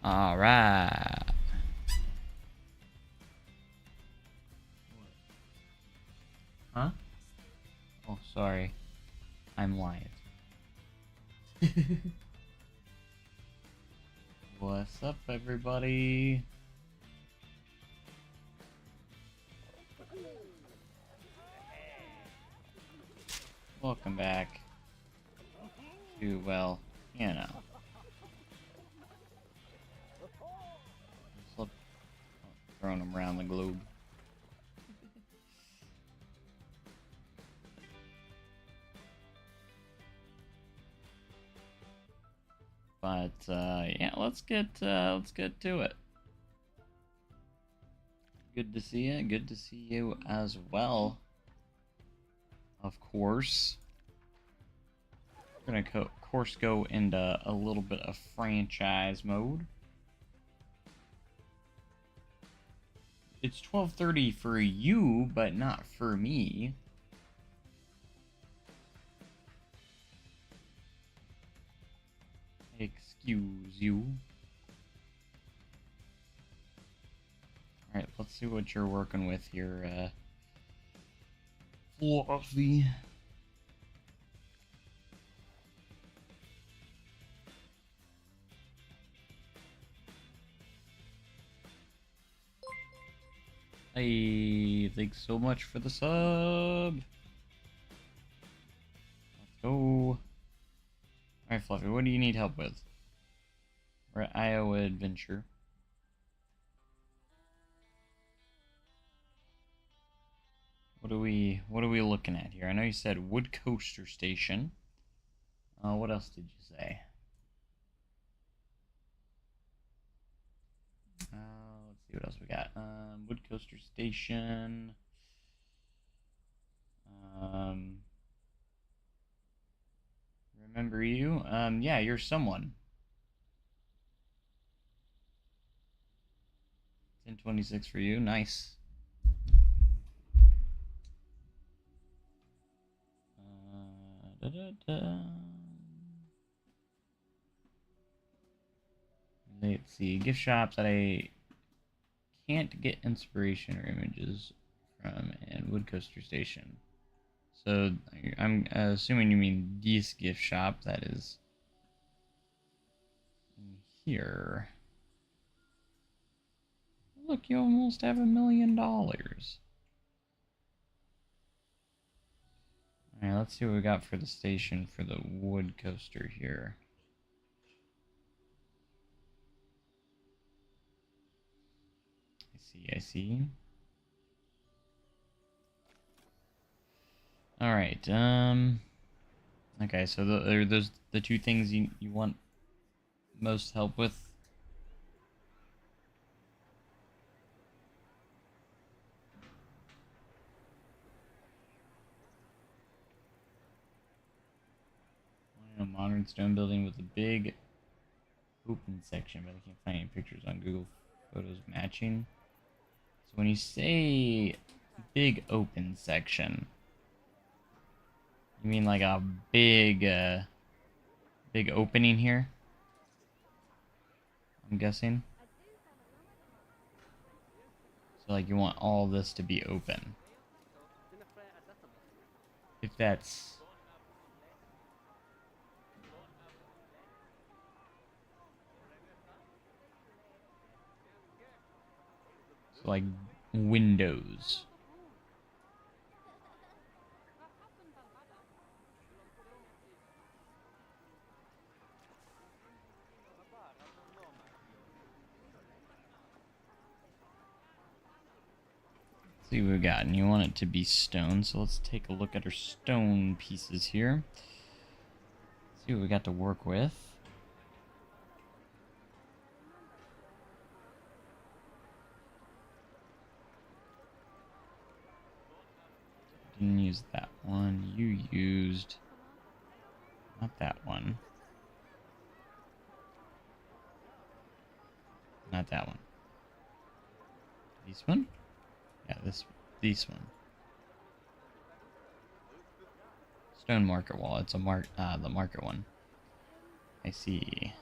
All right. Huh? Oh, sorry. I'm live. What's up, everybody? Welcome back to, well, you know. Just throwing them around the globe. But yeah, let's get to it. Good to see you. Good to see you as well. Of course. We're gonna of course go into a little bit of franchise mode. It's 12:30 for you, but not for me. Excuse you. Alright, let's see what you're working with here, Fluffy. Hey, thanks so much for the sub. Let's go. Alright, Fluffy, what do you need help with? We're at Iowa Adventure. What are we looking at here? I know you said Wood Coaster Station. What else did you say? Let's see what else we got. Wood Coaster Station. Remember you? Yeah, you're someone. 1026 for you. Nice. Let's see. Gift shops that I can't get inspiration or images from, and Wood Coaster Station. So I'm assuming you mean this gift shop that is in here. Look, you almost have $1 million. Alright, let's see what we got for the station for the Wood Coaster here. I see. Alright, okay, so are those the two things you want most help with? A modern stone building with a big open section, but I can't find any pictures on Google Photos matching. So when you say big open section, you mean like a big big opening here? I'm guessing. So like you want all this to be open. If that's so like windows. See what we got, and you want it to be stone, so let's take a look at our stone pieces here. See what we got to work with. Didn't use that one. You used not that one. Not that one. This one? Yeah, this one. Stone market wall. It's a the market one. I see.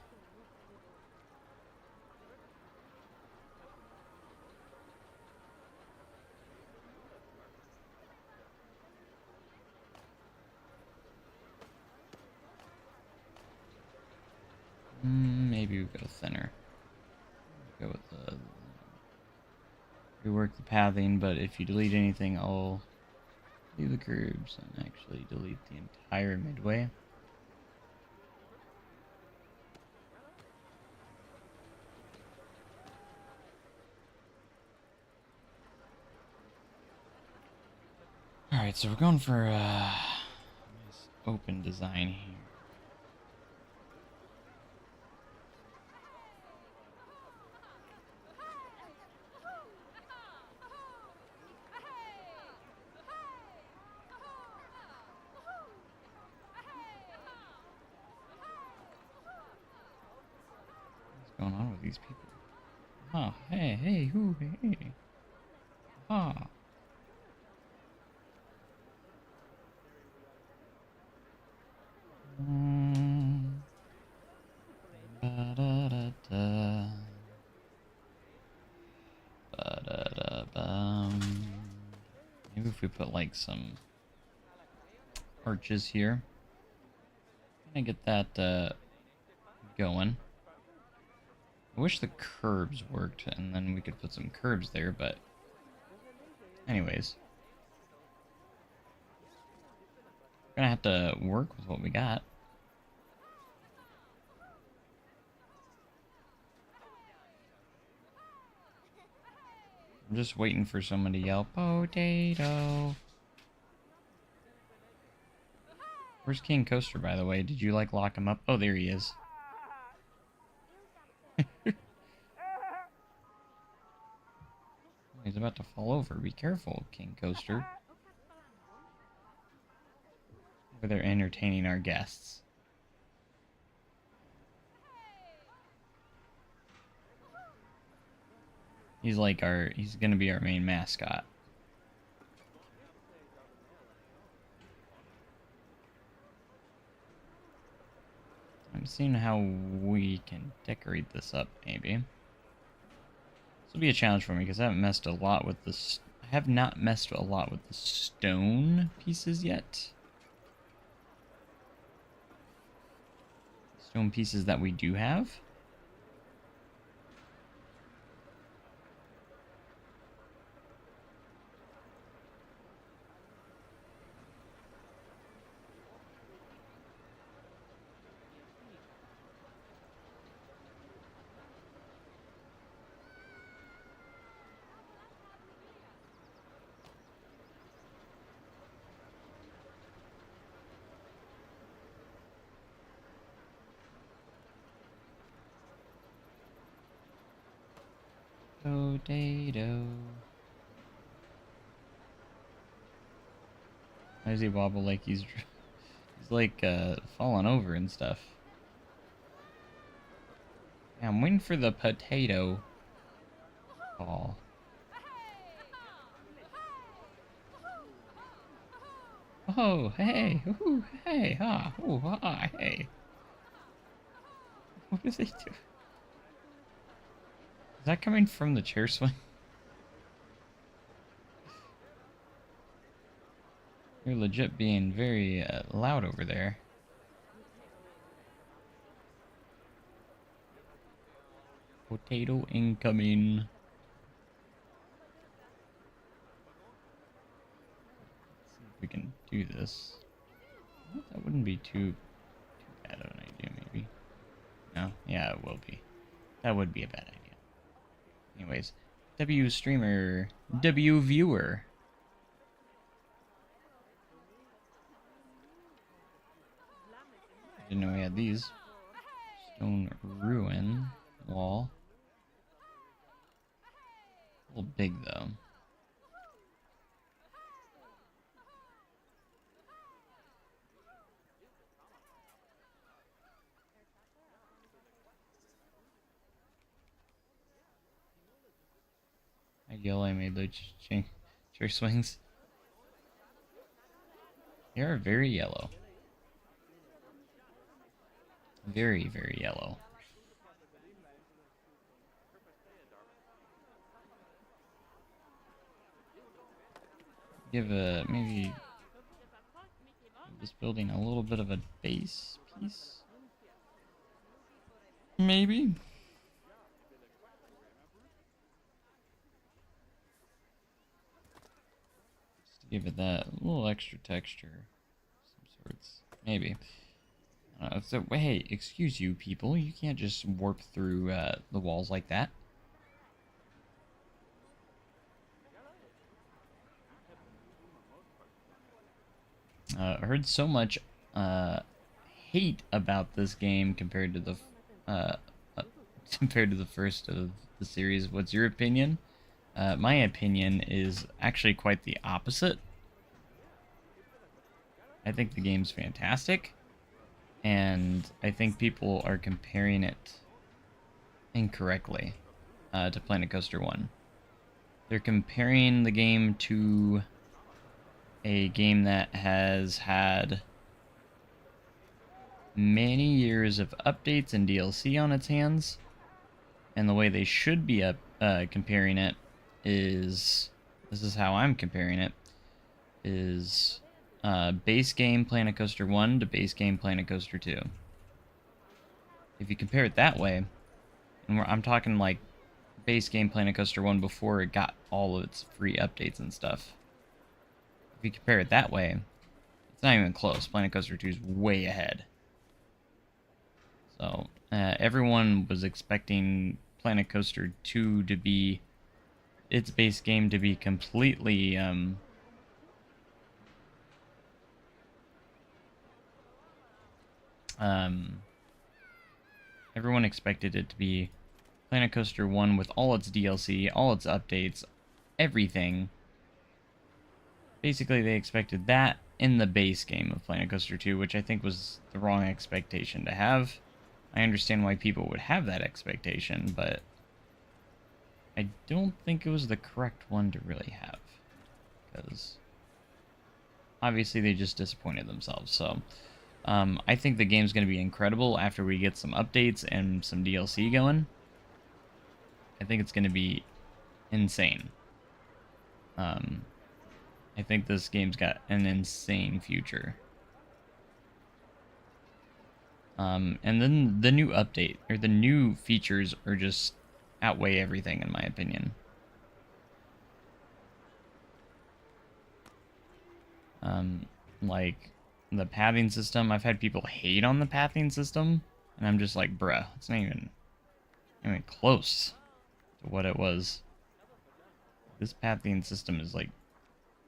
you go thinner. Go with the rework the pathing, but if you delete anything, I'll leave the curbs and actually delete the entire midway. Alright, so we're going for nice open design here. What's going on with these people? Oh, hey, hey, who, hey. Ah. Ba-da-da-da. Ba-da-da-bum. Maybe if we put like some arches here. Gonna get that going. I wish the curbs worked and then we could put some curbs there, but anyways. We're gonna have to work with what we got. I'm just waiting for someone to yell, potato. Where's King Coaster, by the way? Did you, like, lock him up? Oh, there he is. He's about to fall over. Be careful, King Coaster. Over there entertaining our guests. He's like he's gonna be our main mascot. I'm seeing how we can decorate this up, maybe. This will be a challenge for me because I haven't messed a lot with this. I have not messed a lot with the stone pieces yet. Stone pieces that we do have. Potato. Why does he wobble like he's like falling over and stuff? Yeah, I'm waiting for the potato ball. Oh, hey, ooh, hey, ha, ooh, ha, hey. What does he do? Is that coming from the chair swing? You're legit being very loud over there. Potato incoming. Let's see if we can do this. Well, that wouldn't be too bad of an idea, maybe. No? Yeah, it will be. That would be a bad idea. Anyways, W streamer, W viewer. Didn't know we had these. Stone ruin wall. A little big though. Ideal, I made those chair swings. They are very yellow. Very, very yellow. Give maybe this building a little bit of a base piece. Maybe. Just to give it that little extra texture. Some sorts. Maybe. So, hey, excuse you people. You can't just warp through the walls like that. I heard so much hate about this game compared to the uh, uh, compared to the first of the series. What's your opinion? My opinion is actually quite the opposite. I think the game's fantastic, and I think people are comparing it incorrectly to Planet Coaster 1. They're comparing the game to a game that has had many years of updates and DLC on its hands, and the way they should be comparing it is, this is how I'm comparing it, is base game Planet Coaster 1 to base game Planet Coaster 2. If you compare it that way, and I'm talking like base game Planet Coaster 1 before it got all of its free updates and stuff. If you compare it that way, it's not even close. Planet Coaster 2 is way ahead. So, everyone was expecting Planet Coaster 2 to be, its base game to be completely, everyone expected it to be Planet Coaster 1 with all its DLC, all its updates, everything. Basically, they expected that in the base game of Planet Coaster 2, which I think was the wrong expectation to have. I understand why people would have that expectation, but I don't think it was the correct one to really have. Because obviously they just disappointed themselves. So I think the game's going to be incredible after we get some updates and some DLC going. I think it's going to be insane. I think this game's got an insane future. And then the new update, or the new features, are just outweigh everything, in my opinion. Like, the pathing system, I've had people hate on the pathing system, and I'm just like, bruh, it's not even close to what it was. This pathing system is, like,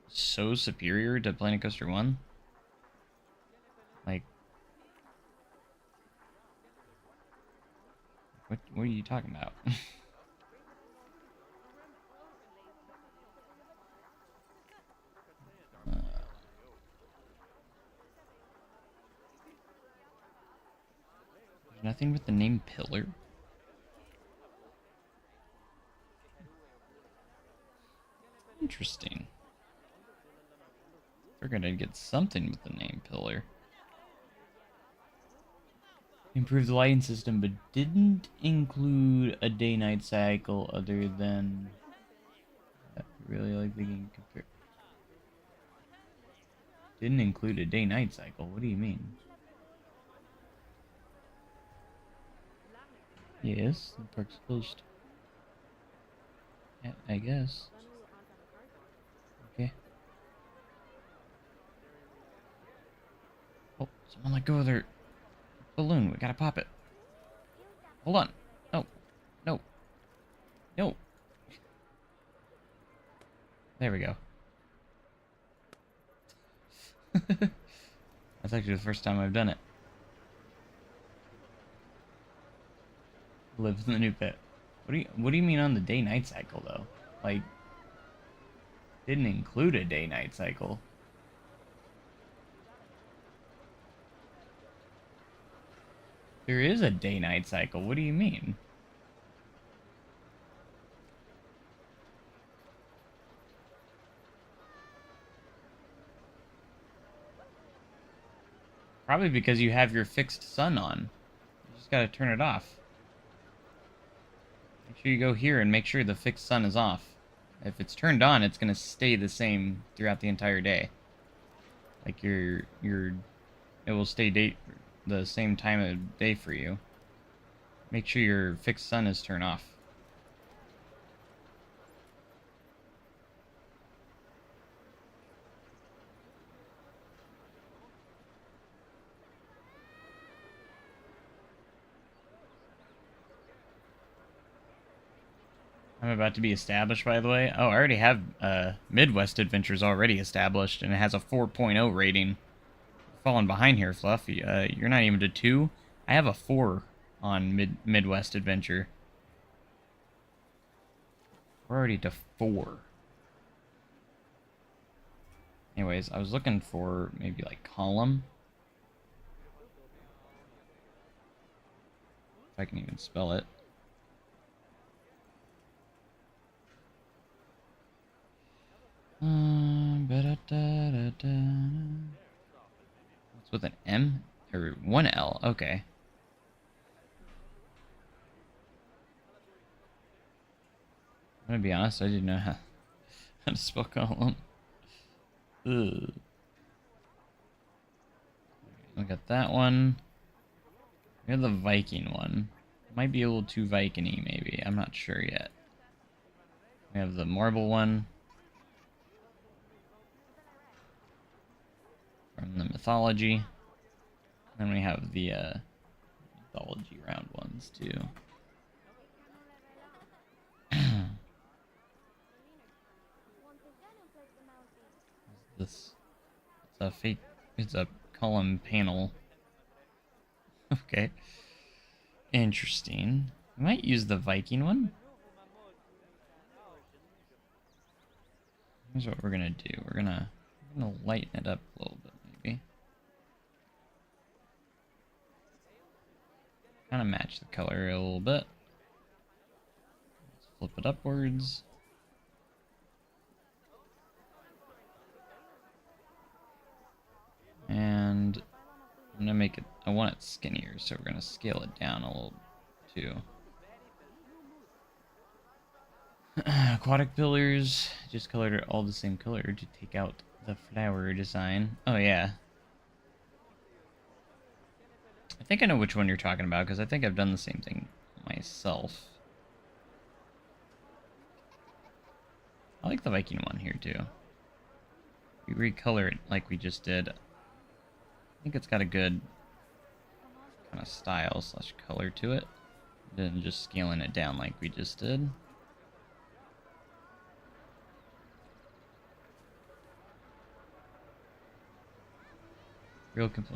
so superior to Planet Coaster 1. Like, what are you talking about? Nothing with the name Pillar? Interesting. Figured I'd get something with the name Pillar. Improved the lighting system, but didn't include a day-night cycle other than... I really like the game compared. Didn't include a day-night cycle? What do you mean? Yes, the park's closed. Yeah, I guess. Okay. Oh, someone let go of their balloon. We gotta pop it. Hold on. No. No. No. There we go. That's actually the first time I've done it. Live in the new pit. What do you mean on the day-night cycle, though? Like, didn't include a day-night cycle. There is a day-night cycle. What do you mean? Probably because you have your fixed sun on. You just gotta turn it off. Make sure you go here and make sure the fixed sun is off. If it's turned on, it's gonna stay the same throughout the entire day. Like it will stay the same time of day for you. Make sure your fixed sun is turned off. I'm about to be established, by the way. Oh, I already have Midwest Adventures already established, and it has a 4.0 rating. Falling behind here, Fluff. You're not even to 2. I have a 4 on Midwest Adventure. We're already to 4. Anyways, I was looking for maybe like column. If I can even spell it. What's with an M? Or one L? Okay. I'm gonna be honest, I didn't know how to spell column. Ugh. Look at that one. We have the Viking one. Might be a little too Viking-y, maybe. I'm not sure yet. We have the marble one. From the mythology. Then we have the mythology round ones, too. This? It's a fake... It's a column panel. Okay. Interesting. We might use the Viking one. Here's what we're gonna do. We're gonna lighten it up a little bit, maybe. Kind of match the color a little bit. Let's flip it upwards. And I'm gonna make it, I want it skinnier, so we're gonna scale it down a little too. Aquatic pillars, just colored it all the same color to take out the flower design. Oh yeah. I think I know which one you're talking about, because I think I've done the same thing myself. I like the Viking one here too. We recolor it like we just did. I think it's got a good kind of style slash color to it, than just scaling it down like we just did.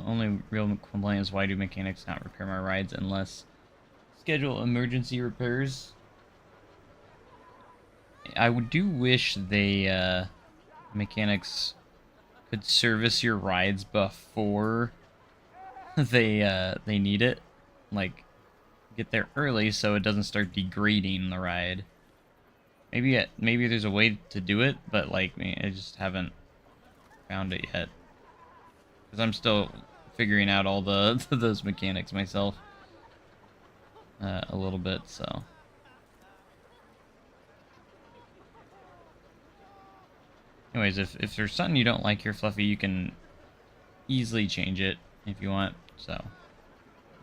Only real complaint is, why do mechanics not repair my rides unless schedule emergency repairs? I do wish they mechanics could service your rides before they need it. Like, get there early so it doesn't start degrading the ride. Maybe there's a way to do it, but like I just haven't found it yet. Because I'm still figuring out all the those mechanics myself a little bit, so. Anyways, if there's something you don't like here, Fluffy, you can easily change it if you want, so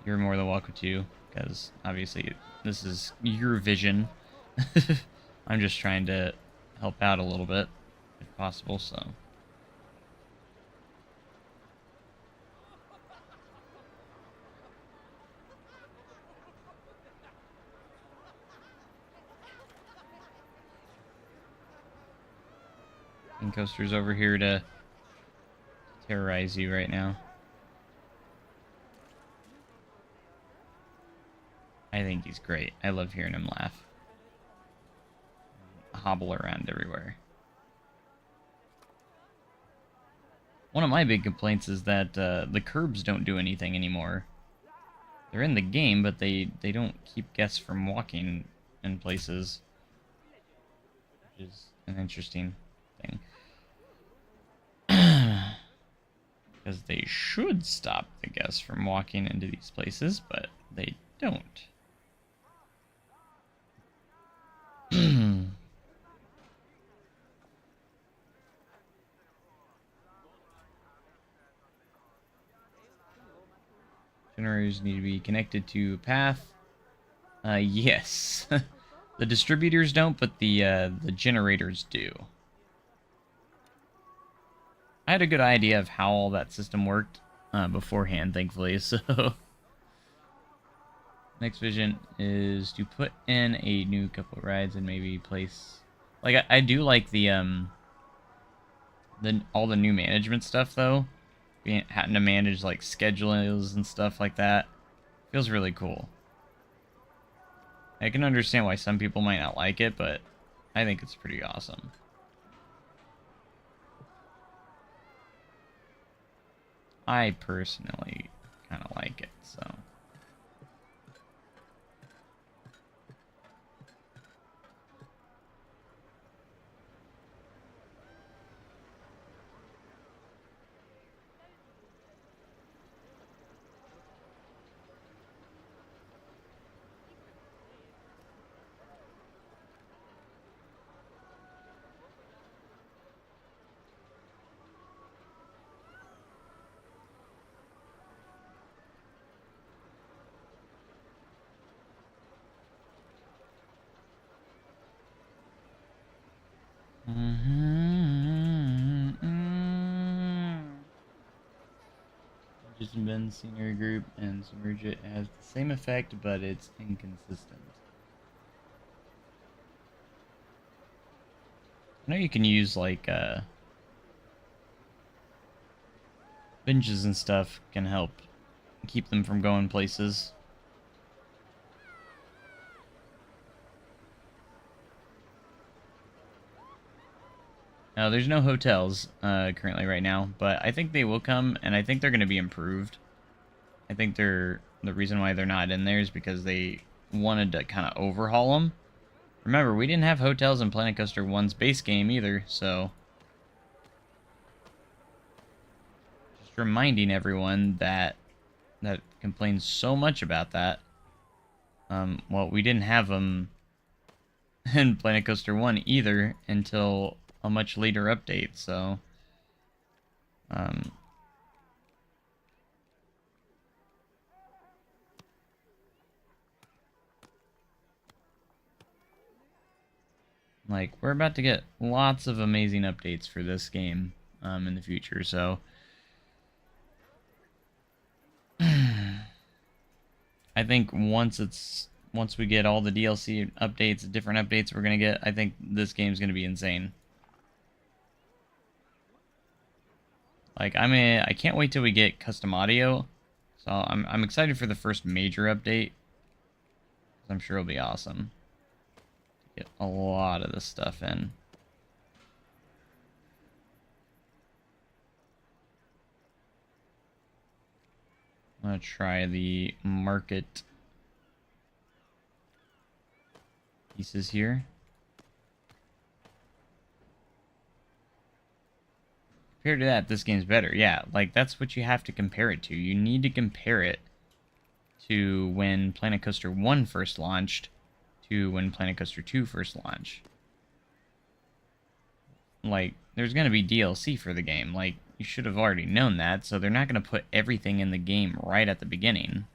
you're more than welcome to, because obviously this is your vision. I'm just trying to help out a little bit, if possible, so. And Coaster's over here to terrorize you right now. I think he's great. I love hearing him laugh. Hobble around everywhere. One of my big complaints is that the curbs don't do anything anymore. They're in the game, but they don't keep guests from walking in places, which is an interesting thing. Because they should stop the guests from walking into these places, but they don't. Generators need to be connected to a path. Yes. The distributors don't, but the generators do. I had a good idea of how all that system worked beforehand, thankfully, so... Next vision is to put in a new couple rides and maybe place... Like, I do like the all the new management stuff, though. Having to manage, like, schedules and stuff like that. Feels really cool. I can understand why some people might not like it, but I think it's pretty awesome. I personally kind of like it, so... Just Ben senior group and submerge it has the same effect, but it's inconsistent. I know you can use like benches and stuff can help keep them from going places. Now, there's no hotels currently right now, but I think they will come, and I think they're going to be improved. I think the reason why they're not in there is because they wanted to kind of overhaul them. Remember, we didn't have hotels in Planet Coaster 1's base game either, so... Just reminding everyone that complains so much about that. Well, we didn't have them in Planet Coaster 1 either until a much later update, so... Like, we're about to get lots of amazing updates for this game in the future, so... I think once we get all the DLC updates, different updates we're gonna get, I think this game's gonna be insane. Like, I can't wait till we get custom audio. So I'm excited for the first major update. I'm sure it'll be awesome. Get a lot of this stuff in. I'm gonna try the market pieces here. Compared to that, this game's better. Yeah, like, that's what you have to compare it to. You need to compare it to when Planet Coaster 1 first launched to when Planet Coaster 2 first launched. Like, there's going to be DLC for the game. Like, you should have already known that, so they're not going to put everything in the game right at the beginning.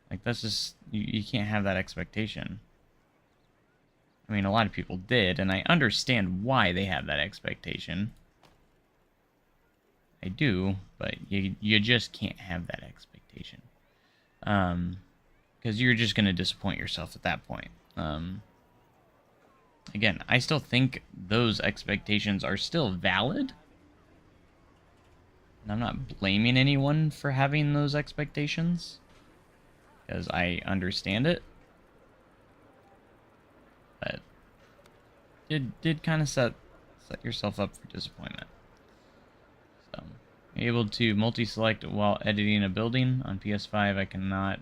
Like, that's just... You can't have that expectation. I mean, a lot of people did, and I understand why they have that expectation. I do, but you just can't have that expectation. Because you're just going to disappoint yourself at that point. Again, I still think those expectations are still valid. And I'm not blaming anyone for having those expectations, because I understand it. But did kind of set yourself up for disappointment. So, able to multi-select while editing a building. On PS5, I cannot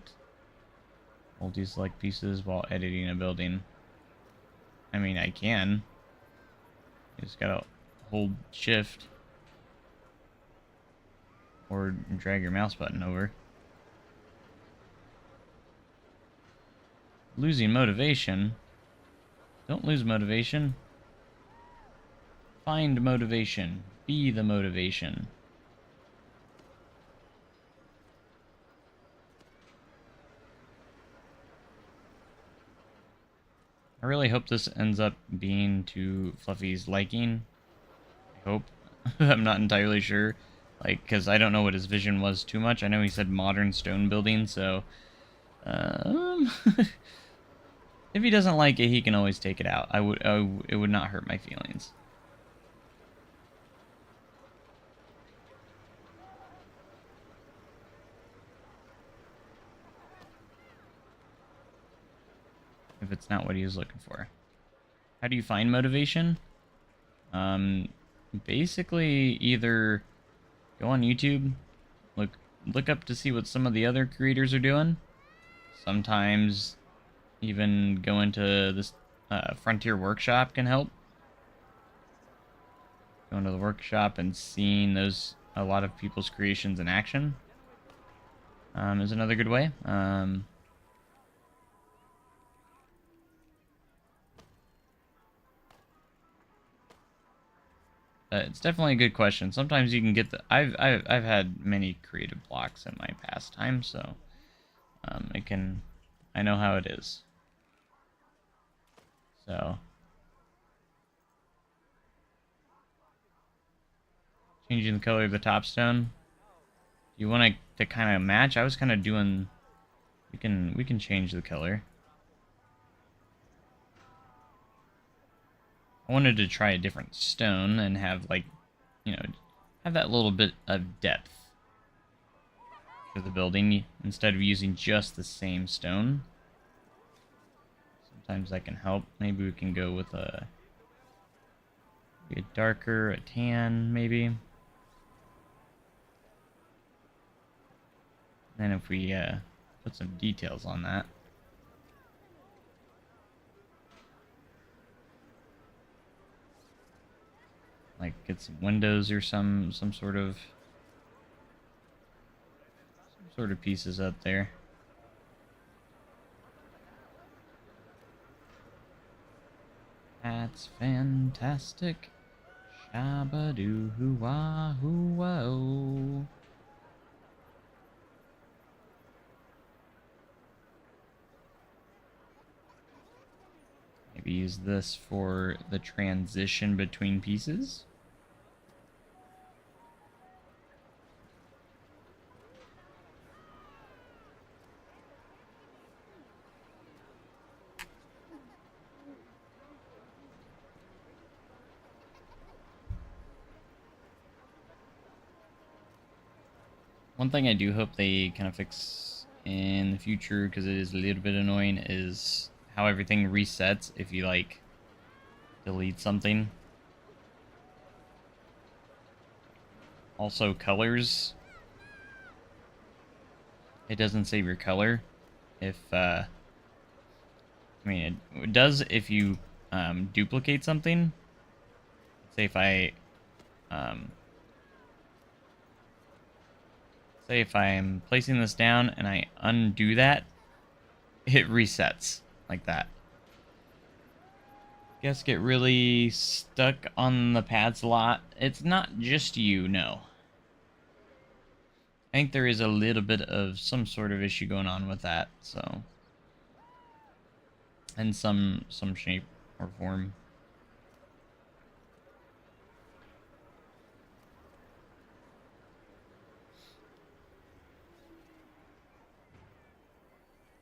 multi-select pieces while editing a building. I mean, I can. You just gotta hold shift or drag your mouse button over. Losing motivation. Don't lose motivation. Find motivation. Be the motivation. I really hope this ends up being to Fluffy's liking. I hope. I'm not entirely sure. Like, because I don't know what his vision was too much. I know he said modern stone building, so... if he doesn't like it, he can always take it out. It would not hurt my feelings. If it's not what he was looking for. How do you find motivation? Basically either go on YouTube, look up to see what some of the other creators are doing. Sometimes even go into this Frontier Workshop can help. Going to the workshop and seeing a lot of people's creations in action is another good way. It's definitely a good question. Sometimes you can get the... I've had many creative blocks in my past time, so it can... I know how it is. So... changing the color of the top stone. You want to kind of match? I was kind of doing... We can change the color. I wanted to try a different stone and have, like, you know, have that little bit of depth for the building instead of using just the same stone. Sometimes that can help. Maybe we can go with a darker, a tan, maybe. Then if we put some details on that. Like get some windows or some sort of pieces up there. That's fantastic. Shabba-doo hoo-wah hoo-wah-oh. Maybe use this for the transition between pieces. One thing I do hope they kind of fix in the future, because it is a little bit annoying, is how everything resets if you, like, delete something. Also, colors. It doesn't save your color. If, I mean, it does if you duplicate something. Say if I... say if I'm placing this down and I undo that, it resets like that. Guess get really stuck on the pads a lot. It's not just you, no. I think there is a little bit of some sort of issue going on with that, so. In some shape or form.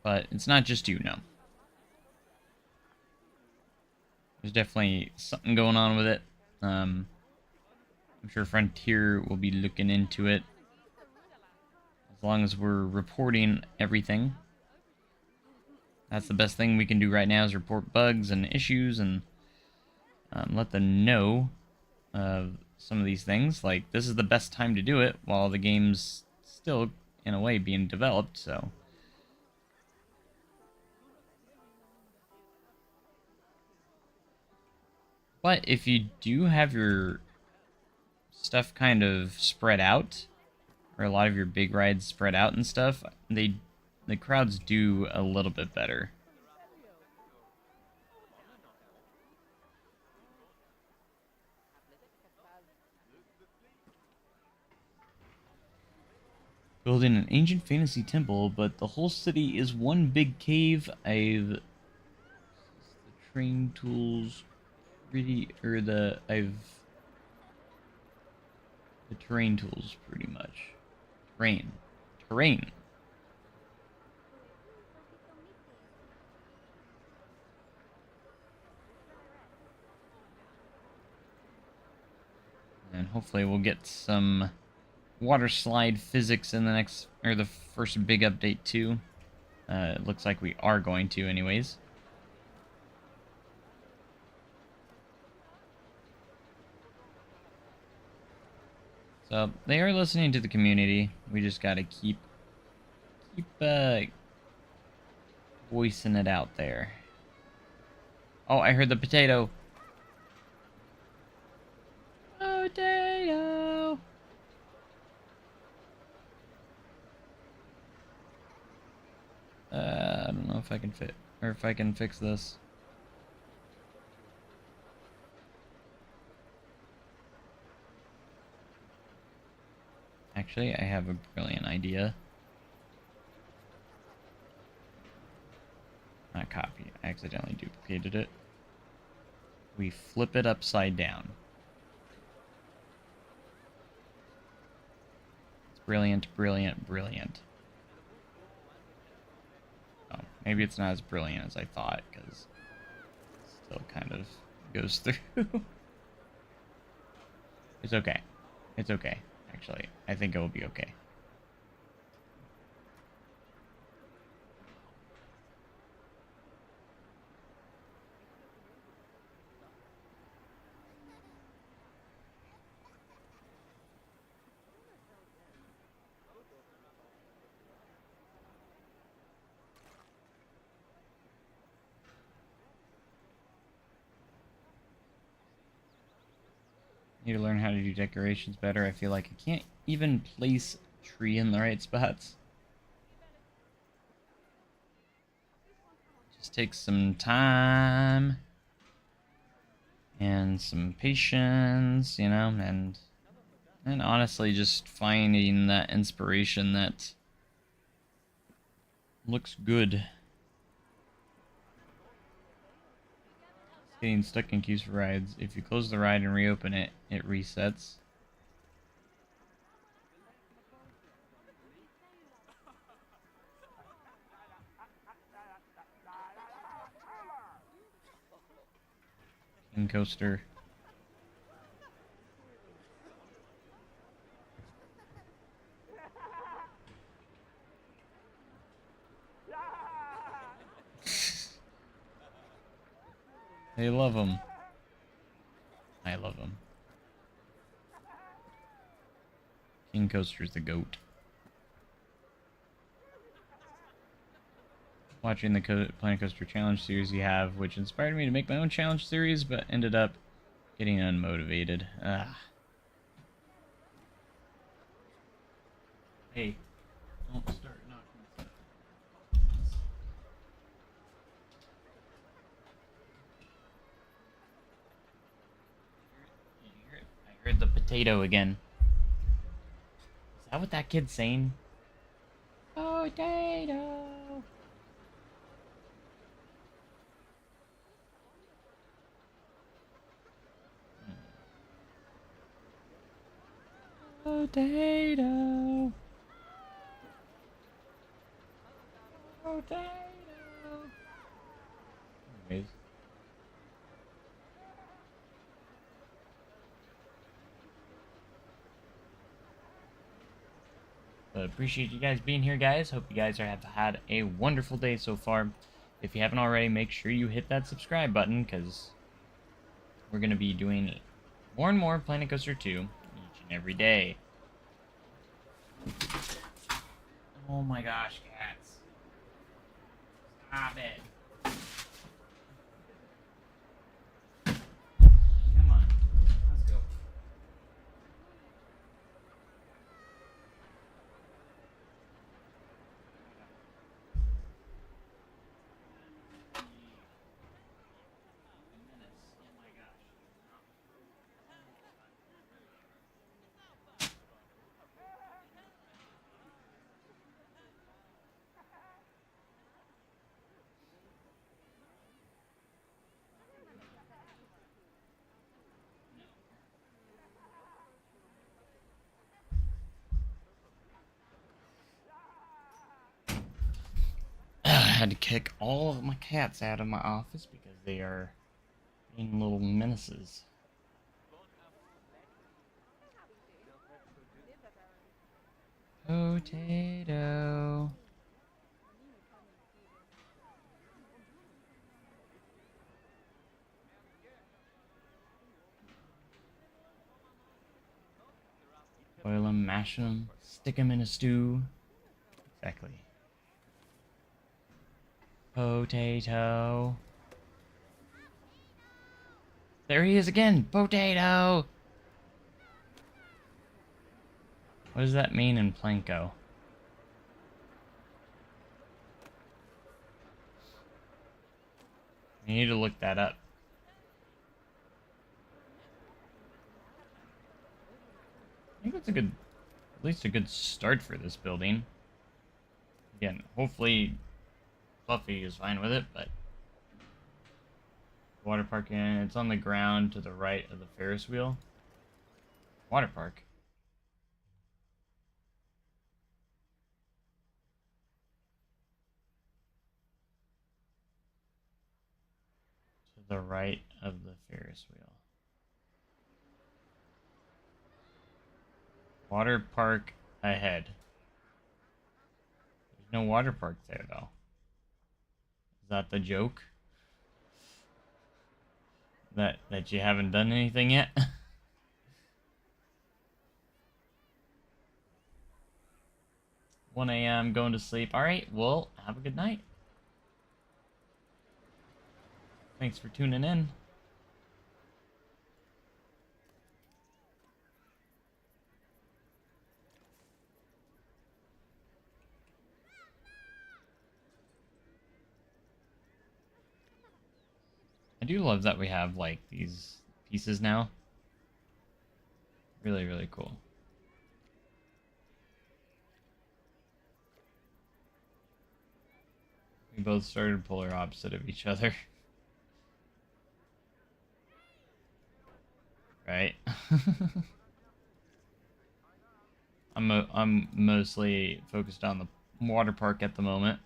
But it's not just you, no. There's definitely something going on with it. I'm sure Frontier will be looking into it. As long as we're reporting everything. That's the best thing we can do right now is report bugs and issues and let them know of some of these things. Like, this is the best time to do it while the game's still, in a way, being developed, so... But if you do have your stuff kind of spread out, or a lot of your big rides spread out and stuff, the crowds do a little bit better. Building an ancient fantasy temple, but the whole city is one big cave. The terrain tools pretty, or the terrain tools pretty much. Terrain. And hopefully we'll get some water slide physics in the next, or the first big update too. It looks like we are going to anyways. So they are listening to the community. We just gotta keep voicing it out there. Oh, I heard the potato. Potato. I don't know if I can fit, or if I can fix this. Actually, I have a brilliant idea. Not copy. I accidentally duplicated it. We flip it upside down. It's brilliant, brilliant, brilliant. Oh, maybe it's not as brilliant as I thought, because it still kind of goes through. It's okay. It's okay, actually. I think it will be okay. Need to learn how to do decorations better. I feel like I can't even place a tree in the right spots. Just takes some time and some patience, you know, and honestly just finding that inspiration that looks good. Getting stuck in queues for rides. If you close the ride and reopen it, it resets. King Coaster. They love him. I love him. King Coaster's the GOAT. Watching the Planet Coaster Challenge series you have, which inspired me to make my own challenge series, but ended up getting unmotivated. Hey, don't start knocking stuff. Did you hear it? I heard the potato again. Is that what that kid's saying? Potato! Potato! Potato! Anyways. But appreciate you guys being here, guys. Hope you guys have had a wonderful day so far. If you haven't already, make sure you hit that subscribe button, because we're going to be doing more and more Planet Coaster 2 each and every day. Oh my gosh, cats. Stop it. Come on. Let's go. had to kick all of my cats out of my office because they are being little menaces. Potato. Boil them, mash them, stick them in a stew. Exactly. Potato. There he is again! Potato! What does that mean in Planko? You need to look that up. I think that's a good, at least a good start for this building. Again, hopefully Fluffy is fine with it, but water park in, it's on the ground to the right of the Ferris wheel. Water park. To the right of the Ferris wheel. Water park ahead. There's no water park there, though. Is that the joke? That you haven't done anything yet? 1 a.m. going to sleep. Alright, well, have a good night. Thanks for tuning in. I do love that we have, like, these pieces now. Really, really cool. We both started polar opposite of each other. Right? I'm mostly focused on the water park at the moment.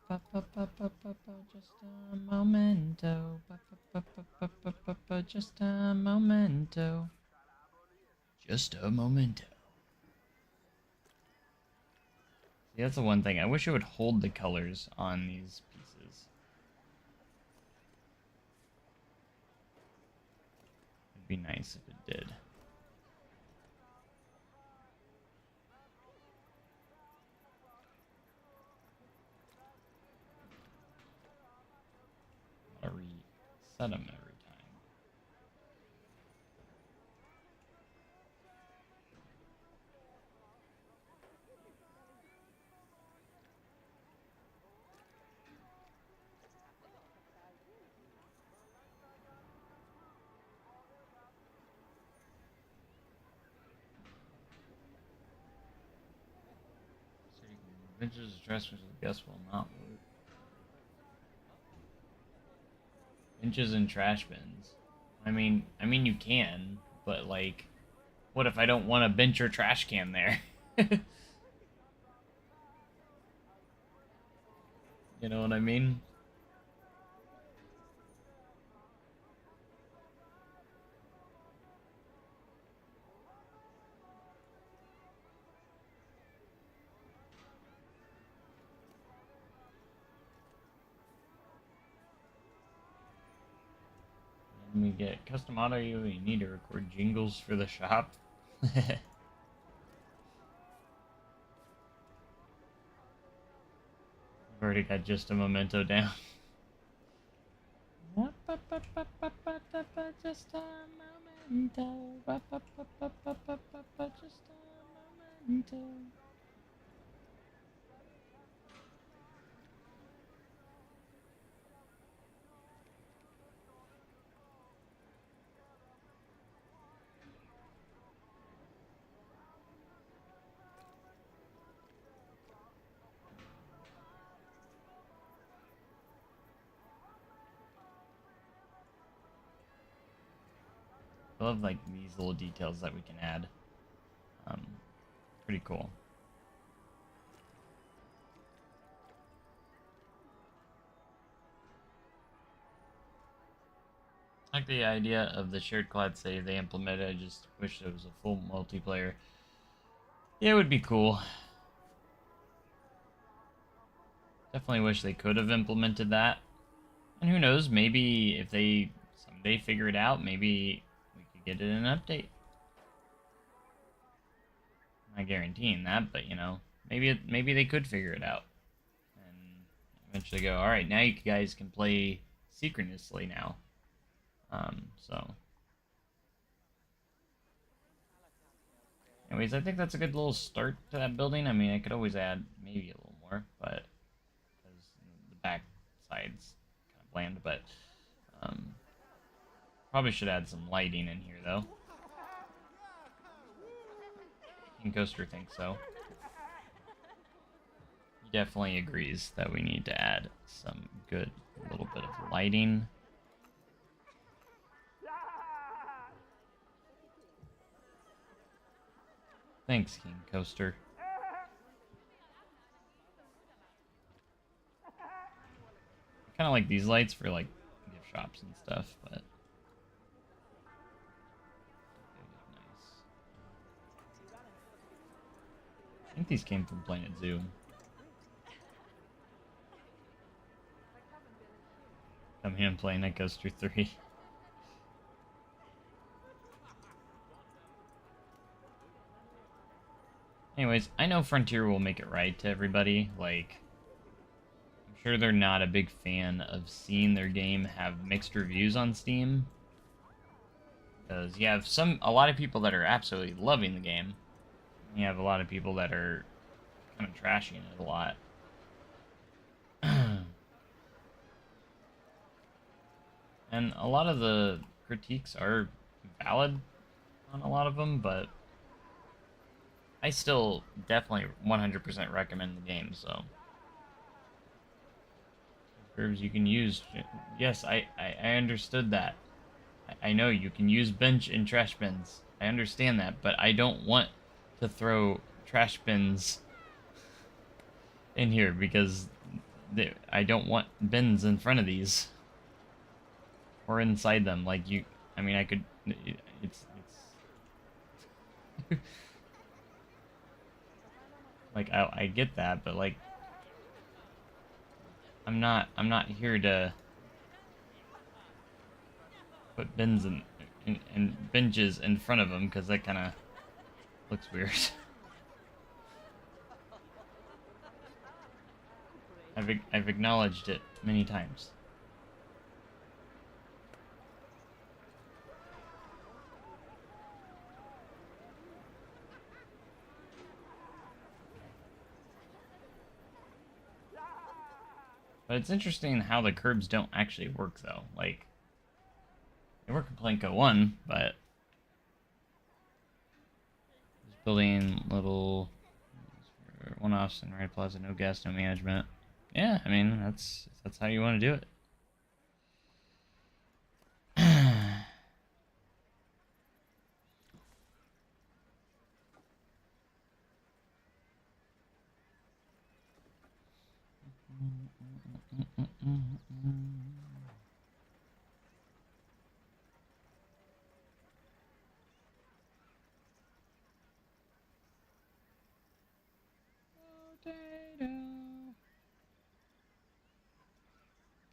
Just a momento. Just a momento. Just a momento. See, that's the one thing. I wish it would hold the colors on these pieces. It'd be nice if it did. Gotta reset them every time. So you can adventures of trash which I guess will not work. Benches and trash bins. I mean you can, but like, what if I don't want a bench or trash can there? You know what I mean? When we get custom audio, you need to record jingles for the shop. I've already got just a memento down. Just a memento. Just a memento. I love like these little details that we can add. Pretty cool. Like the idea of the shared clad save they implemented. I just wish there was a full multiplayer. Yeah, it would be cool. Definitely wish they could have implemented that. And who knows, maybe if they someday figure it out, maybe we could get it in an update. I'm not guaranteeing that, but you know, maybe they could figure it out and eventually go, all right, now you guys can play synchronously now. So, anyways, I think that's a good little start to that building. I mean, I could always add maybe a little more, but because the back side's kind of bland, but um, probably should add some lighting in here though. King Coaster thinks so. He definitely agrees that we need to add some good little bit of lighting. Thanks, King Coaster. I kind of like these lights for like gift shops and stuff, but they look nice. I think these came from Planet Zoo. Come here and play Night Coaster 3. Anyways, I know Frontier will make it right to everybody. Like, I'm sure they're not a big fan of seeing their game have mixed reviews on Steam. Because you have a lot of people that are absolutely loving the game. And you have a lot of people that are kind of trashing it a lot. And a lot of the critiques are valid on a lot of them, but I still definitely 100% recommend the game, so. Curves you can use. Yes, I understood that. I know you can use bench in trash bins. I understand that, but I don't want to throw trash bins in here because I don't want bins in front of these or inside them. Like you, I mean, I could. It's like I get that, but like I'm not here to put bins and benches in front of them because that kind of looks weird. I've acknowledged it many times. But it's interesting how the curbs don't actually work though. Like they work in Planko 1, but just building little one-offs and Ride Plaza, no gas, no management. Yeah, I mean that's how you want to do it.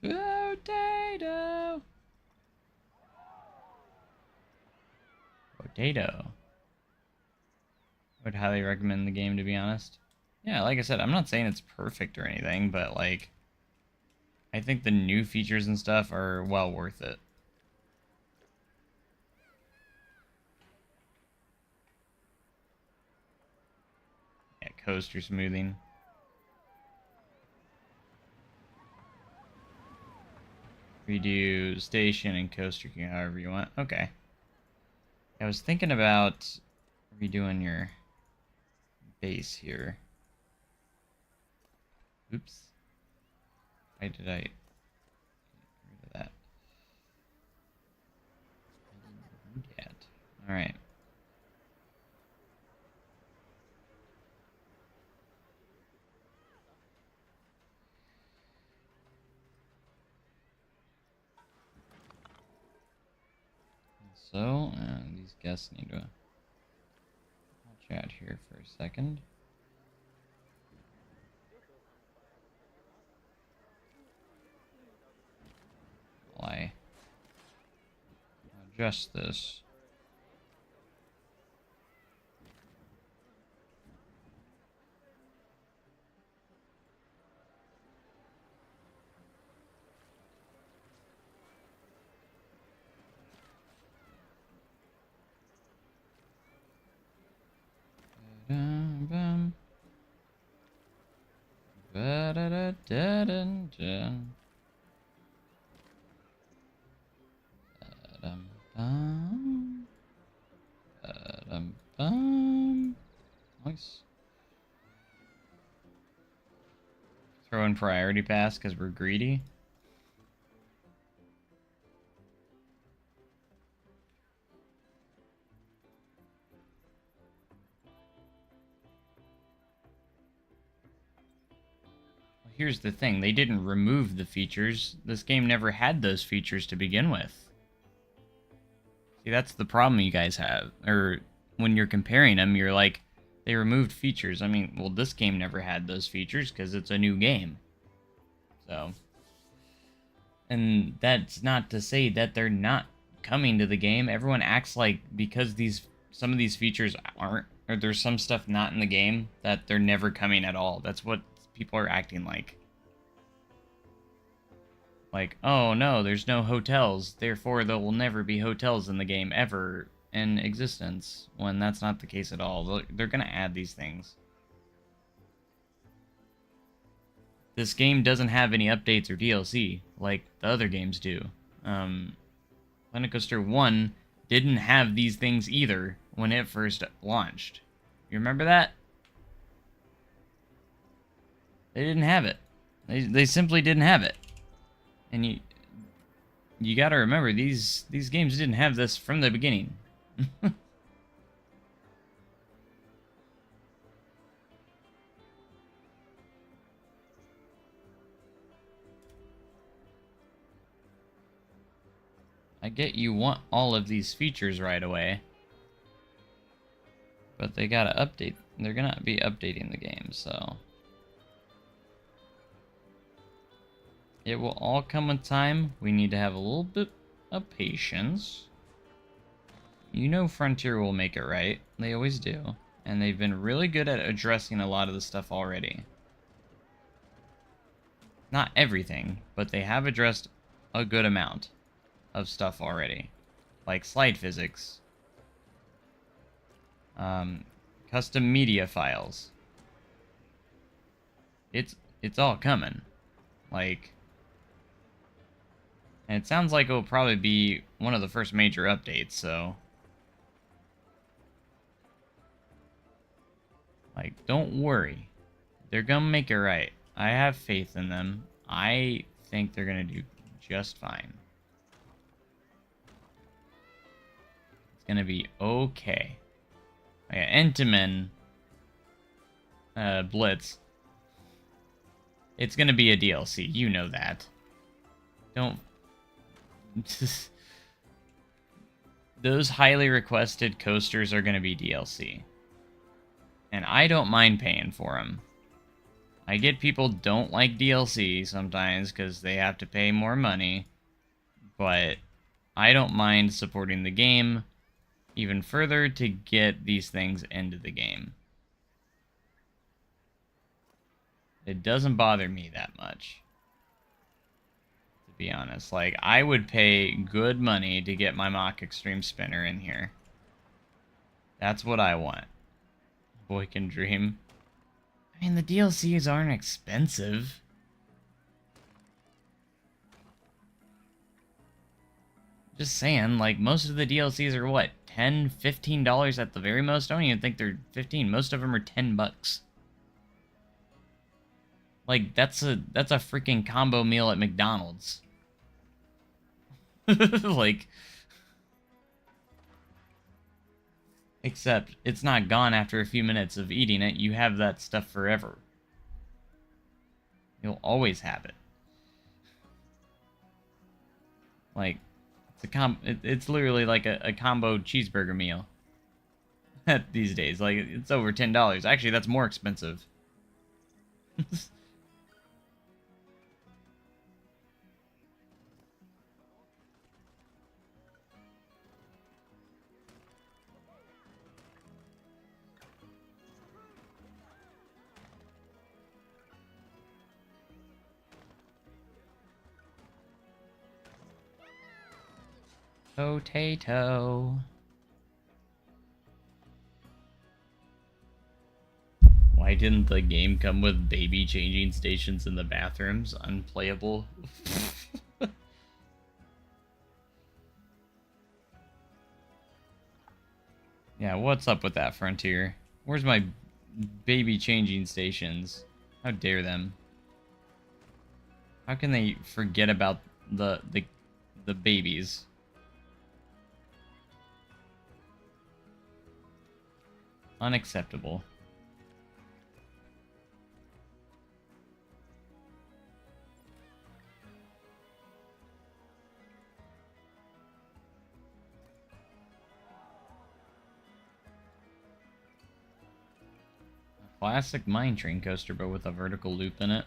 Potato. Potato. Would highly recommend the game, to be honest. Yeah, like I said, I'm not saying it's perfect or anything, but like I think the new features and stuff are well worth it. Yeah, coaster smoothing. Redo station and coaster however you want. Okay. I was thinking about redoing your base here. Oops. Why did I get rid of that? Alright. So, these guests need to chat here for a second. While I adjust this. Bum, ba-da-da-da-dun-dun. Ba-dum-bum. Ba-dum-bum. Nice. Throw in priority pass because we're greedy. Here's the thing, they didn't remove the features. This game never had those features to begin with. See, that's the problem you guys have. Or when you're comparing them, you're like, they removed features. I mean, well, this game never had those features because it's a new game. So, and that's not to say that they're not coming to the game. Everyone acts like because some of these features aren't, or there's some stuff not in the game, that they're never coming at all. That's what people are acting like. Like, oh no, there's no hotels, therefore there will never be hotels in the game ever in existence, when that's not the case at all. They're gonna add these things. This game doesn't have any updates or DLC like the other games do. Planet Coaster 1 didn't have these things either when it first launched. You remember that? They didn't have it. They simply didn't have it. And you gotta remember, these games didn't have this from the beginning. I get you want all of these features right away, but they gotta update. They're gonna be updating the game, so it will all come with time. We need to have a little bit of patience. You know Frontier will make it right. They always do. And they've been really good at addressing a lot of the stuff already. Not everything, but they have addressed a good amount of stuff already. Like slide physics. Custom media files. It's all coming. Like, and it sounds like it'll probably be one of the first major updates, so like, don't worry. They're gonna make it right. I have faith in them. I think they're gonna do just fine. It's gonna be okay. Yeah, Intamin Blitz. It's gonna be a DLC. You know that. Don't. Those highly requested coasters are gonna be DLC. And I don't mind paying for them. I get people don't like DLC sometimes because they have to pay more money. But I don't mind supporting the game even further to get these things into the game. It doesn't bother me that much, to be honest. Like, I would pay good money to get my Mach Extreme Spinner in here. That's what I want. Boy can dream. I mean, the DLCs aren't expensive. Just saying, like, most of the DLCs are what? $10, $15 at the very most? I don't even think they're 15. Most of them are 10 bucks. Like, that's a freaking combo meal at McDonald's. Like, except it's not gone after a few minutes of eating it. You have that stuff forever. You'll always have it. Like, it's It's literally like a combo cheeseburger meal these days. Like it's over $10. Actually, that's more expensive. Potato. Why didn't the game come with baby changing stations in the bathrooms? Unplayable. Yeah, what's up with that, Frontier? Where's my baby changing stations? How dare them? How can they forget about the babies? Unacceptable. A classic mine train coaster, but with a vertical loop in it.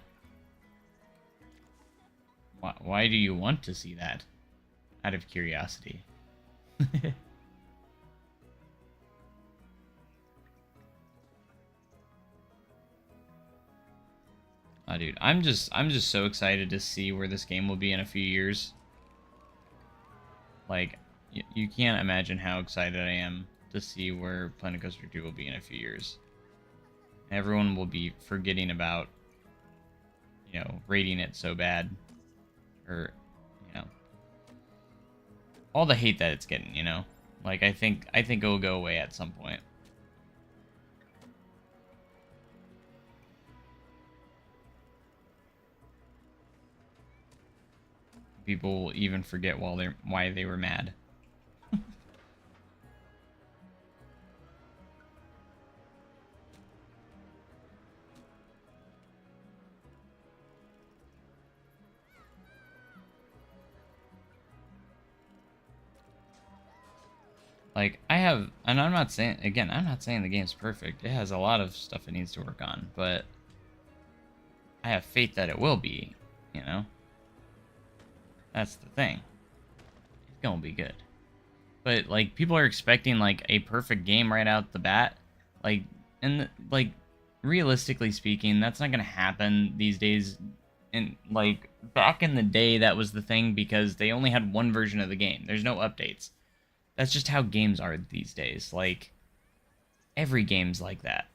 Why do you want to see that? Out of curiosity. Oh, dude, I'm just so excited to see where this game will be in a few years. Like, you can't imagine how excited I am to see where Planet Coaster 2 will be in a few years. Everyone will be forgetting about, you know, rating it so bad. Or, you know, all the hate that it's getting, you know? Like, I think it will go away at some point. People will even forget why they were mad. Like, and I'm not saying, again, I'm not saying the game's perfect. It has a lot of stuff it needs to work on, but I have faith that it will be, you know? That's the thing. It's gonna be good. But, like, people are expecting, like, a perfect game right out the bat. Like, like, realistically speaking, that's not gonna happen these days. And, like, back in the day, that was the thing because they only had one version of the game. There's no updates. That's just how games are these days. Like, every game's like that.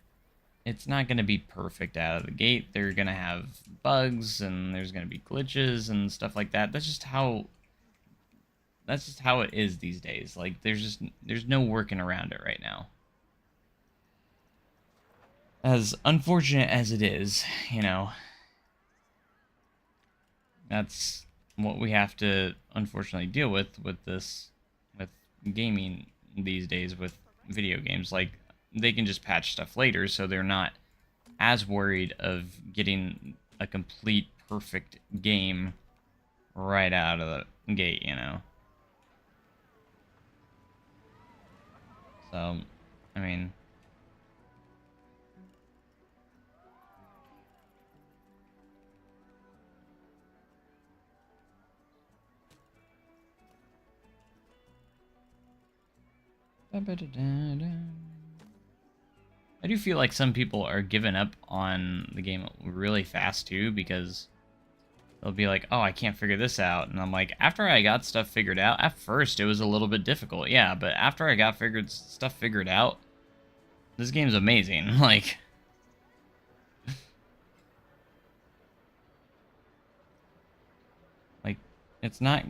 It's not going to be perfect out of the gate. They're going to have bugs, and there's going to be glitches and stuff like that. That's just how it is these days. Like, there's no working around it right now. As unfortunate as it is, you know, that's what we have to unfortunately deal with this, with gaming these days, with video games. Like, they can just patch stuff later, so they're not as worried of getting a complete perfect game right out of the gate, you know. So, I mean, I do feel like some people are giving up on the game really fast too, because they'll be like, oh, I can't figure this out. And I'm like, after I got stuff figured out, at first it was a little bit difficult, yeah, but after I got stuff figured out, this game's amazing. Like, it's not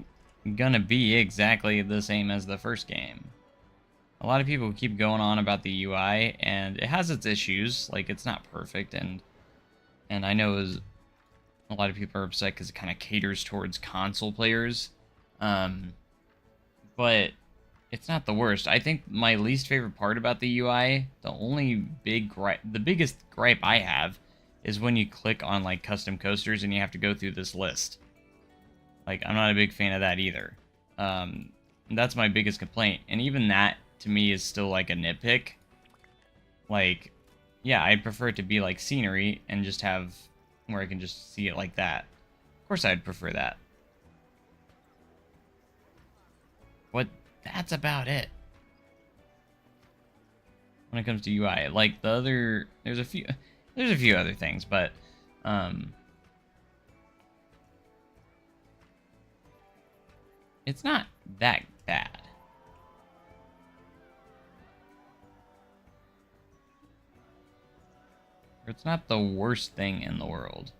gonna be exactly the same as the first game. A lot of people keep going on about the UI, and it has its issues. Like, it's not perfect, and I know a lot of people are upset because it kind of caters towards console players. But it's not the worst. I think my least favorite part about the UI, the biggest gripe I have, is when you click on, like, custom coasters and you have to go through this list. Like, I'm not a big fan of that either. that's my biggest complaint. And even that, to me, is still like a nitpick. Like, yeah, I'd prefer it to be like scenery and just have where I can just see it like that. Of course, I'd prefer that. But that's about it. When it comes to UI, like the other, there's a few other things, but it's not that bad. It's not the worst thing in the world.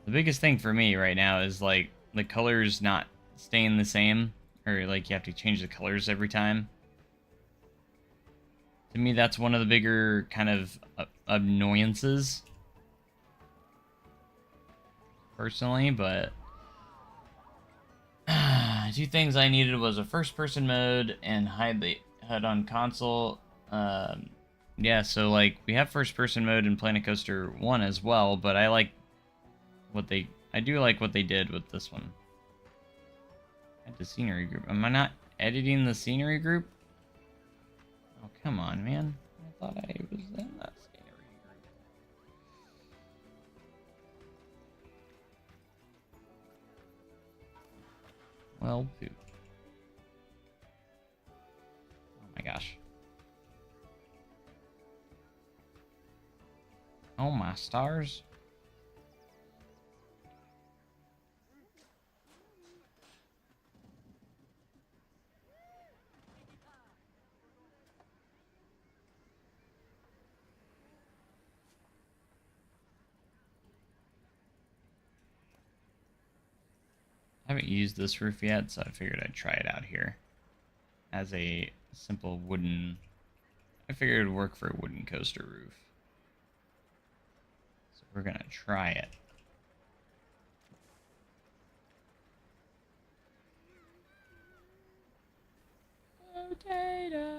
The biggest thing for me right now is like the colors not staying the same, or like you have to change the colors every time. To me, that's one of the bigger kind of annoyances, personally, but two things I needed was a first-person mode and hide the HUD on console. Yeah, so like we have first-person mode in Planet Coaster 1 as well, but I like I do like what they did with this one. Add the scenery group. Am I not editing the scenery group? Oh, come on, man. I thought I was in that scenery group. Well, poop. Oh my gosh. Oh my stars. I haven't used this roof yet, so I figured I'd try it out here. As a simple wooden... I figured it would work for a wooden coaster roof. So we're gonna try it. Potato!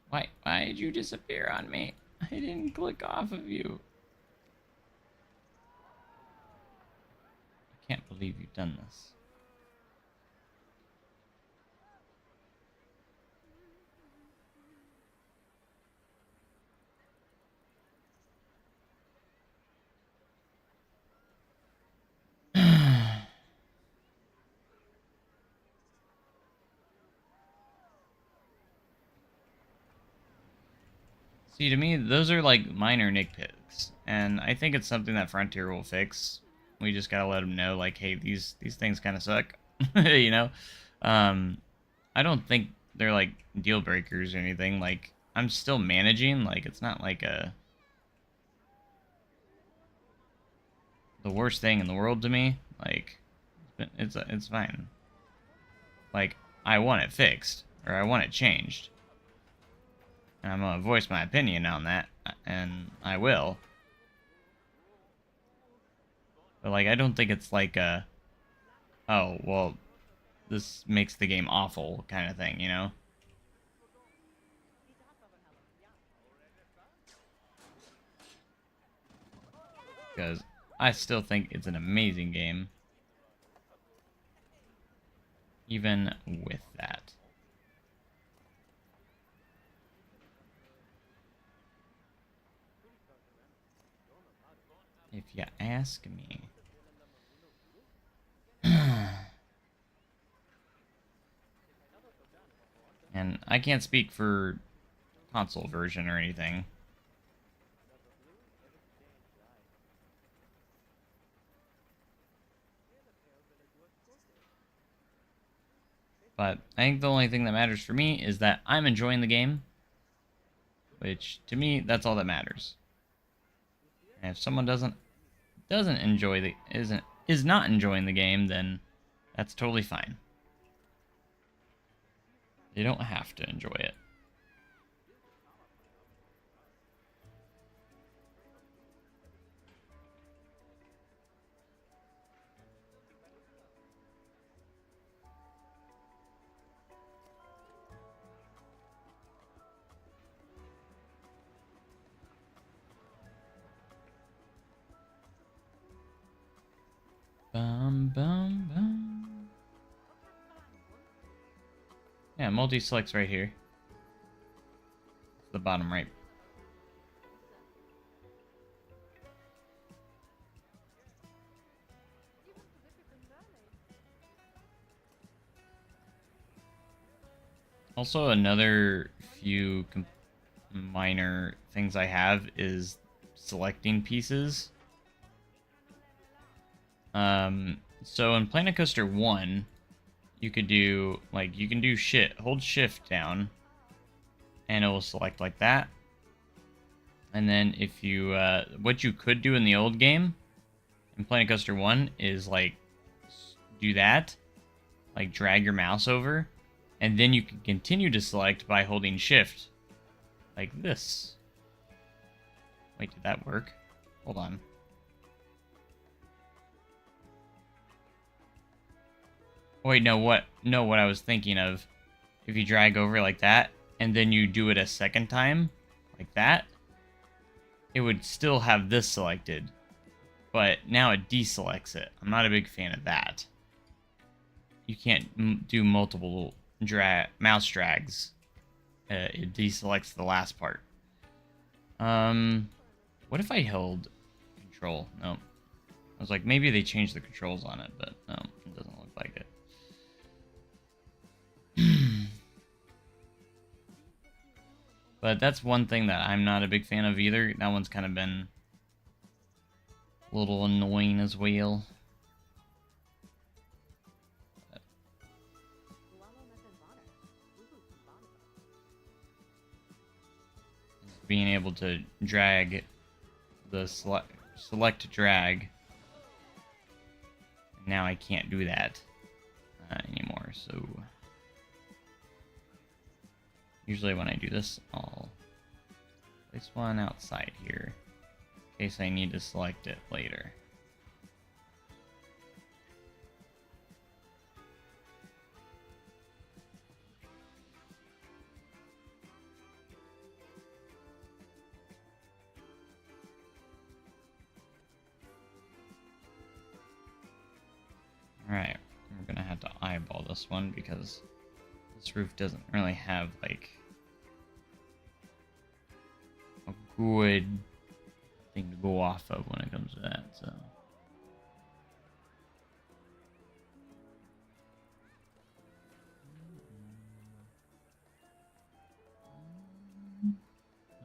Why did you disappear on me? I didn't click off of you. I can't believe you've done this. See, to me, those are like minor nitpicks, and I think it's something that Frontier will fix. We just gotta let them know, like, hey, these things kind of suck, you know. I don't think they're like deal breakers or anything. Like, I'm still managing. Like, it's not like the worst thing in the world to me. Like, it's fine. Like, I want it fixed or I want it changed. And I'm gonna voice my opinion on that, and I will. But like, I don't think it's like a, oh well, this makes the game awful kind of thing, you know? Because I still think it's an amazing game, even with that. If you ask me. And I can't speak for console version or anything. But I think the only thing that matters for me is that I'm enjoying the game, which to me, that's all that matters. And if someone doesn't enjoy the is not enjoying the game, then that's totally fine. They don't have to enjoy it. bum, bum. Yeah, multi-select's right here. The bottom right. Also, another few minor things I have is selecting pieces. So in Planet Coaster 1, you could do, like, you can do hold shift down, and it will select like that. And then if you, what you could do in the old game, in Planet Coaster 1, is, like, do that, like, drag your mouse over, and then you can continue to select by holding shift, like this. Wait, did that work? Hold on. Wait, no, what I was thinking of, if you drag over like that, and then you do it a second time, like that, it would still have this selected, but now it deselects it. I'm not a big fan of that. You can't do multiple mouse drags. It deselects the last part. What if I held control? No. I was like, maybe they changed the controls on it, but no, it doesn't look like it. But that's one thing that I'm not a big fan of either. That one's kind of been a little annoying as well. Being able to drag the select drag. Now I can't do that anymore, so usually when I do this, I'll place one outside here in case I need to select it later. Alright, we're gonna have to eyeball this one because this roof doesn't really have, like, a good thing to go off of when it comes to that, so.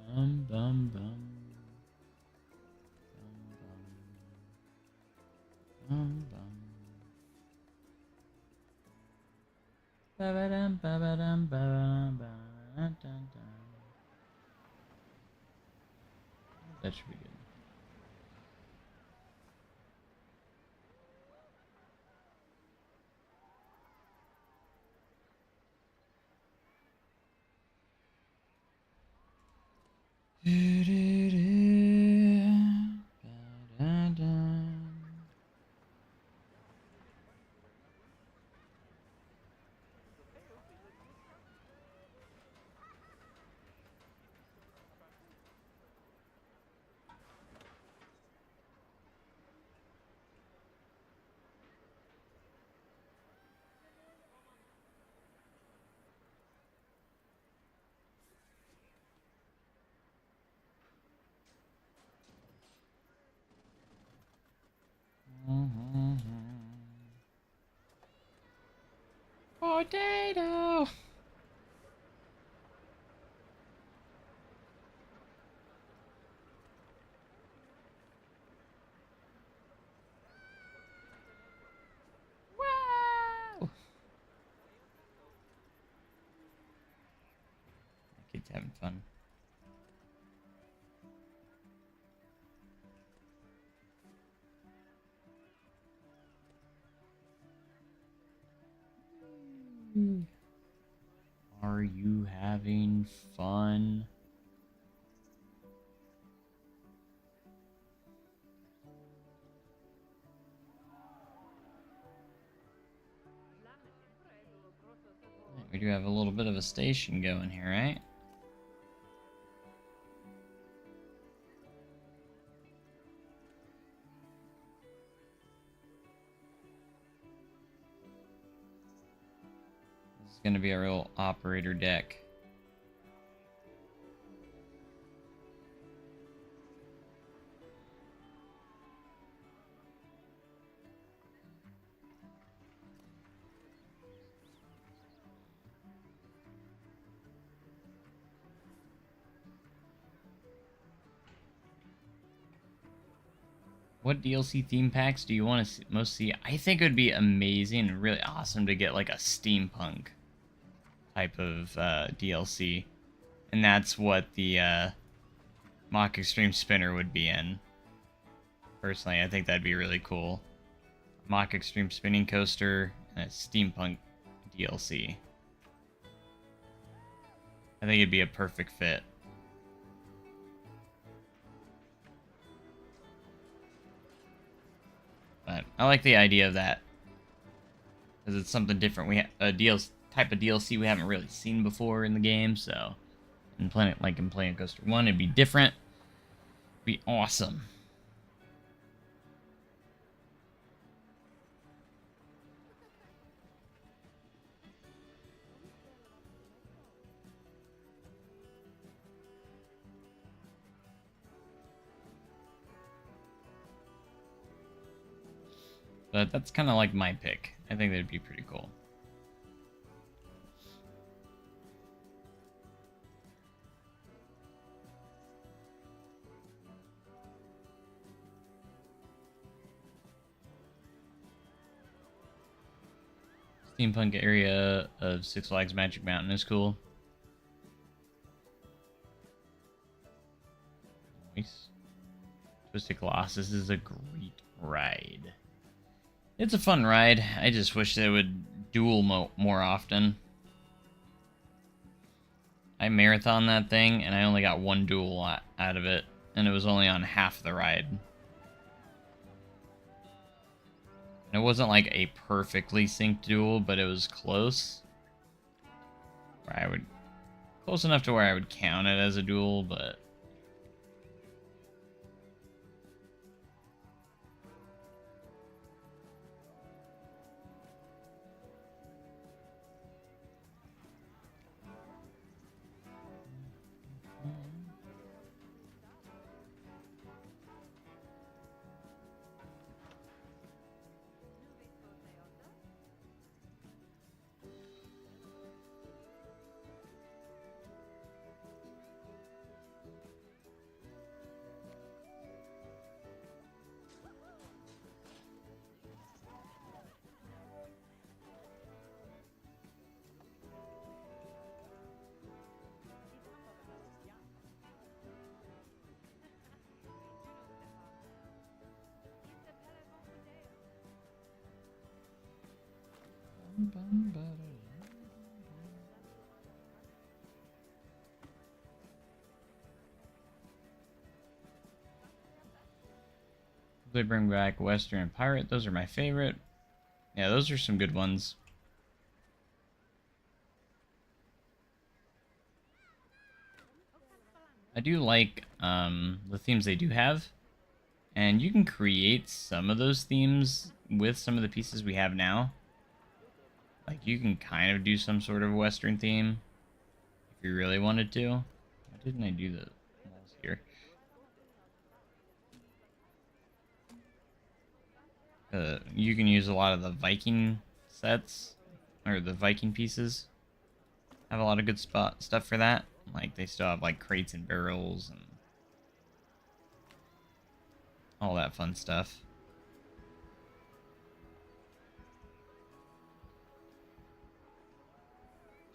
Bum, bum, bum. Bum, bum. Ba-ba-dum, ba-ba-dum, ba-ba-dum, ba-dum. That should be good. Potato! Wow! Kids having fun. Are you having fun? We do have a little bit of a station going here, right? It's gonna be a real operator deck. What DLC theme packs do you want to most see? I think it would be amazing and really awesome to get like a steampunk type of DLC. And that's what the Mock Extreme Spinner would be in. Personally, I think that'd be really cool. Mock Extreme Spinning Coaster and a steampunk DLC. I think it'd be a perfect fit. But I like the idea of that, because it's something different. We a DLC type of DLC we haven't really seen before in the game. So, in Planet Coaster 1, it'd be different. It'd be awesome. But that's kind of like my pick. I think that'd be pretty cool. Steampunk area of Six Flags Magic Mountain is cool. Nice. Twisted Colossus is a great ride. It's a fun ride. I just wish they would duel more often. I marathoned that thing, and I only got one duel out of it, and it was only on half the ride. And it wasn't like a perfectly synced duel, but it was close. Close enough to where I would count it as a duel, but... They bring back Western and Pirate. Those are my favorite. Yeah, those are some good ones. I do like the themes they do have. And you can create some of those themes with some of the pieces we have now. Like, you can kind of do some sort of Western theme if you really wanted to. Why didn't I do the walls here? You can use a lot of the Viking sets, or the Viking pieces. Have a lot of good stuff for that. Like, they still have, like, crates and barrels and all that fun stuff.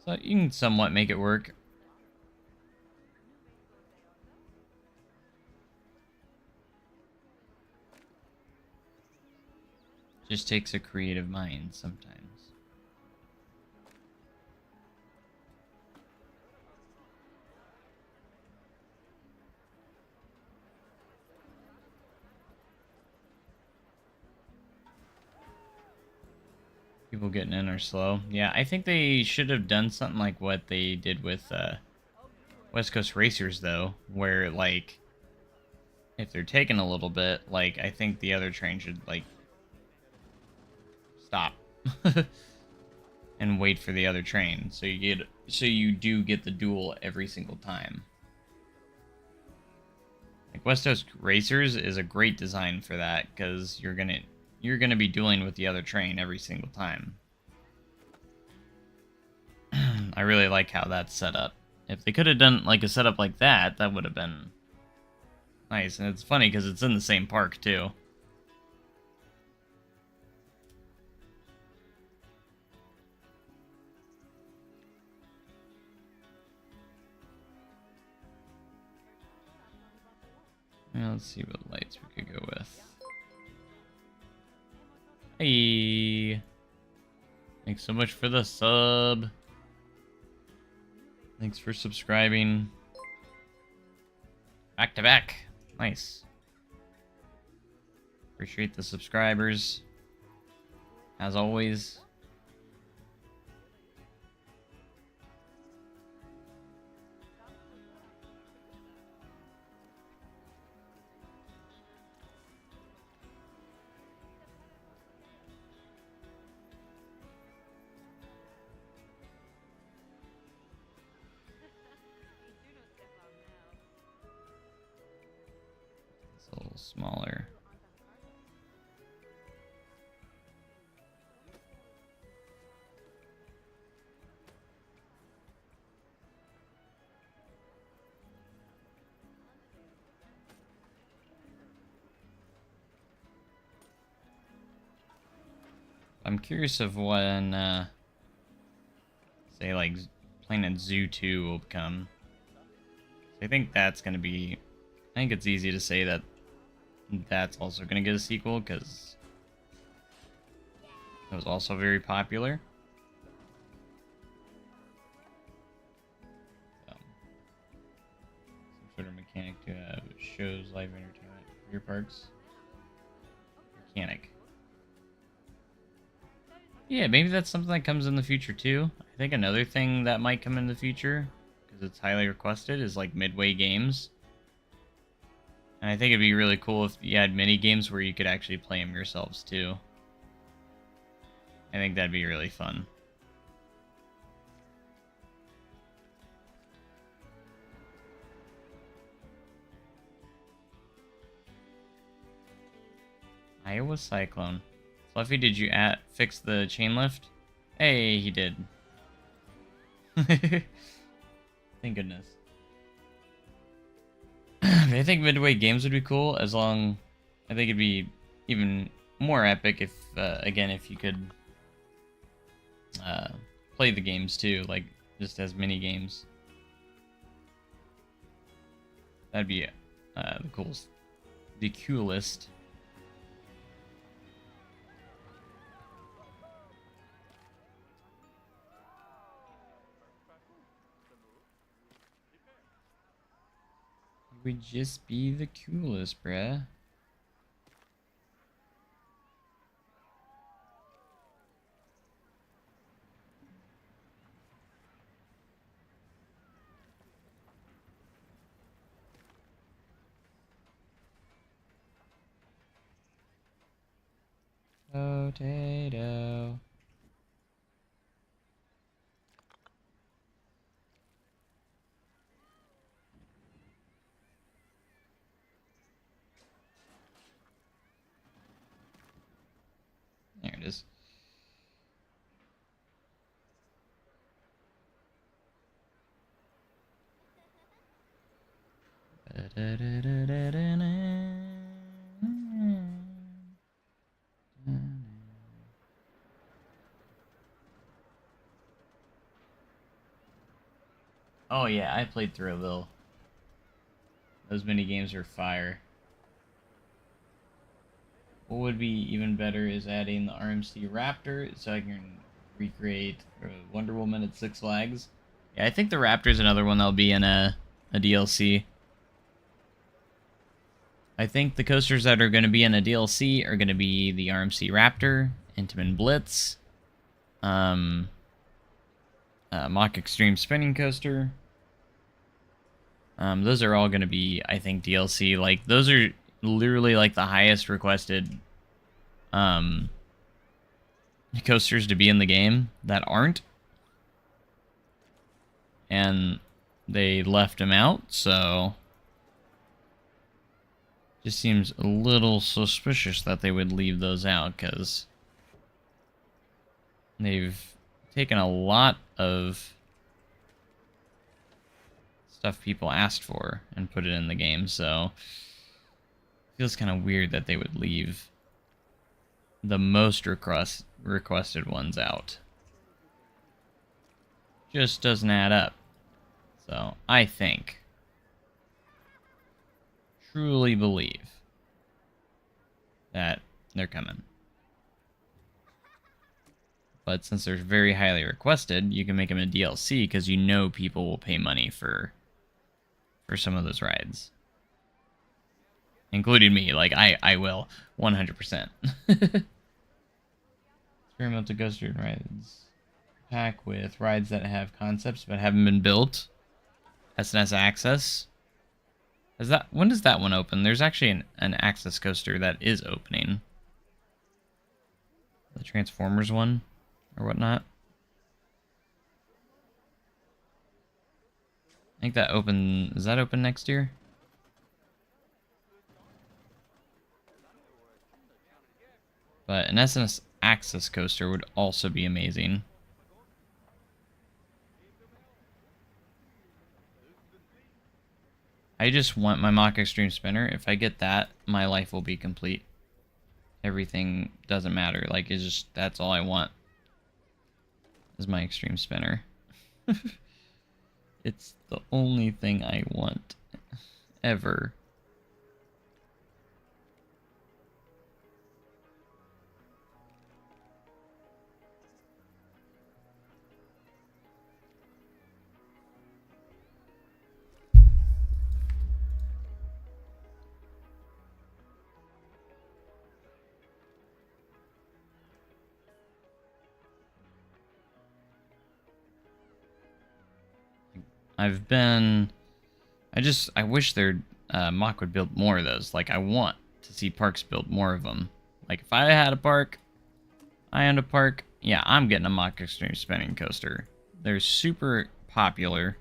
So you can somewhat make it work. Just takes a creative mind sometimes. People getting in are slow. Yeah, I think they should have done something like what they did with West Coast Racers, though, where, like, if they're taking a little bit, like, I think the other train should, like, stop. and wait for the other train. So you do get the duel every single time. Like West Coast Racers is a great design for that, because you're gonna be dueling with the other train every single time. I really like how that's set up. If they could have done like a setup like that, that would have been nice. And it's funny because it's in the same park too. Now let's see what lights we could go with. Hey! Thanks so much for the sub. Thanks for subscribing. Back to back. Nice. Appreciate the subscribers. As always. It's a little smaller. I'm curious of when, say, like, Planet Zoo 2 will come. I think that's going to be... I think it's easy to say that that's also going to get a sequel, because it was also very popular. Some sort of mechanic to have shows, live entertainment, for your parks. Mechanic. Yeah, maybe that's something that comes in the future too. I think another thing that might come in the future, because it's highly requested, is like midway games. And I think it'd be really cool if you had mini games where you could actually play them yourselves too. I think that'd be really fun. Iowa Cyclone. Fluffy, did you fix the chain lift? Hey, he did. Thank goodness. I think midway games would be cool, I think it'd be even more epic if, again, if you could play the games too, like just as mini games. That'd be the coolest. Would just be the coolest, bruh. Potato. There it is. Oh yeah, I played Thrillville. Those mini games are fire. What would be even better is adding the RMC Raptor so I can recreate Wonder Woman at Six Flags. Yeah, I think the Raptor is another one that'll be in a DLC. I think the coasters that are going to be in a DLC are going to be the RMC Raptor, Intamin Blitz, Mach Extreme Spinning Coaster. Those are all going to be, I think, DLC. Like, those are literally, like, the highest requested, coasters to be in the game that aren't. And they left them out, so just seems a little suspicious that they would leave those out, because they've taken a lot of stuff people asked for and put it in the game, so it feels kind of weird that they would leave the most requested ones out. Just doesn't add up. So I think, truly believe that they're coming. But since they're very highly requested, you can make them a DLC, because you know people will pay money for some of those rides. Including me, like, I will, 100%. Experiment to coaster rides. Pack with rides that have concepts but haven't been built. SNS Access. When does that one open? There's actually an Access coaster that is opening. The Transformers one, or whatnot. I think that is that open next year? But an SNS Access coaster would also be amazing. I just want my Mach Extreme Spinner. If I get that, my life will be complete. Everything doesn't matter. Like, it's just, that's all I want. Is my Extreme Spinner. It's the only thing I want. Ever. I wish their Mach would build more of those. Like, I want to see parks build more of them. Like, if I had a park, I owned a park, yeah, I'm getting a Mach Extreme Spinning Coaster. They're super popular.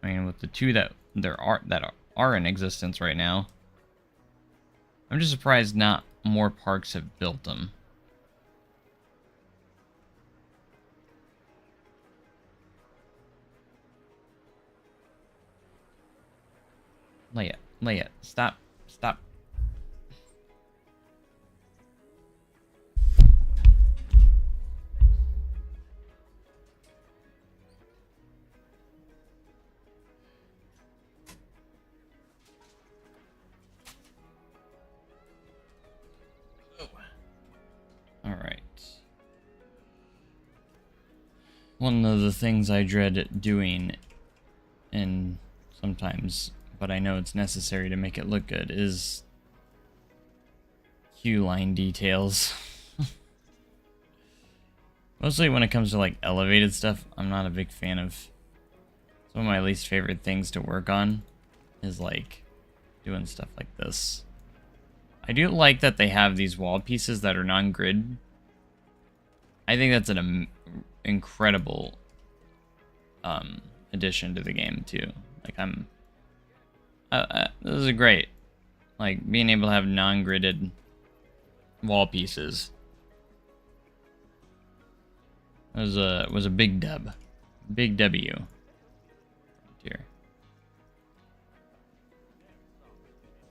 I mean, with the two that are in existence right now, I'm just surprised not more parks have built them. Lay it. Stop. Alright. One of the things I dread doing, and sometimes, but I know it's necessary to make it look good, is queue line details. Mostly when it comes to like elevated stuff, I'm not a big fan of. Some of my least favorite things to work on is like doing stuff like this. I do like that they have these wall pieces that are non-grid. I think that's an incredible addition to the game too. Like, this is great. Like, being able to have non-gridded wall pieces was a big dub, big W. Here,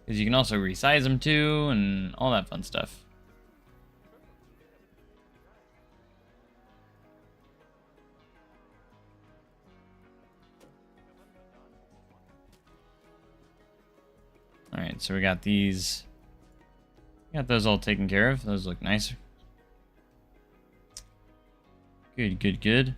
because you can also resize them too, and all that fun stuff. Alright, so we got these. Got those all taken care of. Those look nice. Good.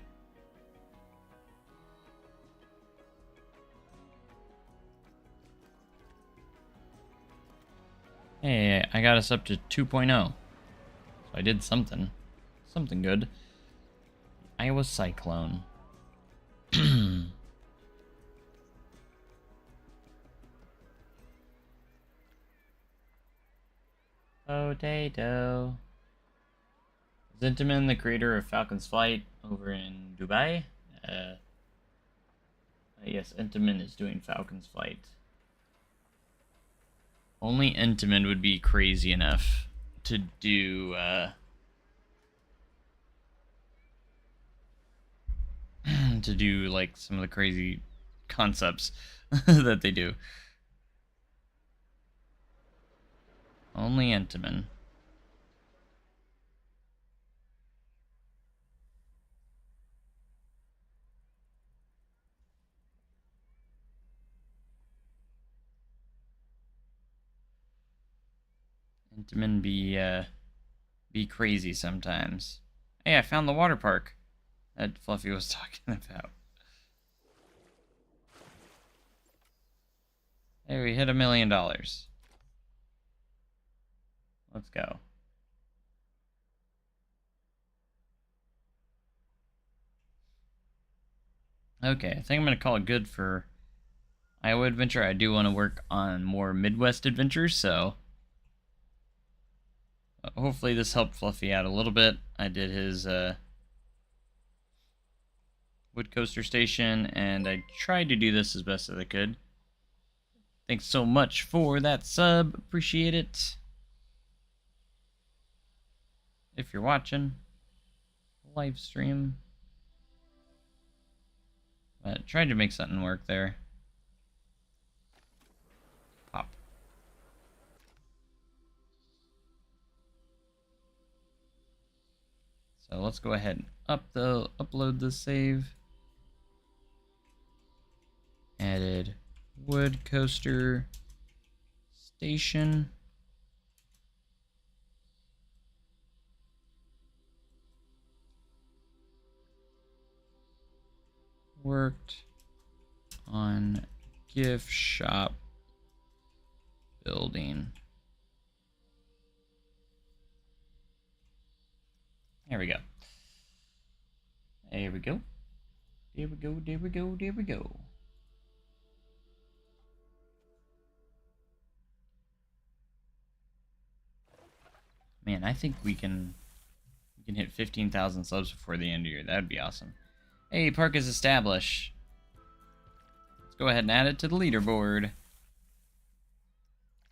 Hey, I got us up to 2.0. So I did something. Something good. Iowa Cyclone. Potato. Zintamin, the creator of Falcon's Flight over in Dubai. Yes, Intamin is doing Falcon's Flight. Only Intamin would be crazy enough to do to do like some of the crazy concepts that they do. Only Intamin. Intamin be crazy sometimes. Hey, I found the water park that Fluffy was talking about. Hey, we hit $1 million. Let's go. Okay, I think I'm going to call it good for Iowa Adventure. I do want to work on more Midwest adventures, so hopefully this helped Fluffy out a little bit. I did his wood coaster station, and I tried to do this as best as I could. Thanks so much for that sub. Appreciate it. If you're watching live stream. But tried to make something work there. Pop. So let's go ahead and upload the save. Added wood coaster station. Worked on gift shop building. There we go. There we go. There we go. There we go. There we go. Man, I think we can hit 15,000 subs before the end of the year. That'd be awesome. Hey, park is established. Let's go ahead and add it to the leaderboard.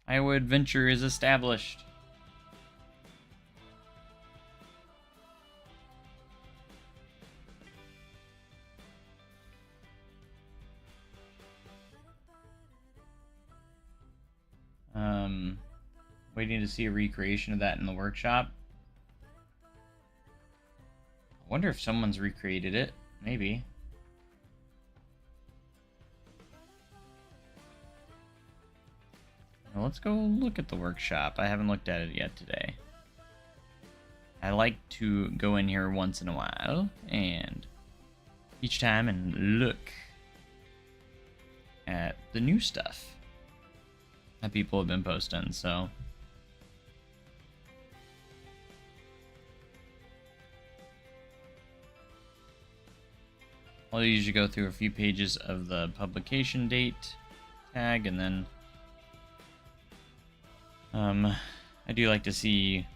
Iowa Adventure is established. Waiting to see a recreation of that in the workshop. I wonder if someone's recreated it. Maybe. Well, let's go look at the workshop. I haven't looked at it yet today. I like to go in here once in a while and each time and look at the new stuff that people have been posting, so I'll usually go through a few pages of the publication date tag, and then I do like to see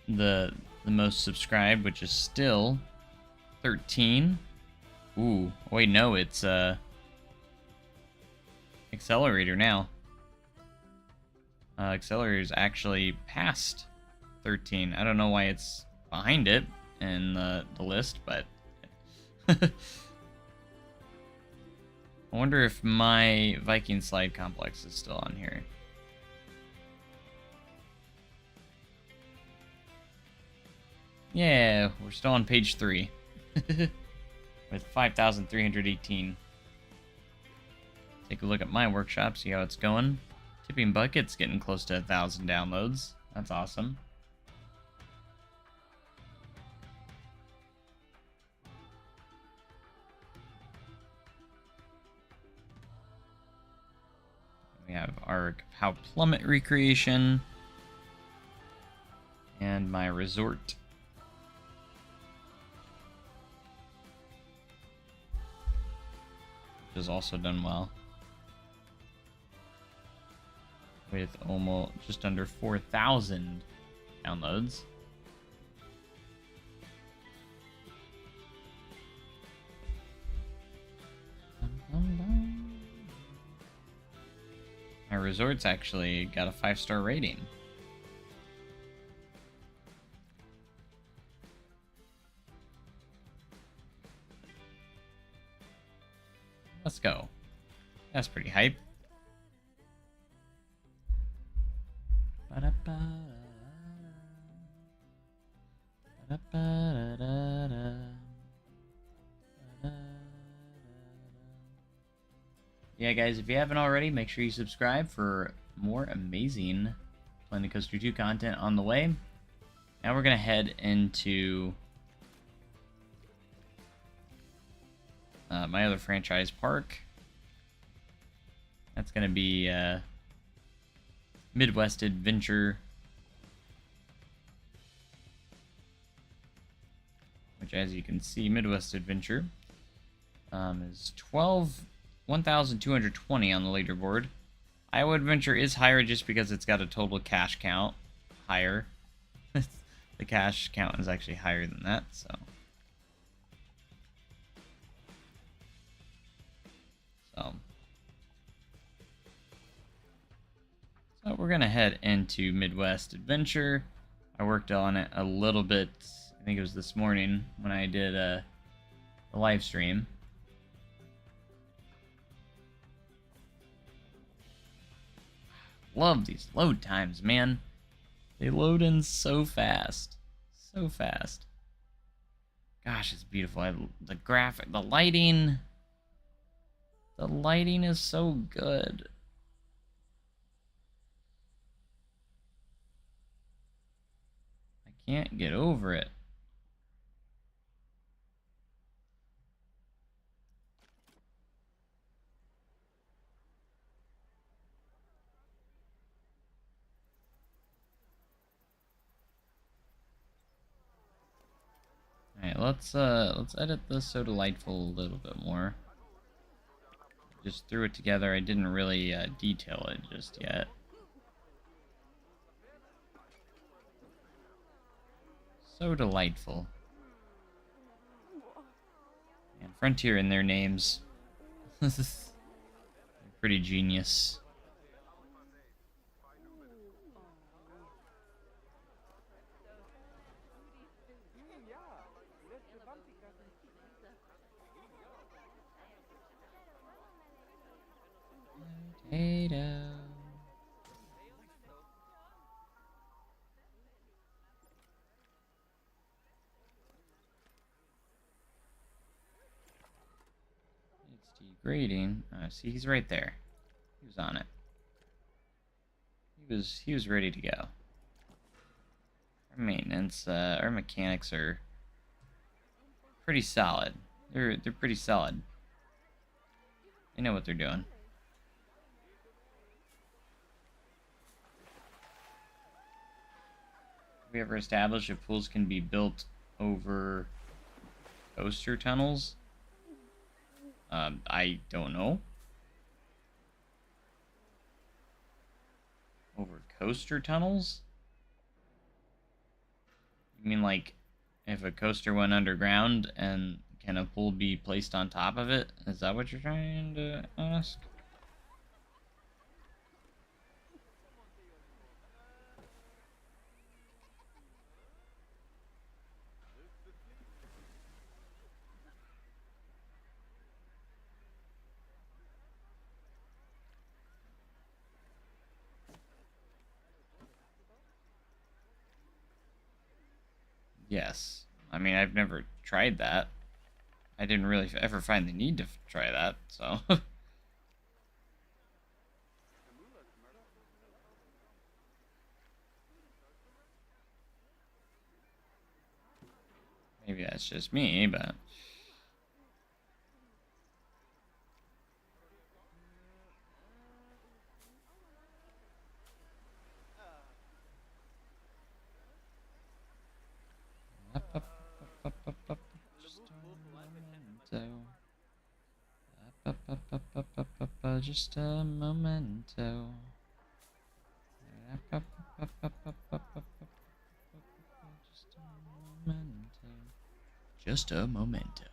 the most subscribed, which is still 13. Ooh, wait, no, it's Accelerator now. Accelerator is actually past 13. I don't know why it's behind it in the list, but I wonder if my Viking Slide Complex is still on here. Yeah, we're still on page 3 with 5,318. Take a look at my workshop, see how it's going. Tipping Bucket's getting close to 1,000 downloads. That's awesome. We have our How Plummet recreation and my resort. Which has also done well. With almost just under 4,000 downloads. My resort's actually got a 5-star rating. Let's go. That's pretty hype. Yeah, guys, if you haven't already, make sure you subscribe for more amazing Planet Coaster 2 content on the way. Now we're going to head into my other franchise park. That's going to be Midwest Adventure, which, as you can see, Midwest Adventure is 1,220 on the leaderboard. Iowa Adventure is higher just because it's got a total cash count higher. The cash count is actually higher than that, so. So we're gonna head into Midwest Adventure. I worked on it a little bit. I think it was this morning when I did a live stream. Love these load times, man. They load in so fast. So fast. Gosh, it's beautiful. The graphic, the lighting. The lighting is so good. I can't get over it. Alright, let's edit this so delightful a little bit more. Just threw it together. I didn't really detail it just yet. So delightful. And Frontier in their names. Pretty genius. Potato. It's degrading. See, he's right there. He was on it. He was ready to go. Our maintenance, our mechanics are pretty solid. They're pretty solid. They know what they're doing. Have we ever established if pools can be built over coaster tunnels? I don't know. Over coaster tunnels? You mean like if a coaster went underground and can a pool be placed on top of it? Is that what you're trying to ask? Yes. I mean, I've never tried that. I didn't really ever find the need to try that, so. Maybe that's just me, but. Just a memento. Just a memento.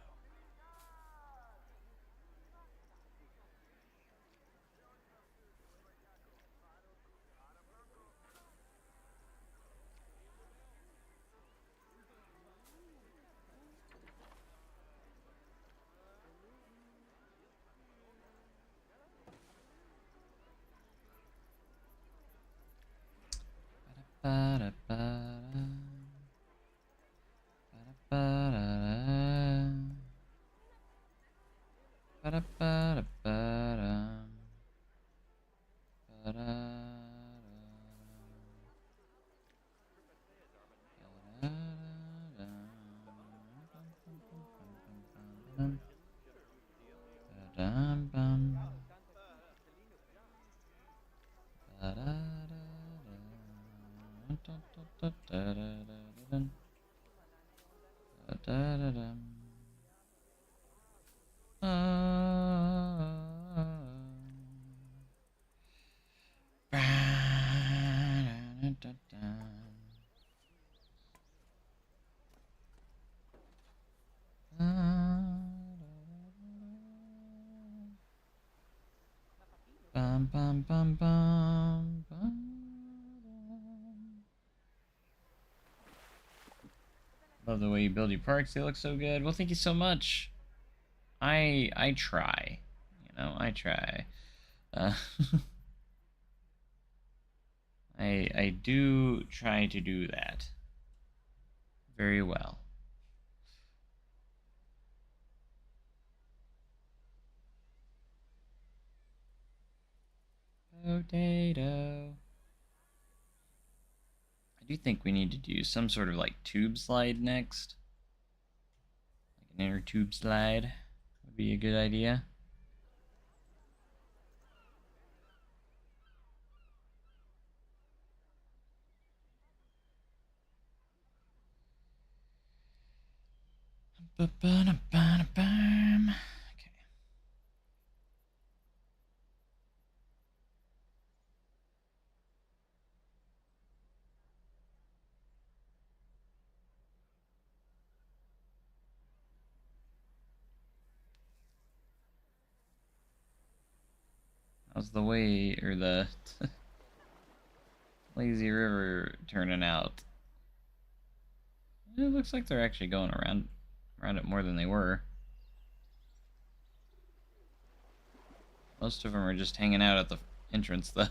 Ba-da-ba-da. Ba-da-ba-da-da. Ba-da-ba-da-ba-da. Bum, bum, bum, bum, bum. Love the way you build your parks. They look so good. Well, thank you so much. I try. You know, I try. Uh, I do try to do that very well. Potato. I do think we need to do some sort of like tube slide next. Like an inner tube slide would be a good idea. Okay. How's the way or the lazy river turning out? It looks like they're actually going around it more than they were. Most of them are just hanging out at the entrance, though.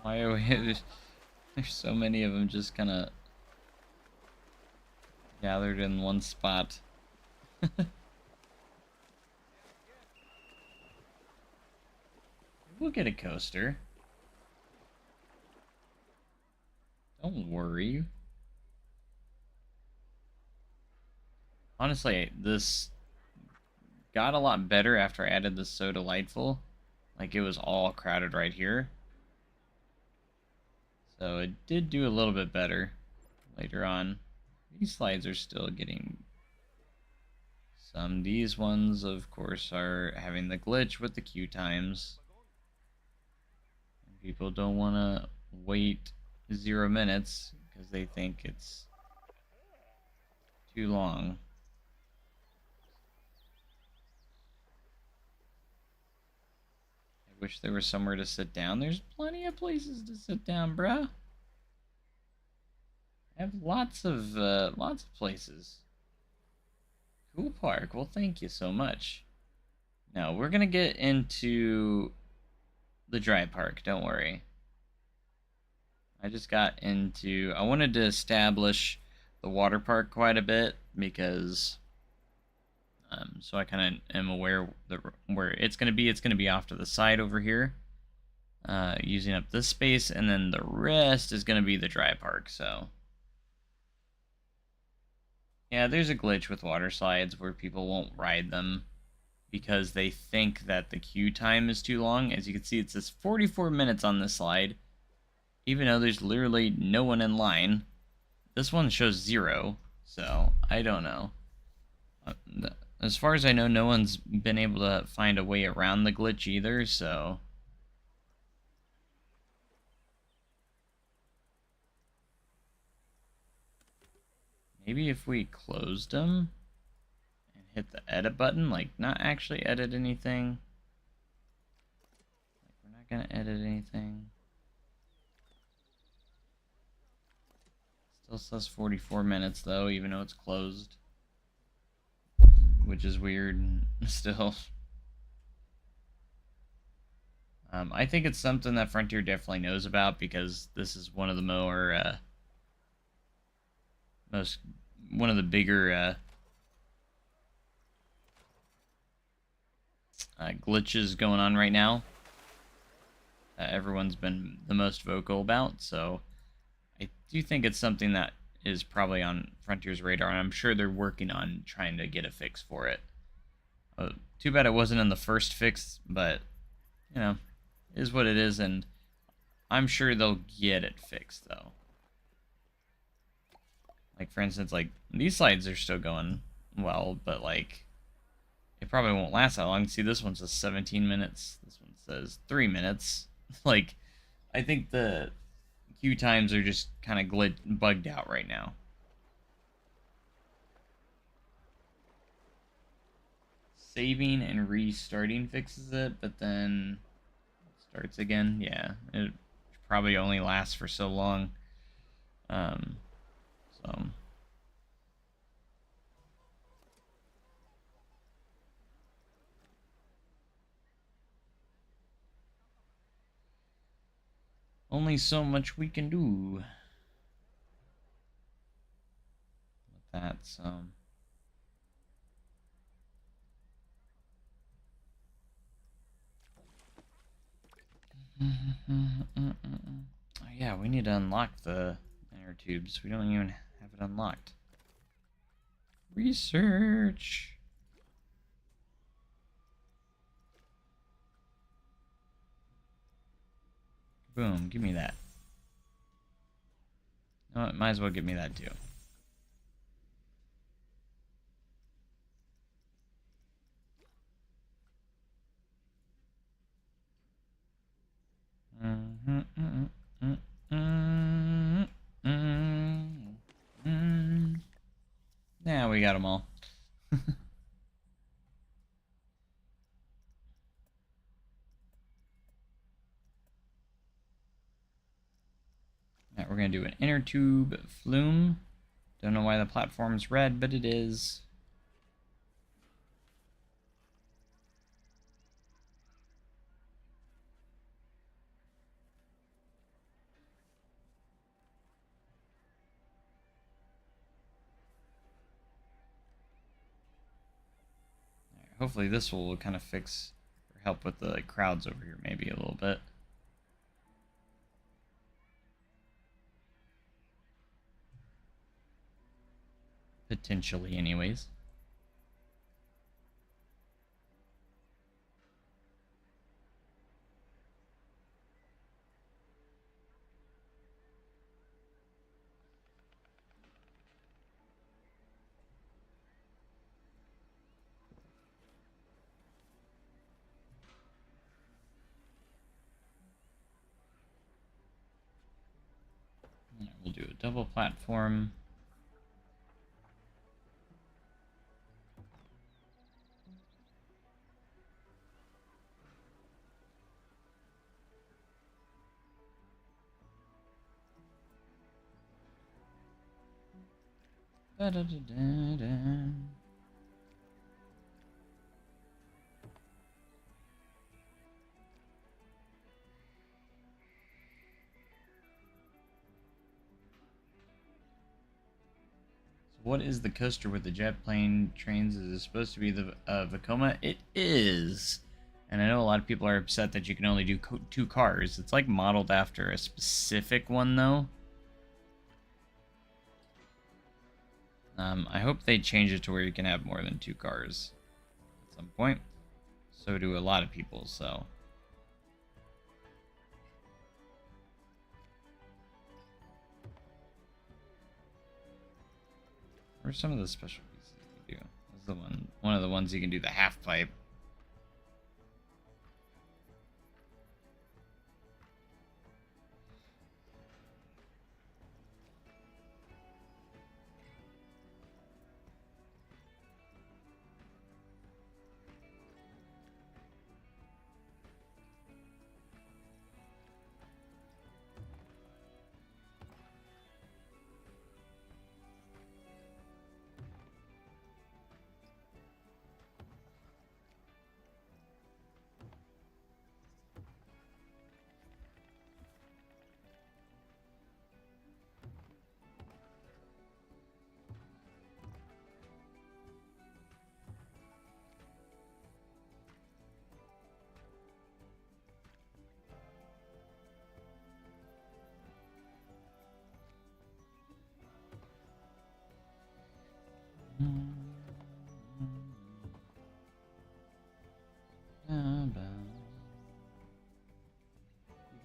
Why are we... There's so many of them just kind of gathered in one spot. We'll get a coaster. Don't worry. Honestly, this got a lot better after I added the So Delightful. Like, it was all crowded right here. So it did do a little bit better later on. These slides are still getting some. These ones, of course, are having the glitch with the queue times. People don't want to wait 0 minutes because they think it's too long. I wish there was somewhere to sit down. There's plenty of places to sit down, bruh. I have lots of places. Cool park. Well, thank you so much. Now we're gonna get into the dry park. Don't worry. I just got into. I wanted to establish the water park quite a bit because, so I kind of am aware where it's gonna be. It's gonna be off to the side over here, using up this space, and then the rest is gonna be the dry park. So. Yeah, there's a glitch with water slides where people won't ride them because they think that the queue time is too long. As you can see, it says 44 minutes on this slide, even though there's literally no one in line. This one shows 0, so I don't know. As far as I know, no one's been able to find a way around the glitch either, so... Maybe if we closed them and hit the edit button, like not actually edit anything. Like we're not gonna edit anything. Still says 44 minutes though, even though it's closed. Which is weird still. I think it's something that Frontier definitely knows about because this is one of the more one of the bigger glitches going on right now. Everyone's been the most vocal about, so I do think it's something that is probably on Frontier's radar, and I'm sure they're working on trying to get a fix for it. Too bad it wasn't in the first fix, but you know, it is what it is, and I'm sure they'll get it fixed though. Like for instance, like these slides are still going well, but like it probably won't last that long. See, this one says 17 minutes. This one says 3 minutes. Like, I think the queue times are just kind of bugged out right now. Saving and restarting fixes it, but then starts again. Yeah, it probably only lasts for so long. So only so much we can do with that. So. Oh yeah, we need to unlock the inner tubes. We don't even have it unlocked. Research. Boom, give me that. No, it might as well give me that too. Yeah, we got them all. Alright, we're going to do an inner tube flume. Don't know why the platform's red, but it is. Right, hopefully this will kind of fix or help with the crowds over here maybe a little bit. Potentially, anyways. Right, we'll do a double platform. Da, da, da, da, da. What is the coaster with the jet plane trains? Is it supposed to be the Vekoma? It is. And I know a lot of people are upset that you can only do 2 cars. It's like modeled after a specific one, though. I hope they change it to where you can have more than 2 cars at some point. So do a lot of people, so. What are some of the special pieces you can do? This is the one of the ones you can do the half pipe.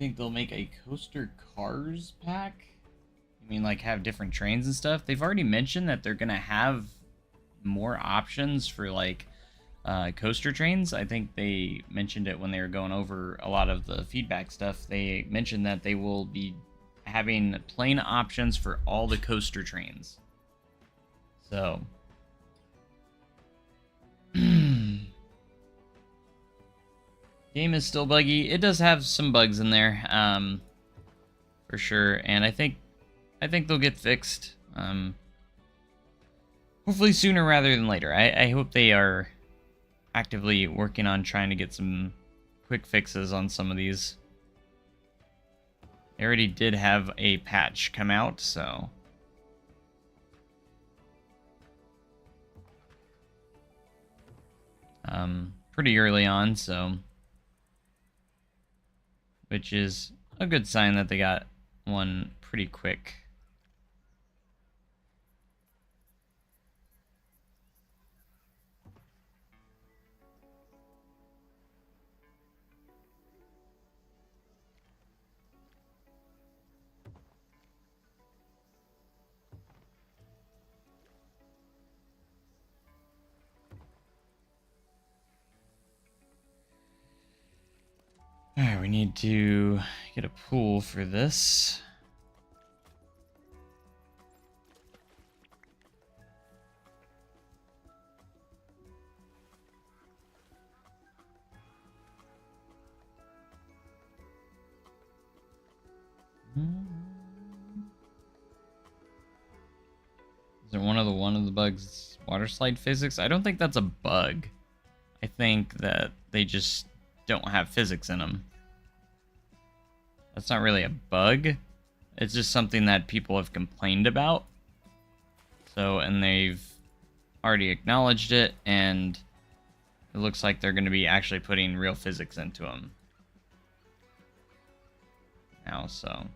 think they'll make a coaster cars pack? You mean like have different trains and stuff? They've already mentioned that they're gonna have more options for like coaster trains. I think they mentioned it when they were going over a lot of the feedback stuff. They mentioned that they will be having plain options for all the coaster trains. So game is still buggy. It does have some bugs in there, for sure, and I think they'll get fixed. Hopefully sooner rather than later. I hope they are actively working on trying to get some quick fixes on some of these. They already did have a patch come out, so pretty early on, so which is a good sign that they got one pretty quick. Alright, we need to get a pool for this. Is it one of the bugs water slide physics? I don't think that's a bug. I think that they just don't have physics in them. That's not really a bug. It's just something that people have complained about. So, and they've already acknowledged it, and it looks like they're going to be actually putting real physics into them now, so.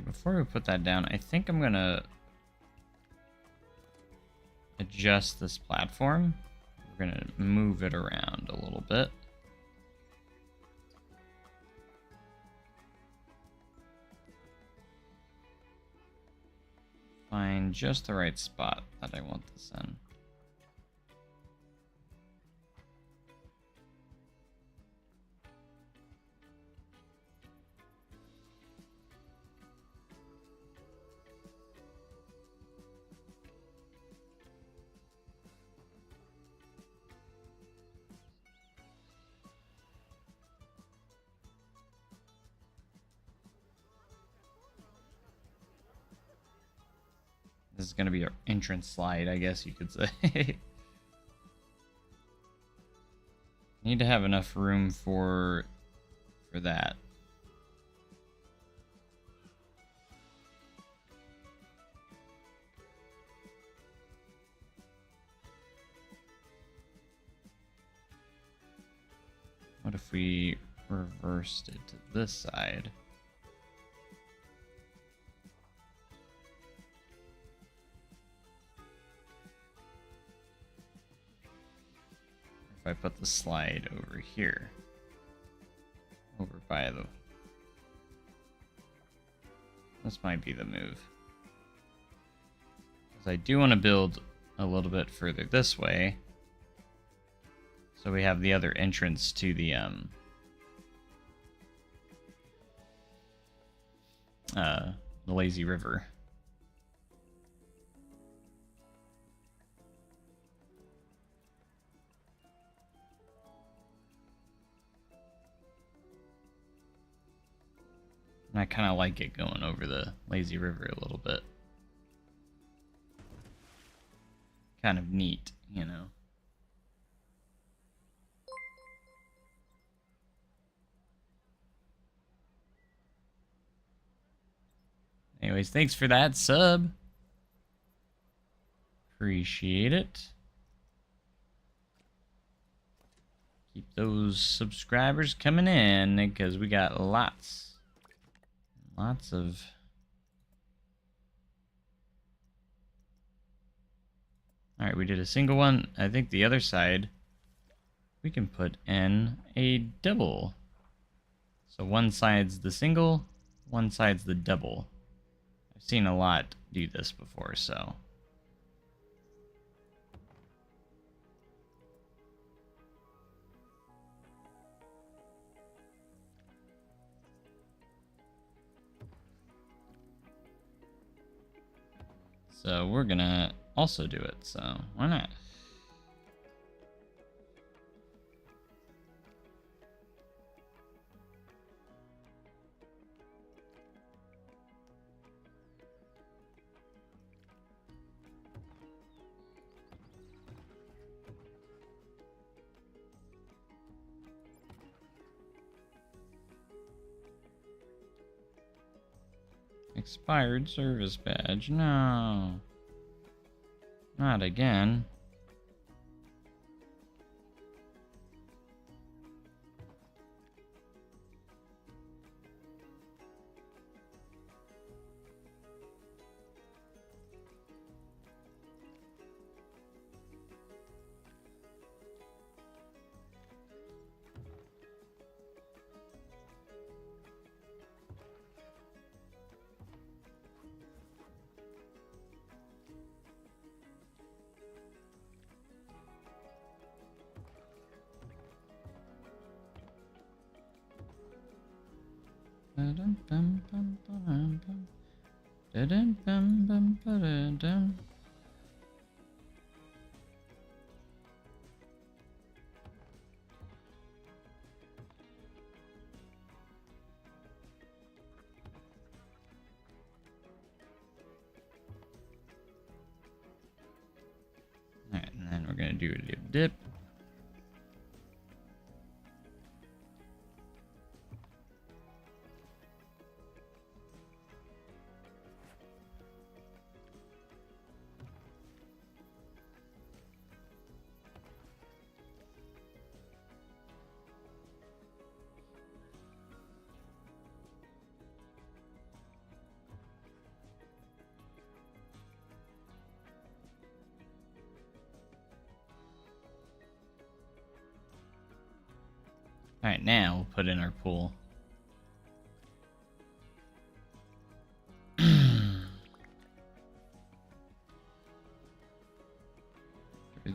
Before we put that down, I think I'm gonna adjust this platform. We're gonna move it around a little bit. Find just the right spot that I want this in. This is going to be our entrance slide, I guess you could say. Need to have enough room for that. What if we reversed it to this side? If I put the slide over here, over by the, this might be the move. Because I do want to build a little bit further this way, so we have the other entrance to the lazy river. And I kind of like it going over the lazy river a little bit. Kind of neat, you know. Anyways, thanks for that sub. Appreciate it. those subscribers coming in, because we got lots of... Alright, we did a single one. I think the other side, we can put in a double. So one side's the single, one side's the double. I've seen a lot do this before, so... So we're gonna also do it, so why not? Expired service badge. No. Not again. Alright, and then we're gonna do a dip. Alright, now we'll put in our pool. For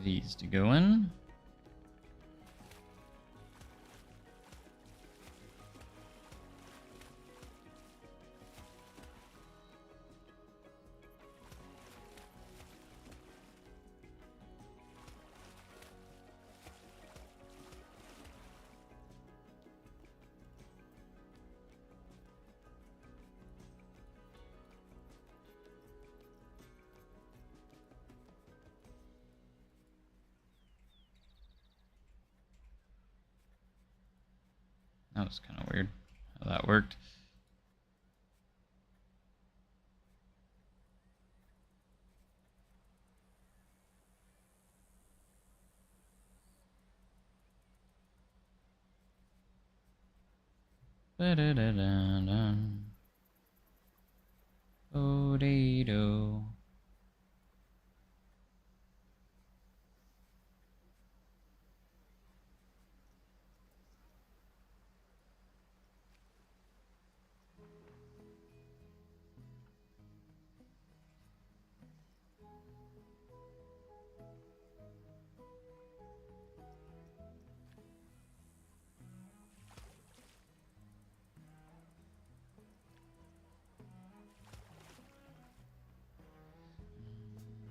these to go in. That was kind of weird how that worked. Da-da-da-da-da. Oh-dee-do.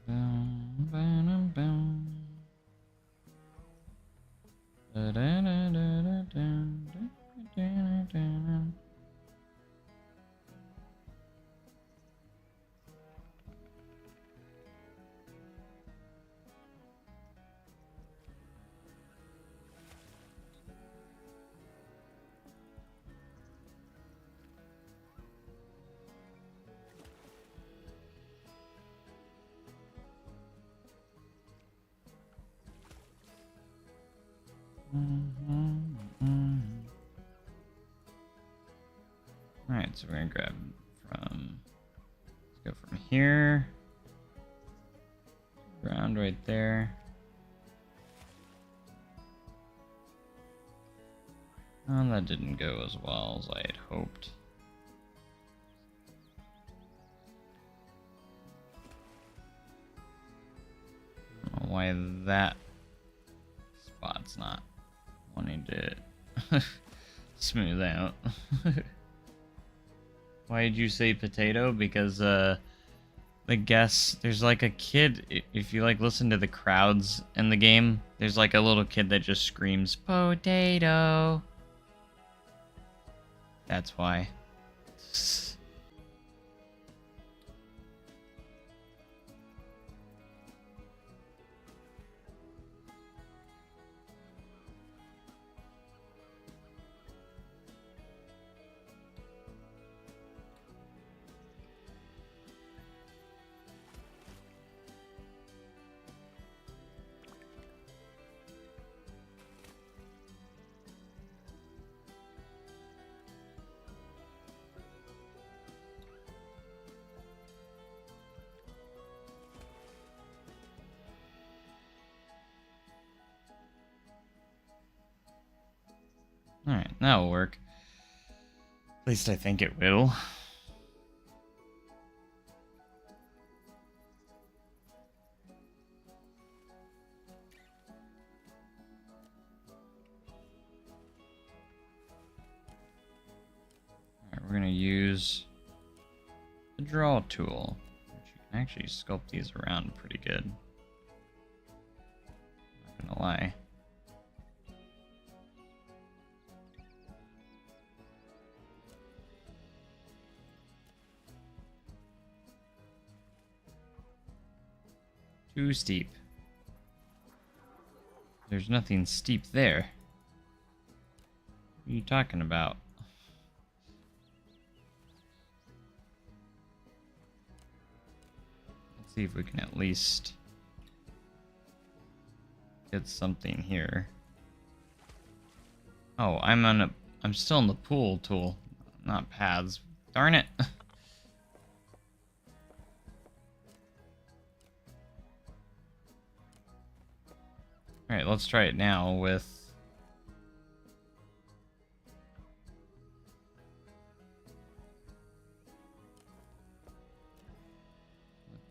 Boom, boom, boom. Da-da-da-da-da-da-da-da-da-da. Mm-hmm. so we're gonna grab from, let's go from here, ground right there. Oh, that didn't go as well as I had hoped. I don't know why that spot's not wanting to smooth out. Why did you say potato? Because the guess, there's like a kid, if you like listen to the crowds in the game, there's like a little kid that just screams potato. That's why. Alright, that'll work. At least I think it will. Alright, we're gonna use the draw tool, which you can actually sculpt these around pretty good. Not gonna lie. Too steep. There's nothing steep there. What are you talking about? Let's see if we can at least get something here. Oh, I'm still in the pool tool, not paths. Darn it. Alright, let's try it now with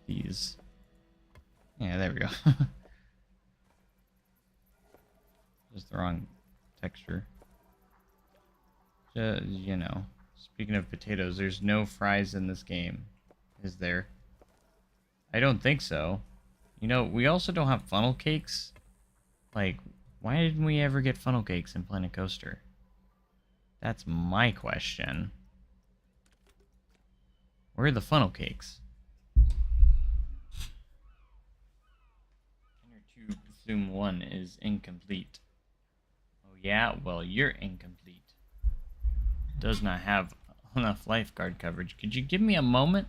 these. Yeah, there we go. Just the wrong texture. You know, speaking of potatoes, there's no fries in this game, is there? I don't think so. You know, we also don't have funnel cakes. Like, why didn't we ever get funnel cakes in Planet Coaster? That's my question. Where are the funnel cakes? Inner tube zoom 1 is incomplete. Oh yeah? Well, you're incomplete. Does not have enough lifeguard coverage. Could you give me a moment?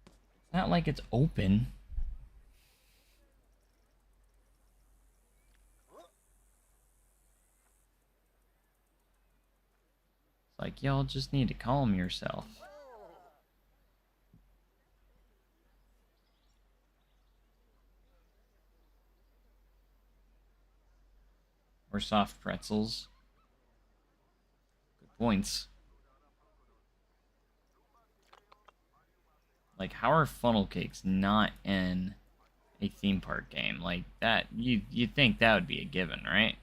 It's not like it's open. It's like, y'all just need to calm yourself. Or soft pretzels. Good points. Like, how are funnel cakes not in a theme park game? Like, that, you'd think that would be a given, right?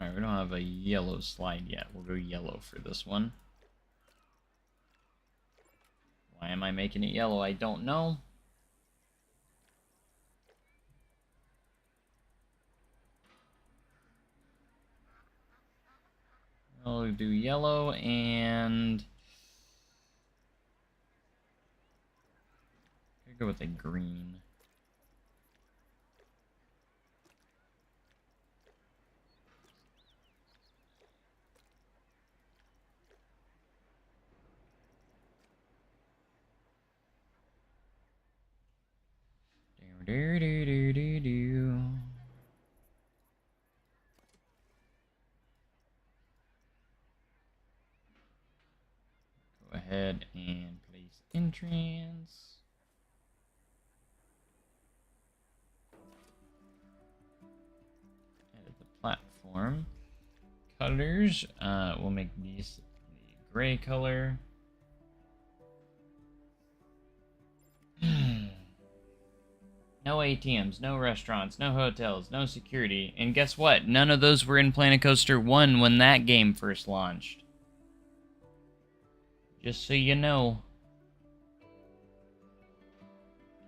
Alright, we don't have a yellow slide yet. We'll go yellow for this one. Why am I making it yellow? I don't know. We'll do yellow and... Go with a green. Do. Go ahead and place entrance. Edit the platform. Colors. We'll make these the gray color. No ATMs, no restaurants, no hotels, no security. And guess what? None of those were in Planet Coaster 1 when that game first launched. Just so you know.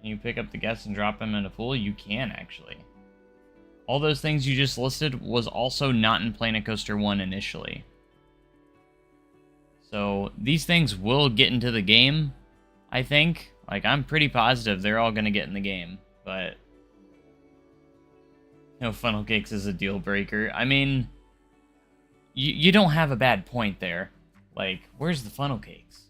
Can you pick up the guests and drop them in a pool? You can, actually. All those things you just listed was also not in Planet Coaster 1 initially. So these things will get into the game, I think. Like, I'm pretty positive they're all going to get in the game. But no funnel cakes is a deal breaker. I mean, you don't have a bad point there. Like, where's the funnel cakes?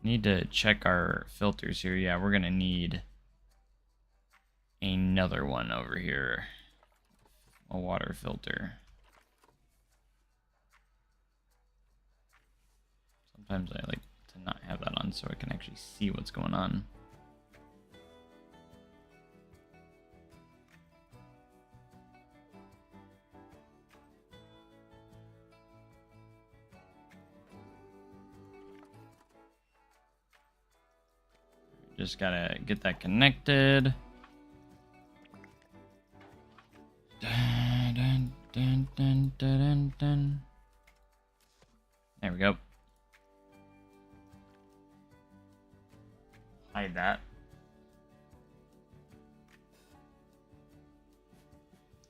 Need to check our filters here. Yeah, we're gonna need another one over here. A water filter. Sometimes I like to not have that on so I can actually see what's going on. Just gotta get that connected. Dun, dun, dun, dun, dun, dun. There we go. Hide that.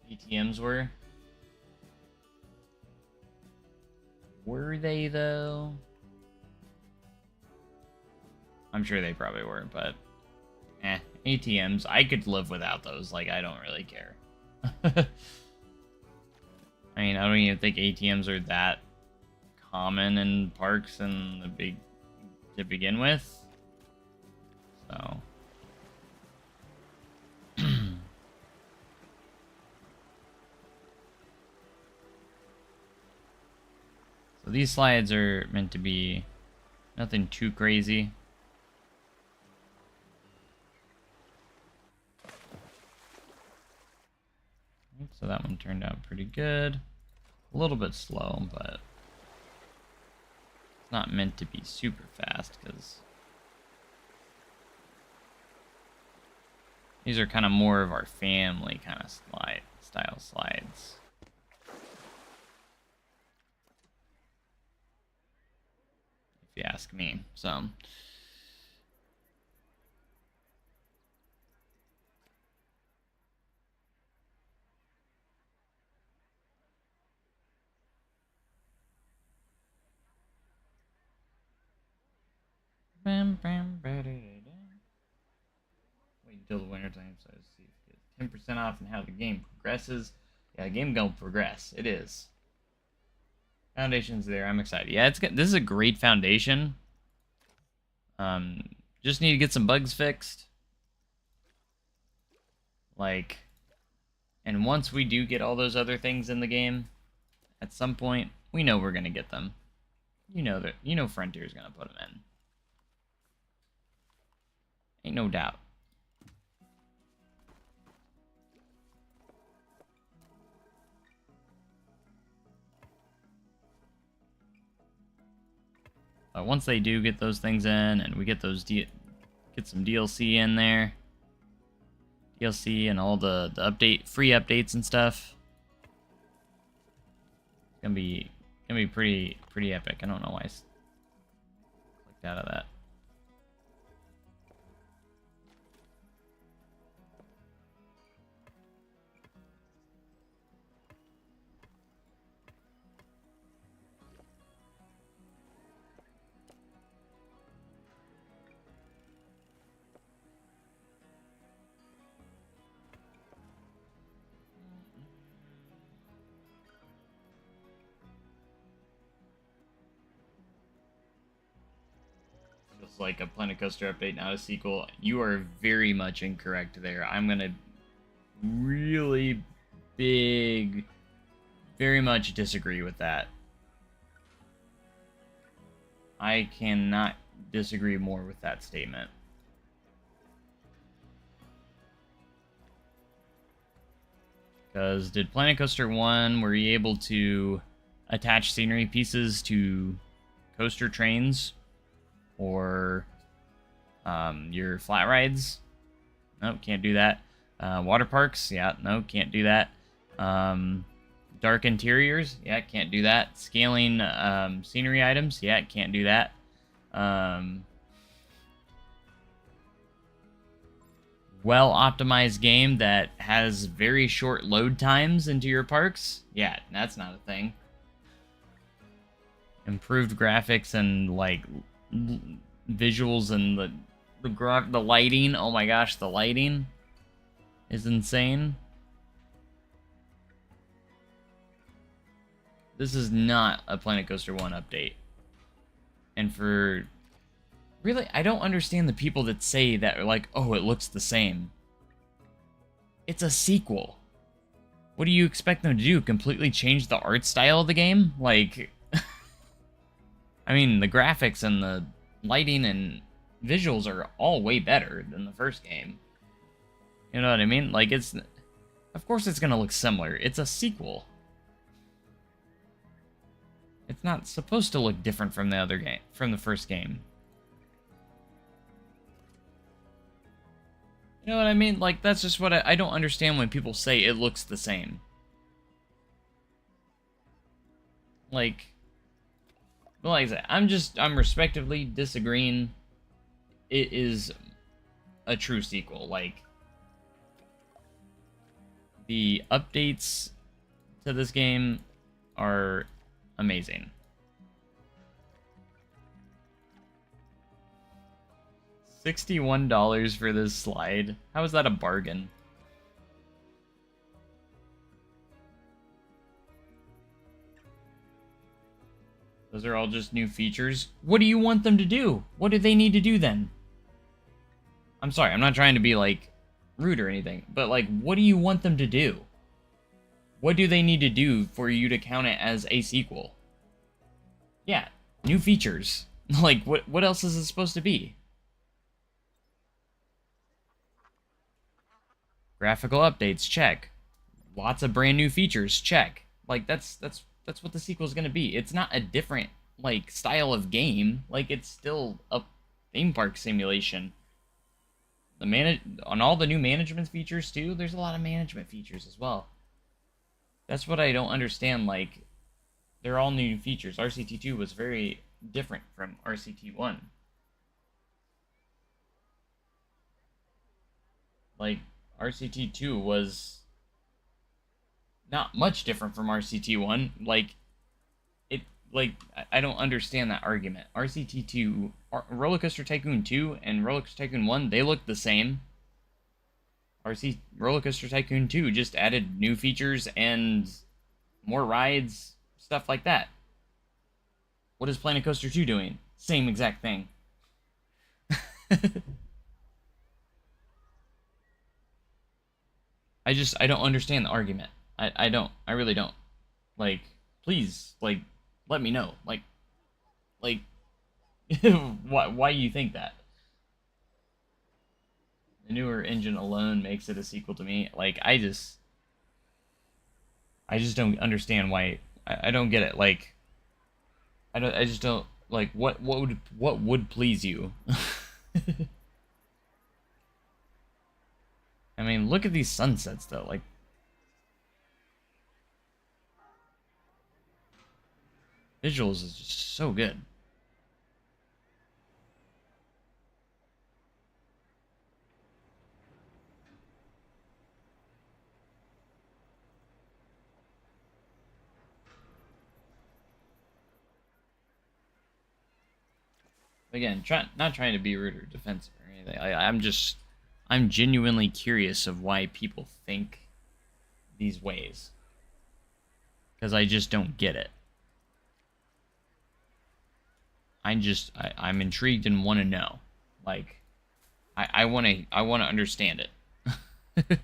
ATMs were? Were they, though? I'm sure they probably were, but... ATMs, I could live without those. Like, I don't really care. I mean, I don't even think ATMs are that common in parks and the big... to begin with. So... So these slides are meant to be nothing too crazy. So that one turned out pretty good. A little bit slow, but it's not meant to be super fast because these are kind of more of our family kind of style slides. If you ask me. So wait until the winter time so I see if you get 10% off and how the game progresses. Yeah, the game gonna progress. It is. Foundation's there. I'm excited. Yeah, it's good. This is a great foundation. Just need to get some bugs fixed. Like, and once we do get all those other things in the game, at some point, we know we're gonna get them. You know that. You know Frontier's gonna put them in. Ain't no doubt. Once they do get those things in, and we get those get some DLC in there, DLC and all the free updates and stuff, it's gonna be pretty epic. I don't know why I clicked out of that. was like a Planet Coaster update, not a sequel. You are very much incorrect there. I'm gonna really very much disagree with that. I cannot disagree more with that statement. Because did Planet Coaster 1, were you able to attach scenery pieces to coaster trains? Or your flat rides? Nope, can't do that. Water parks? Yeah, no, can't do that. Dark interiors? Yeah, can't do that. Scaling scenery items? Yeah, can't do that. Well-optimized game that has very short load times into your parks? Yeah, that's not a thing. Improved graphics and, like, visuals and the lighting. Oh my gosh, the lighting is insane. This is not a Planet Coaster 1 update. And for... Really, I don't understand the people that say that, like, oh, it looks the same. It's a sequel. What do you expect them to do? Completely change the art style of the game? Like... I mean, the graphics and the lighting and visuals are all way better than the first game. You know what I mean? Like, it's... Of course it's gonna look similar. It's a sequel. It's not supposed to look different from the other game, from the first game. You know what I mean? Like, that's just what I don't understand when people say it looks the same. Like I said, I'm respectively disagreeing. It is a true sequel. Like, the updates to this game are amazing. $61 for this slide. How is that a bargain? Those are all just new features. What do you want them to do? What do they need to do then? I'm sorry, I'm not trying to be, like, rude or anything, but, like, what do you want them to do? What do they need to do for you to count it as a sequel? Yeah, new features. Like, what else is it supposed to be? Graphical updates, check. Lots of brand new features, check. Like, that's what the sequel is going to be. It's not a different, like, style of game. Like, it's still a theme park simulation. On all the new management features, too, there's a lot of management features as well. That's what I don't understand. Like, they're all new features. RCT2 was very different from RCT1. Like, RCT2 was not much different from RCT1. Like, I don't understand that argument. RCT2, Roller Coaster Tycoon 2 and Roller Coaster Tycoon 1, they look the same. Roller Coaster Tycoon 2 just added new features and more rides, stuff like that. What is Planet Coaster 2 doing? Same exact thing. I don't understand the argument. I don't. I really don't. Like, please, like, let me know. Like, why you think that? The newer engine alone makes it a sequel to me. Like, I just don't understand why. I don't get it. Like, I just don't, like, what would please you? I mean, look at these sunsets though. Like, visuals is just so good. Again, not trying to be rude or defensive or anything. I'm genuinely curious of why people think these ways. Because I just don't get it. I'm intrigued and want to know. Like, I want to understand it.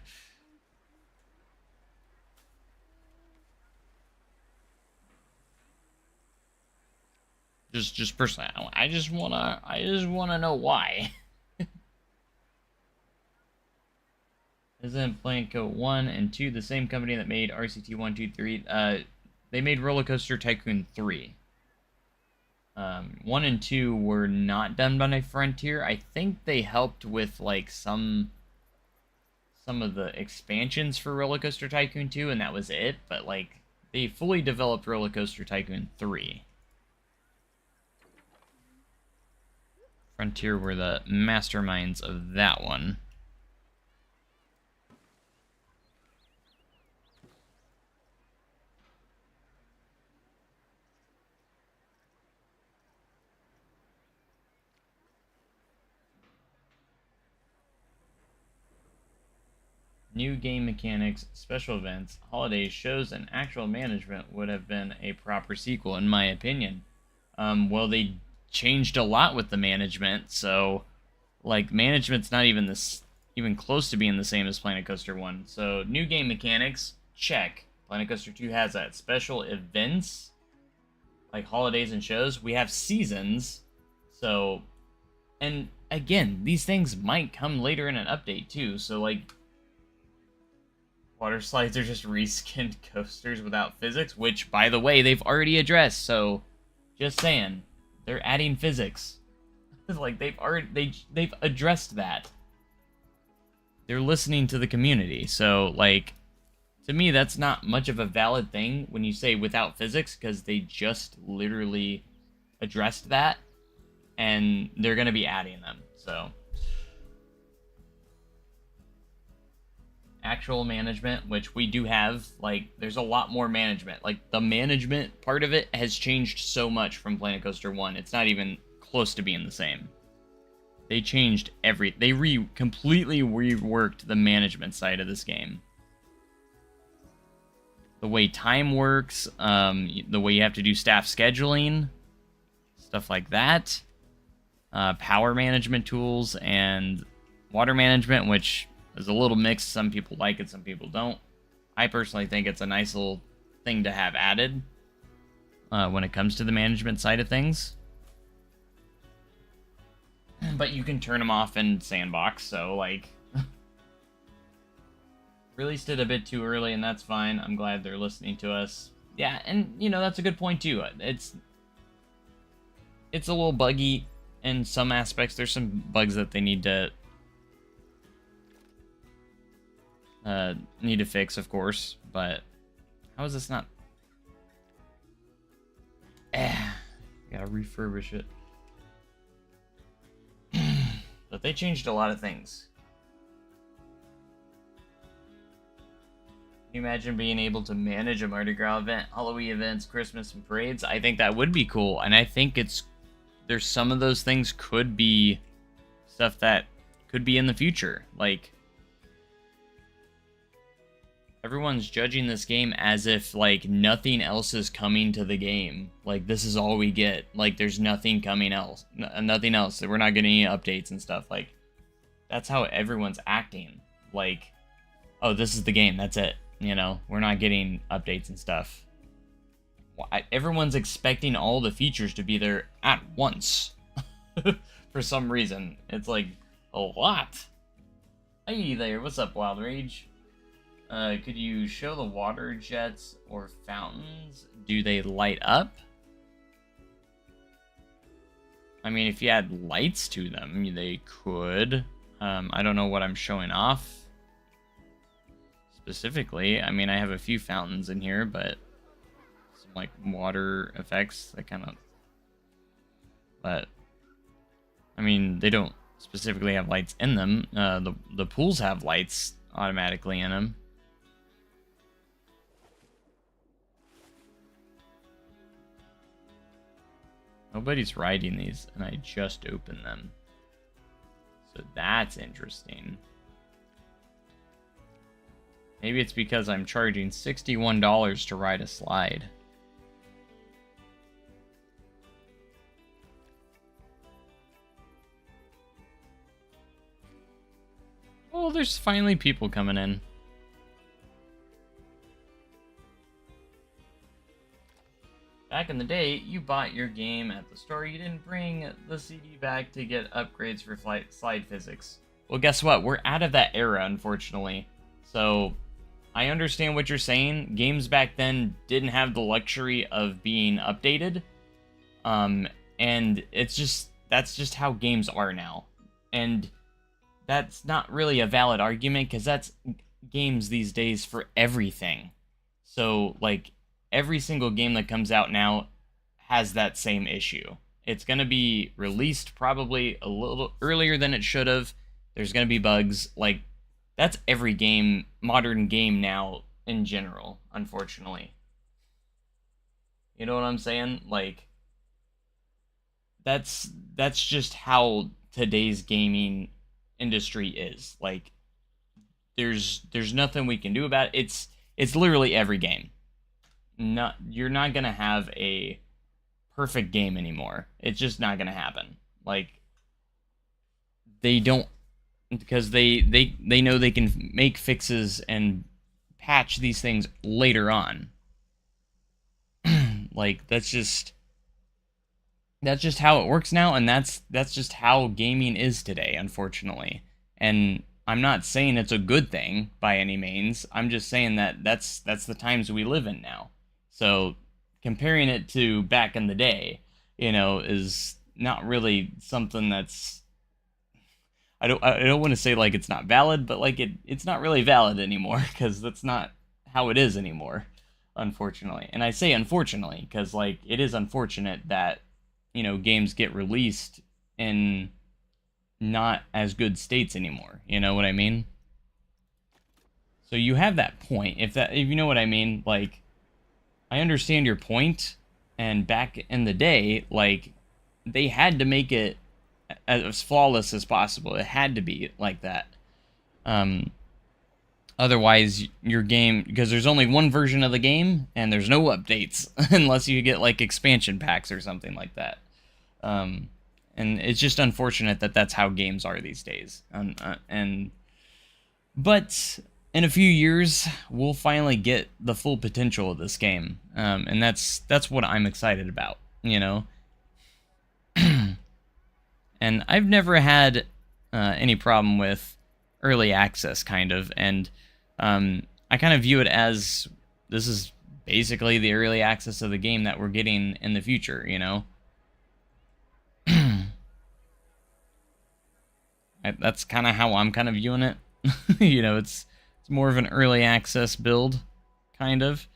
just personally, I just wanna know why. Isn't Planco 1 and 2 the same company that made RCT 1, 2, 3? They made Roller Coaster Tycoon 3. 1 and 2 were not done by Frontier. I think they helped with like some of the expansions for Roller Coaster Tycoon 2, and that was it. But like, they fully developed Roller Coaster Tycoon 3. Frontier were the masterminds of that one. New game mechanics, special events, holidays, shows, and actual management would have been a proper sequel, in my opinion. Well, they changed a lot with the management, so like management's not even even close to being the same as Planet Coaster 1. So new game mechanics, check. Planet Coaster 2 has that. Special events, like holidays and shows. We have seasons, so, and again, these things might come later in an update too. So like, water slides are just reskinned coasters without physics, which, by the way, they've already addressed. So, just saying, they're adding physics. Like they've addressed that. They're listening to the community. So, like, to me, that's not much of a valid thing when you say without physics, because they just literally addressed that, and they're gonna be adding them. So. Actual management, which we do have, like, there's a lot more management. Like, the management part of it has changed so much from Planet Coaster 1. It's not even close to being the same. They changed they completely reworked the management side of this game. The way time works, the way you have to do staff scheduling, stuff like that. Power management tools and water management, which is a little mixed. Some people like it, some people don't. I personally think it's a nice little thing to have added when it comes to the management side of things. But you can turn them off in Sandbox, so, like, released it a bit too early, and that's fine. I'm glad they're listening to us. Yeah, and, you know, that's a good point, too. It's a little buggy in some aspects. There's some bugs that they need to fix, of course, but how is this not? Gotta refurbish it. But they changed a lot of things. Can you imagine being able to manage a Mardi Gras event, Halloween events, Christmas, and parades? I think that would be cool, and I think there's some of those things could be stuff that could be in the future, like. Everyone's judging this game as if, like, nothing else is coming to the game. Like, this is all we get. Like, there's nothing coming else. Nothing else. We're not getting any updates and stuff. Like, that's how everyone's acting. Like, oh, this is the game. That's it. You know, we're not getting updates and stuff. Everyone's expecting all the features to be there at once. For some reason. It's, like, a lot. Hey there. What's up, Wild Rage? Could you show the water jets or fountains? Do they light up? I mean, if you add lights to them, they could. I don't know what I'm showing off specifically. I mean, I have a few fountains in here, but some, like, water effects that kind of. But I mean, they don't specifically have lights in them. The pools have lights automatically in them. Nobody's riding these, and I just opened them. So that's interesting. Maybe it's because I'm charging $61 to ride a slide. there's finally people coming in. Back in the day, you bought your game at the store. You didn't bring the CD back to get upgrades for slide physics. Well, guess what? We're out of that era, unfortunately. So, I understand what you're saying. Games back then didn't have the luxury of being updated. And that's just how games are now. And that's not really a valid argument, because that's games these days for everything. So, like, every single game that comes out now has that same issue. It's going to be released probably a little earlier than it should have. There's going to be bugs. Like, that's every game, modern game now in general, unfortunately. You know what I'm saying? Like, that's just how today's gaming industry is. Like, there's nothing we can do about it. It's literally every game. You're not gonna have a perfect game anymore. It's just not gonna happen. Like, they don't, because they know they can make fixes and patch these things later on. Like, that's just how it works now, and that's just how gaming is today, unfortunately. And I'm not saying it's a good thing by any means. I'm just saying that that's the times we live in now. So comparing it to back in the day, is not really something that's, I don't want to say like it's not valid, but like it's not really valid anymore, because that's not how it is anymore, unfortunately. And I say unfortunately because, like, it is unfortunate that games get released in not as good states anymore. You know what I mean? So you have that point. If you know what I mean, like, I understand your point, and back in the day, like, they had to make it as flawless as possible. It had to be like that. Otherwise, your game, because there's only one version of the game, and there's no updates unless you get like expansion packs or something like that. And it's just unfortunate that that's how games are these days. But in a few years, we'll finally get the full potential of this game, and that's what I'm excited about, And I've never had any problem with early access, kind of, and I kind of view it as this is basically the early access of the game that we're getting in the future, That's kind of how I'm kind of viewing it. It's more of an early access build, kind of,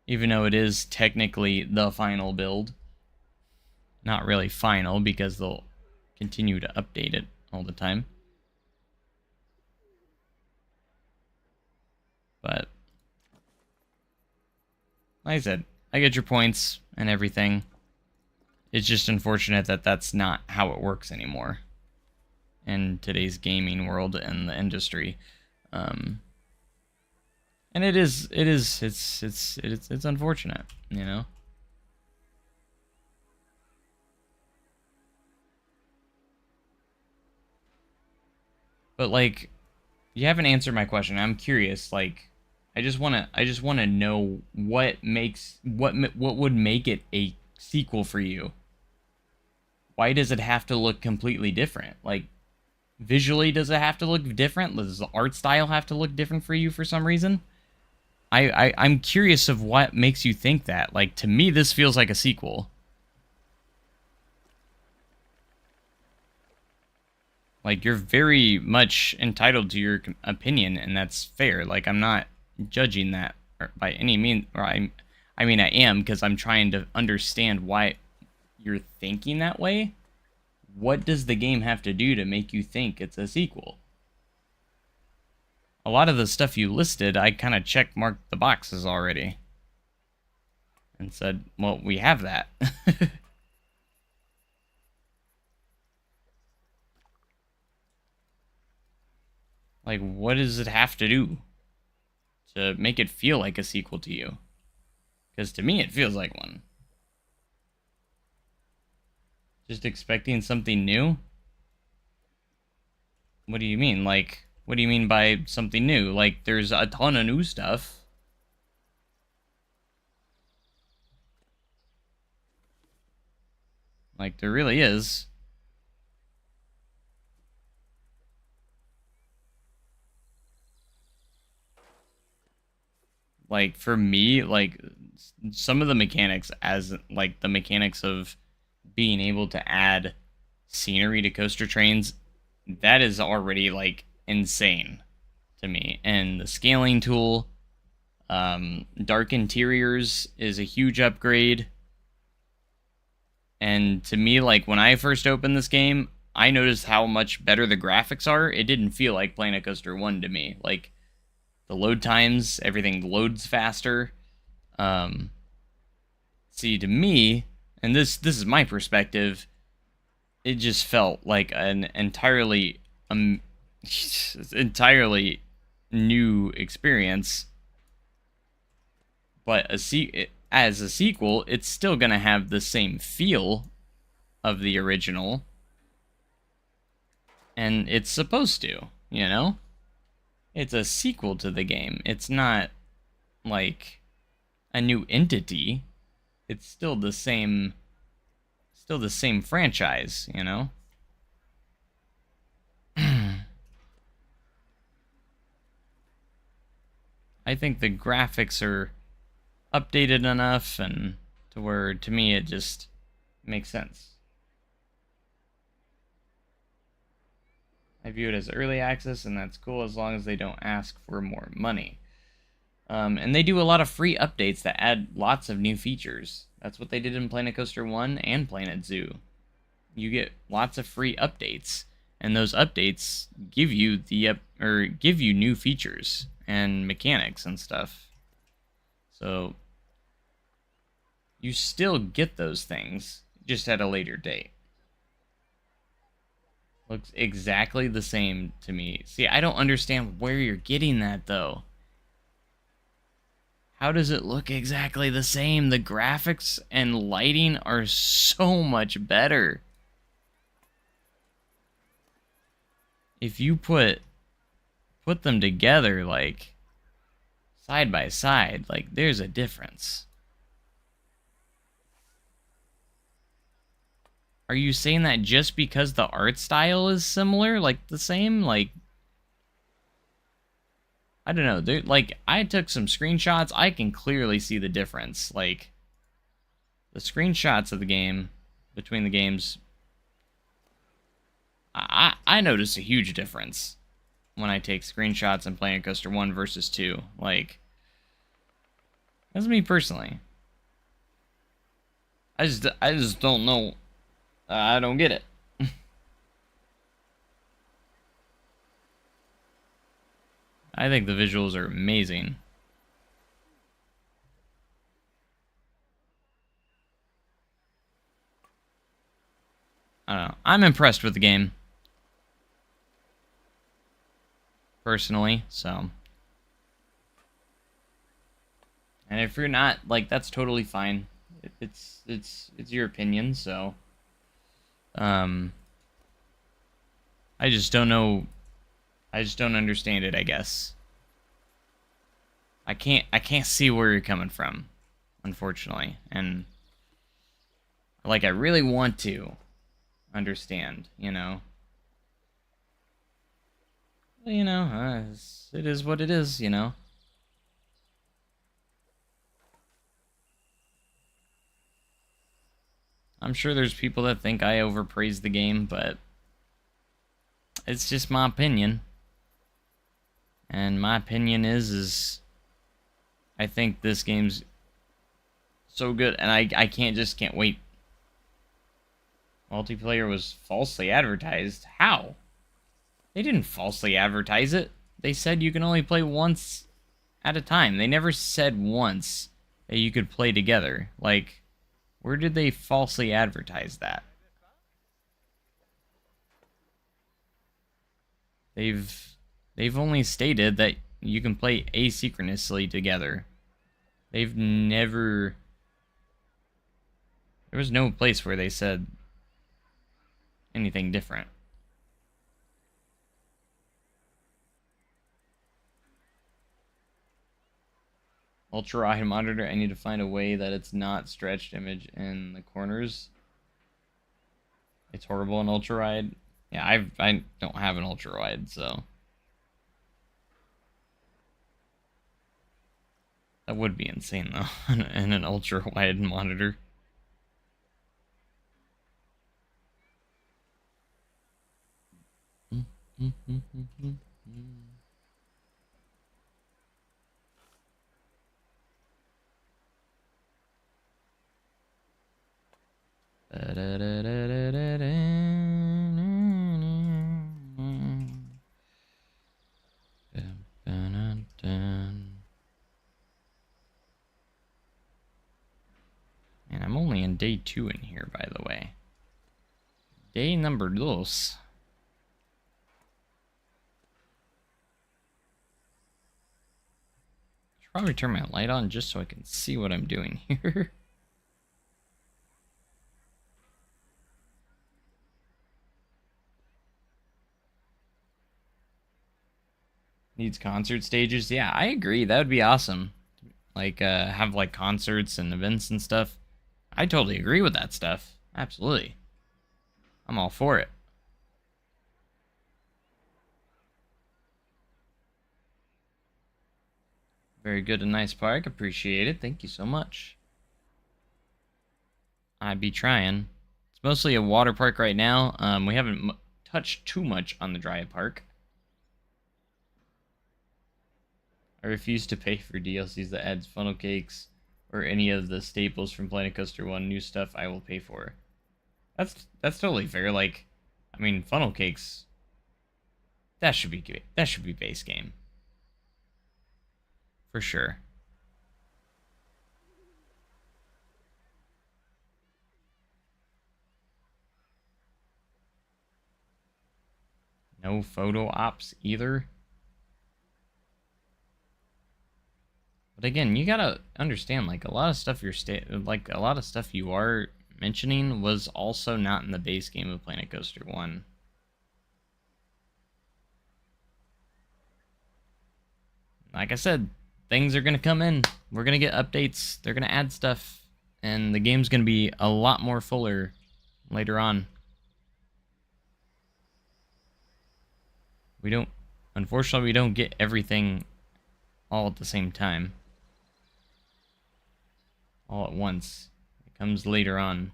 even though it is technically the final build. Not really final, because they'll continue to update it all the time. But like I said, I get your points and everything. It's just unfortunate that that's not how it works anymore in today's gaming world and the industry. And it's unfortunate, But, like, you haven't answered my question. I'm curious. Like, I just wanna know what would make it a sequel for you. Why does it have to look completely different? Like, visually, does it have to look different? Does the art style have to look different for you for some reason? I'm curious of what makes you think that. Like, to me, this feels like a sequel. Like, you're very much entitled to your opinion, and that's fair. Like, I'm not judging that by any means. Or I mean, I am, because I'm trying to understand why you're thinking that way. What does the game have to do to make you think it's a sequel? A lot of the stuff you listed, I kind of check-marked the boxes already. And said, well, we have that. Like, what does it have to do to make it feel like a sequel to you? Because to me, it feels like one. Just expecting something new? What do you mean? Like, What do you mean by something new? Like, there's a ton of new stuff. Like, there really is. Like, for me, like, some of the mechanics, as, like, the mechanics of being able to add scenery to coaster trains, that is already, like, insane to me. And the scaling tool, dark interiors is a huge upgrade. And to me, like, when I first opened this game, I noticed how much better the graphics are. It didn't feel like Planet Coaster 1 to me. Like, the load times, everything loads faster. Um, see, to me, and this is my perspective, it just felt like an entirely new experience. But as a sequel, it's still gonna have the same feel of the original, and it's supposed to, you know? It's a sequel to the game. It's not like a new entity. It's still the same franchise, you know? I think the graphics are updated enough and to where, to me, it just makes sense. I view it as early access, and that's cool as long as they don't ask for more money. And they do a lot of free updates that add lots of new features. That's what they did in Planet Coaster 1 and Planet Zoo. You get lots of free updates, and those updates give you give you new features and mechanics and stuff. So you still get those things, just at a later date. Looks exactly the same to me. See, I don't understand where you're getting that, though. How does it look exactly the same? The graphics and lighting are so much better. If you put them together, like, side by side, like, there's a difference. Are you saying that just because the art style is similar, like, the same? Like, I don't know. Like, I took some screenshots. I can clearly see the difference. Like, the screenshots of the game, between the games, I notice a huge difference when I take screenshots in Planet Coaster 1 versus 2. Like, that's me personally. I just don't know. I don't get it. I think the visuals are amazing. I don't know. I'm impressed with the game. Personally, so. And if you're not, like, that's totally fine. It's your opinion, so. I just don't know. I just don't understand it, I guess. I can't see where you're coming from, unfortunately. And, like, I really want to understand, you know. Well, you know, it is what it is, you know. I'm sure there's people that think I overpraise the game, but it's just my opinion. And my opinion is I think this game's so good, and I can't wait. Multiplayer was falsely advertised. How? They didn't falsely advertise it. They said you can only play once at a time. They never said once that you could play together. Like, where did they falsely advertise that? They've only stated that you can play asynchronously together. They've never... There was no place where they said anything different. ultra wide monitor. I need to find a way that it's not stretched image in the corners. It's horrible in ultra wide. Yeah, I don't have an ultra wide, so that would be insane though, in an ultra wide monitor. And I'm only in day 2 in here, by the way. Day number dos. I should probably turn my light on just so I can see what I'm doing here. Needs concert stages. Yeah, I agree. That would be awesome. Like, have like concerts and events and stuff. I totally agree with that stuff. Absolutely. I'm all for it. Very good and nice park. Appreciate it. Thank you so much. I'd be trying. It's mostly a water park right now. We haven't touched too much on the dry park. I refuse to pay for DLCs that adds funnel cakes or any of the staples from Planet Coaster 1. New stuff I will pay for. That's totally fair. Like, I mean, funnel cakes. That should be base game. For sure. No photo ops either. But again, you gotta understand, like, a lot of stuff you are mentioning was also not in the base game of Planet Coaster 1. Like I said, things are gonna come in. We're gonna get updates. They're gonna add stuff, and the game's gonna be a lot more fuller later on. Unfortunately, we don't get everything all at the same time. All at once. It comes later on.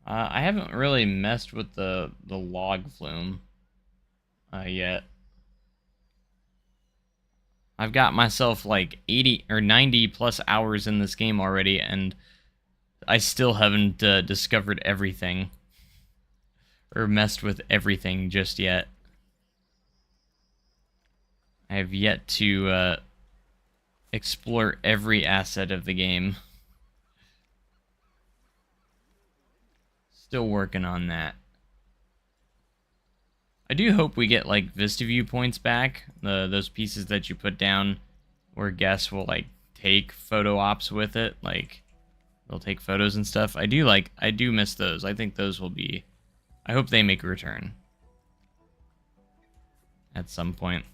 I haven't really messed with the log flume yet. I've got myself like 80 or 90 plus hours in this game already, and I still haven't discovered everything or messed with everything just yet. I have yet to explore every asset of the game. Still working on that. I do hope we get like Vista View points back, those pieces that you put down where guests will like take photo ops with it, like they'll take photos and stuff. I do miss those. I think those will be, I hope they make a return at some point.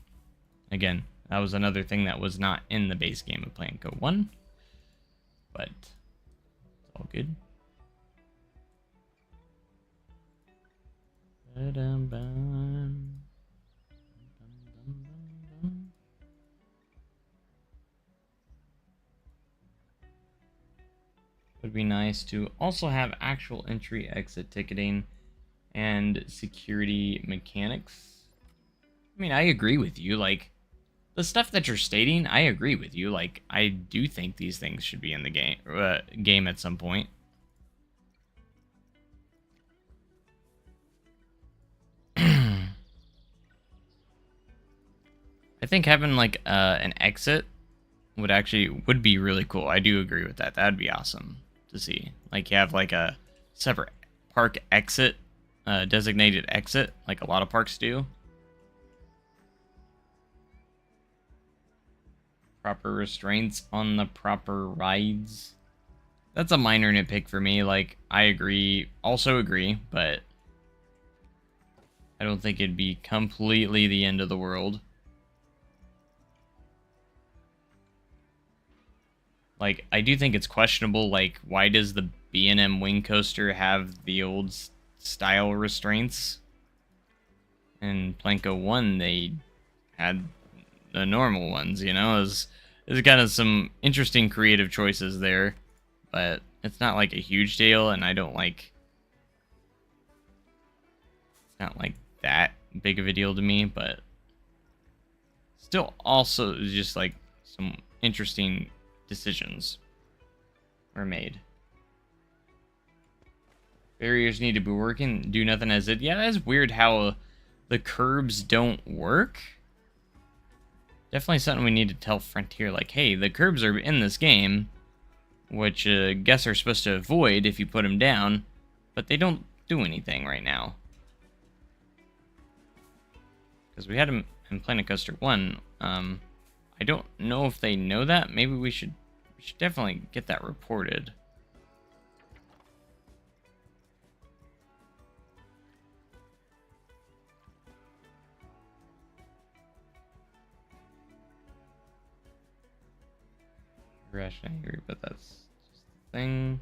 Again, that was another thing that was not in the base game of Planet Coaster 1, but it's all good. Would be nice to also have actual entry exit ticketing and security mechanics. I mean, I agree with you. Like, the stuff that you're stating, I agree with you. Like, I do think these things should be in the game at some point. I think having like an exit would be really cool. I do agree with that. That'd be awesome to see. Like, you have like a separate park exit, designated exit, like a lot of parks do. Proper restraints on the proper rides. That's a minor nitpick for me. Like, I also agree, but I don't think it'd be completely the end of the world. Like, I do think it's questionable, like, why does the B&M wing coaster have the old style restraints? In Planko 1, they had the normal ones, you know? There's kind of some interesting creative choices there, but it's not like a huge deal, and I don't like... It's not like that big of a deal to me, but still also just like some interesting decisions were made. Barriers need to be working, do nothing as it. Yeah, that's weird how the curbs don't work. Definitely something we need to tell Frontier, like, hey, the curbs are in this game, which guests are supposed to avoid if you put them down, but they don't do anything right now. Because we had them in Planet Coaster 1. I don't know if they know that. Maybe we should definitely get that reported. Rationally angry, but that's just the thing.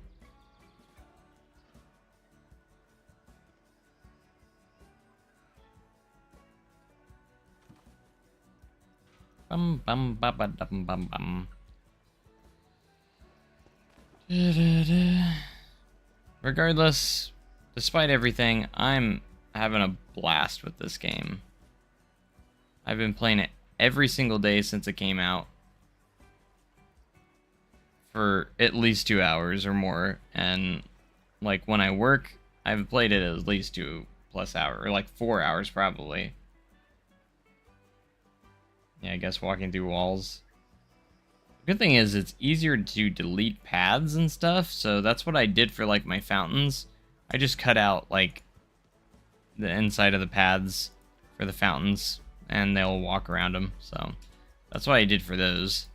Bum bum ba ba dum bum bum. Regardless, despite everything, I'm having a blast with this game. I've been playing it every single day since it came out for at least 2 hours or more, and like when I work, I've played it at least 2+ hours, or like 4 hours probably. Yeah, I guess walking through walls. The good thing is it's easier to delete paths and stuff, so that's what I did for like my fountains. I just cut out like the inside of the paths for the fountains, and they'll walk around them, so that's what I did for those.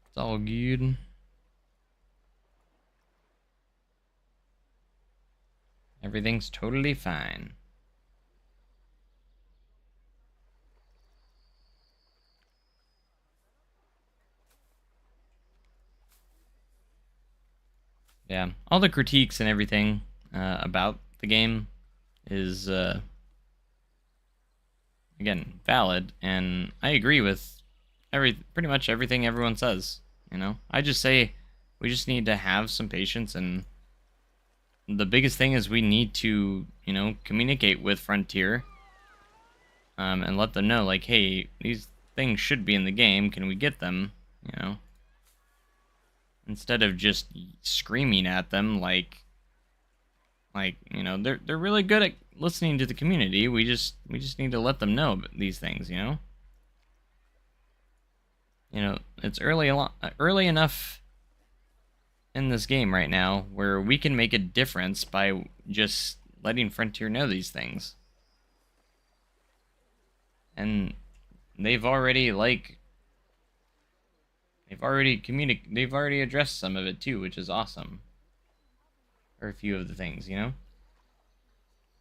It's all good. Everything's totally fine. Yeah, all the critiques and everything about the game is, again, valid, and I agree with pretty much everything everyone says, you know? I just say we just need to have some patience, and the biggest thing is we need to, you know, communicate with Frontier, and let them know, like, hey, these things should be in the game, can we get them, you know? Instead of just screaming at them like, you know, they're really good at listening to the community. We just need to let them know these things, you know. You know, it's early enough in this game right now where we can make a difference by just letting Frontier know these things. And they've already they've already addressed some of it too, which is awesome. Or a few of the things, you know?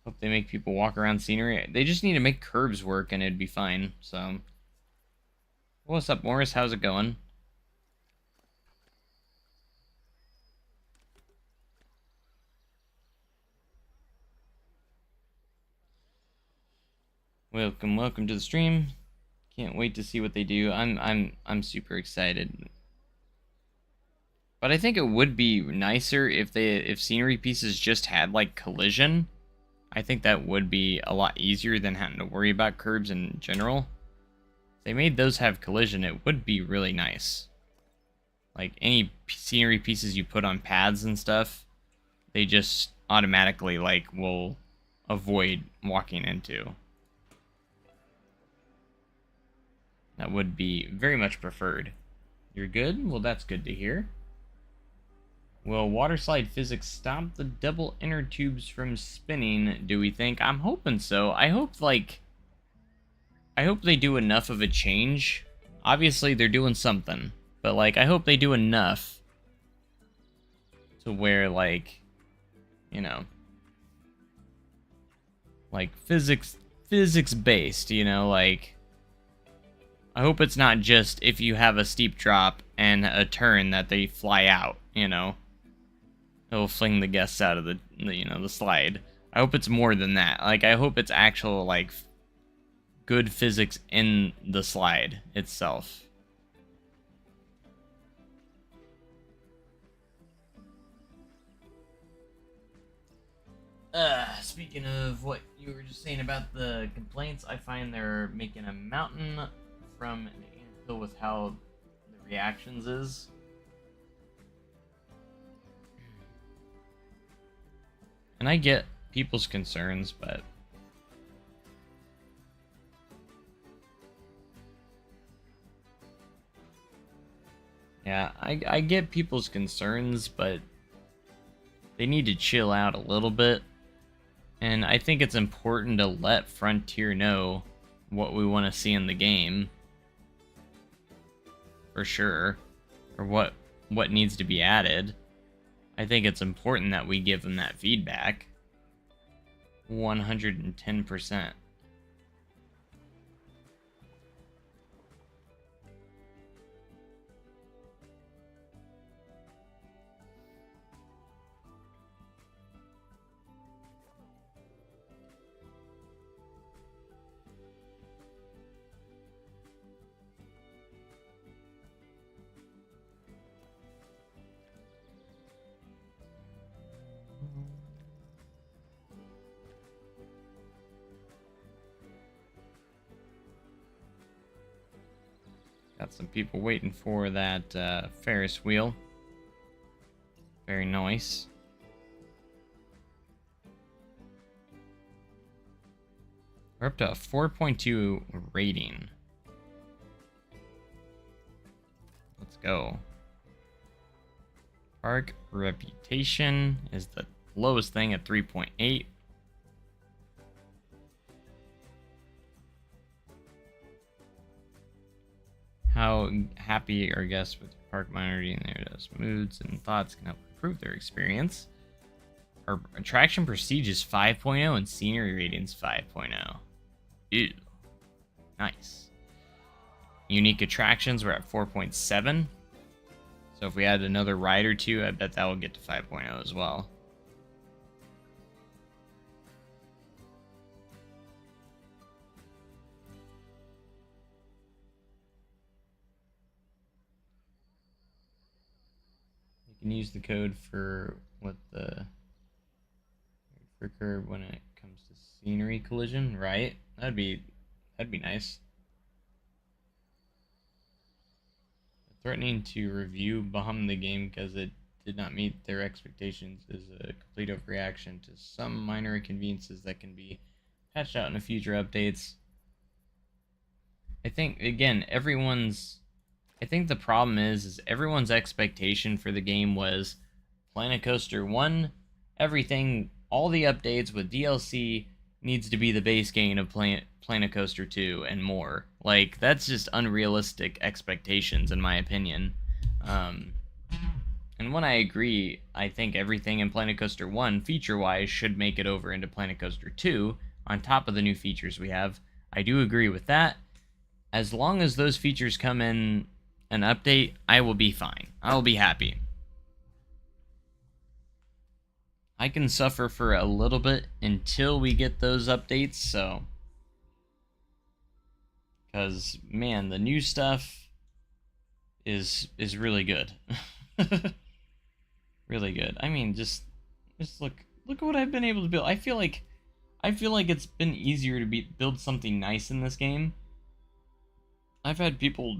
Hope they make people walk around scenery. They just need to make curbs work and it'd be fine, so. What's up, Morris? How's it going? Welcome to the stream. Can't wait to see what they do. I'm super excited. But I think it would be nicer if scenery pieces just had like collision. I think that would be a lot easier than having to worry about curbs in general. If they made those have collision, it would be really nice. Like any scenery pieces you put on paths and stuff, they just automatically like will avoid walking into. That would be very much preferred. You're good? Well, that's good to hear. Will water slide physics stop the double inner tubes from spinning, do we think? I'm hoping so. I hope they do enough of a change. Obviously, they're doing something. But, like, I hope they do enough to where, like, you know, like, physics-based, you know, like, I hope it's not just if you have a steep drop and a turn that they fly out, you know. It'll fling the guests out of the slide. I hope it's more than that. Like, I hope it's actual, like, good physics in the slide itself. Speaking of what you were just saying about the complaints, I find they're making a mountain from an anthill with how the reactions is. And I get people's concerns, but yeah, I get people's concerns, but they need to chill out a little bit. And I think it's important to let Frontier know what we want to see in the game. For sure. Or what needs to be added. I think it's important that we give them that feedback. 110%. Got some people waiting for that Ferris wheel. Very nice. We're up to a 4.2 rating. Let's go. Park reputation is the lowest thing at 3.8. How happy are guests with park monitoring their moods and thoughts can help improve their experience. Our attraction prestige is 5.0 and scenery ratings 5.0. Ew. Nice. Unique attractions, we're at 4.7. So if we add another ride or two, I bet that will get to 5.0 as well. You can use the code for what the for curb when it comes to scenery collision, right? That'd be nice. Threatening to review bomb the game because it did not meet their expectations is a complete overreaction to some minor inconveniences that can be patched out in future updates. I think, again, I think the problem is everyone's expectation for the game was Planet Coaster 1, everything, all the updates with DLC needs to be the base game of Planet Coaster 2 and more. Like, that's just unrealistic expectations, in my opinion. And when I agree, I think everything in Planet Coaster 1, feature-wise, should make it over into Planet Coaster 2, on top of the new features we have. I do agree with that. As long as those features come in an update, I will be fine. I will be happy. I can suffer for a little bit until we get those updates, so... Because, man, the new stuff is really good. Really good. I mean, just look at what I've been able to build. I feel like it's been easier to build something nice in this game. I've had people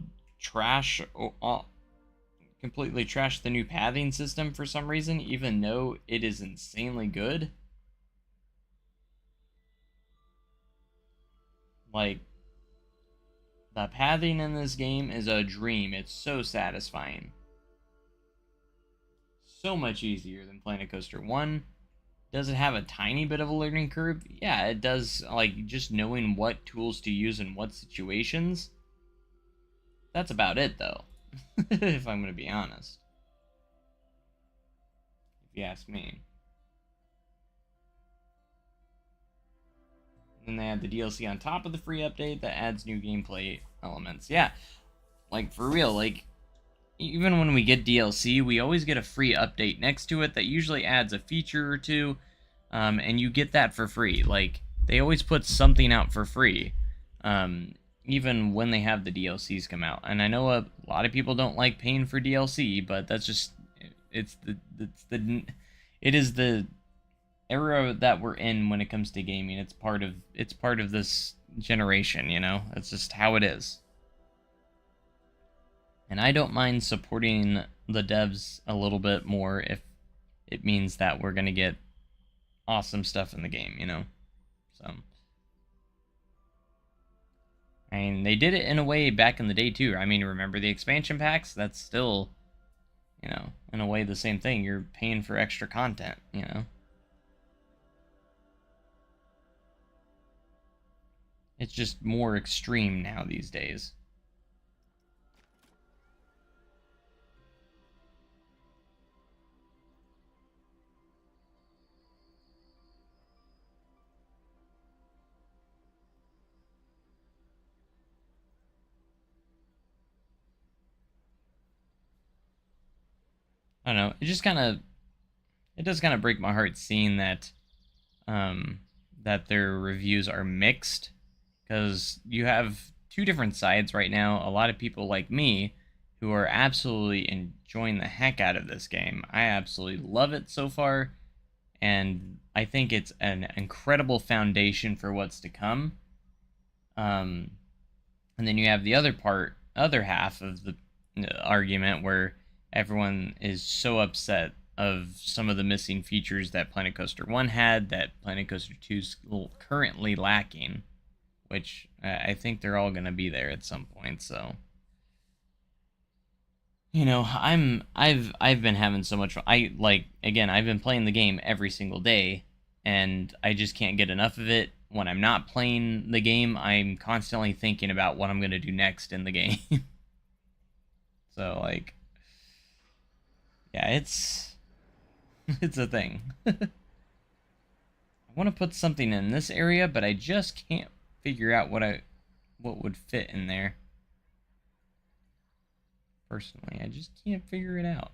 completely trash the new pathing system for some reason, even though it is insanely good. Like, the pathing in this game is a dream. It's so satisfying. So much easier than Planet Coaster 1. Does it have a tiny bit of a learning curve? Yeah, it does. Like, just knowing what tools to use in what situations. That's about it, though. If I'm going to be honest. If you ask me. And then they add the DLC on top of the free update that adds new gameplay elements. Yeah, like, for real, like, even when we get DLC, we always get a free update next to it that usually adds a feature or two, and you get that for free. Like, they always put something out for free, even when they have the DLCs come out. And I know a lot of people don't like paying for DLC, but that's just it is the era that we're in when it comes to gaming. It's part of this generation, you know. It's just how it is. And I don't mind supporting the devs a little bit more if it means that we're going to get awesome stuff in the game, you know? So, I mean, they did it in a way back in the day, too. I mean, remember the expansion packs? That's still, you know, in a way the same thing. You're paying for extra content, you know? It's just more extreme now these days. I don't know. It does kind of break my heart seeing um, that their reviews are mixed, because you have two different sides right now. A lot of people like me who are absolutely enjoying the heck out of this game. I absolutely love it so far, and I think it's an incredible foundation for what's to come. Um, and then you have the other half of the argument where everyone is so upset of some of the missing features that Planet Coaster 1 had that Planet Coaster 2 is currently lacking, which I think they're all going to be there at some point. So, you know, I've been having so much fun. I've been playing the game every single day, and I just can't get enough of it. When I'm not playing the game, I'm constantly thinking about what I'm going to do next in the game. So, like, yeah, it's a thing. I want to put something in this area, but I just can't figure out what would fit in there. Personally, I just can't figure it out.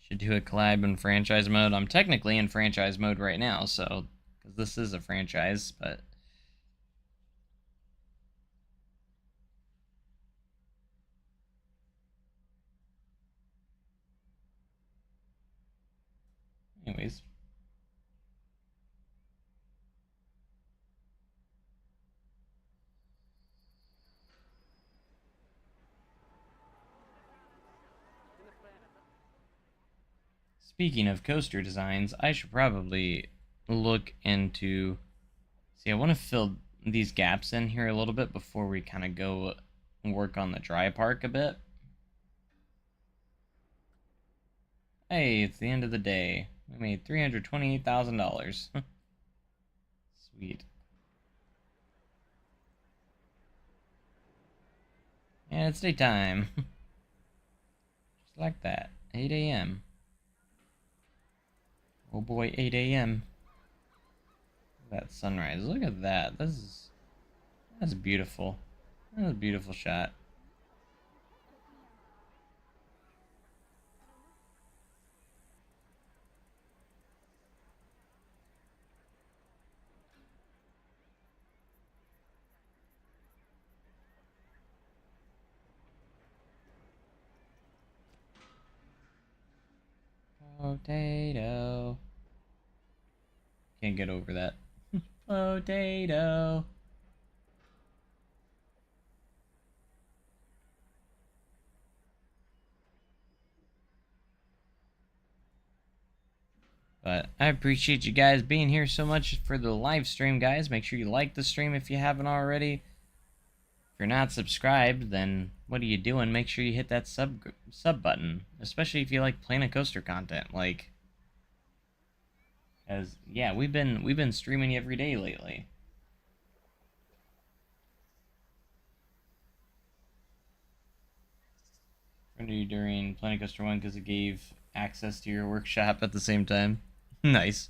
Should do a collab in franchise mode. I'm technically in franchise mode right now, so because this is a franchise, but anyways. Speaking of coaster designs, I should probably look into. See, I want to fill these gaps in here a little bit before we kind of go work on the dry park a bit. Hey, it's the end of the day. We made $328,000. Sweet. And it's daytime. Just like that. 8 a.m. Oh boy, 8 a.m. That sunrise. Look at that. That's beautiful. That's a beautiful shot. Potato. Can't get over that. Potato. But I appreciate you guys being here so much for the live stream, guys. Make sure you like the stream if you haven't already. If you're not subscribed, then what are you doing? Make sure you hit that sub button, especially if you like Planet Coaster content. Like, as yeah, we've been streaming every day lately. You during Planet Coaster 1 because it gave access to your workshop at the same time. Nice.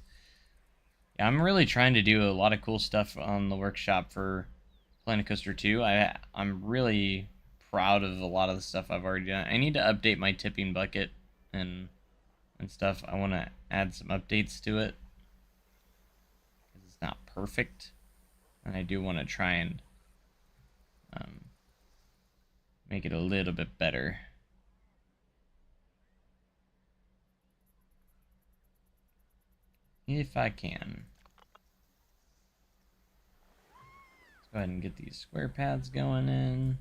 Yeah, I'm really trying to do a lot of cool stuff on the workshop for Planet Coaster 2. I'm really proud of a lot of the stuff I've already done. I need to update my tipping bucket and stuff. I want to add some updates to it because it's not perfect, and I do want to try and make it a little bit better. If I can. Let's go ahead and get these square paths going in.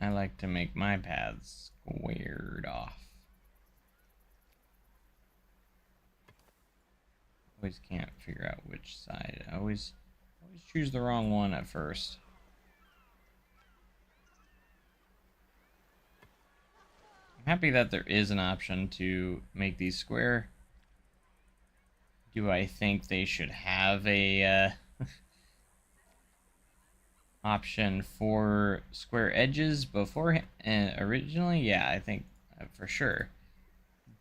I like to make my paths squared off. Always can't figure out which side. I always choose the wrong one at first. I'm happy that there is an option to make these square. Do I think they should have a option for square edges before originally? Yeah, I think for sure.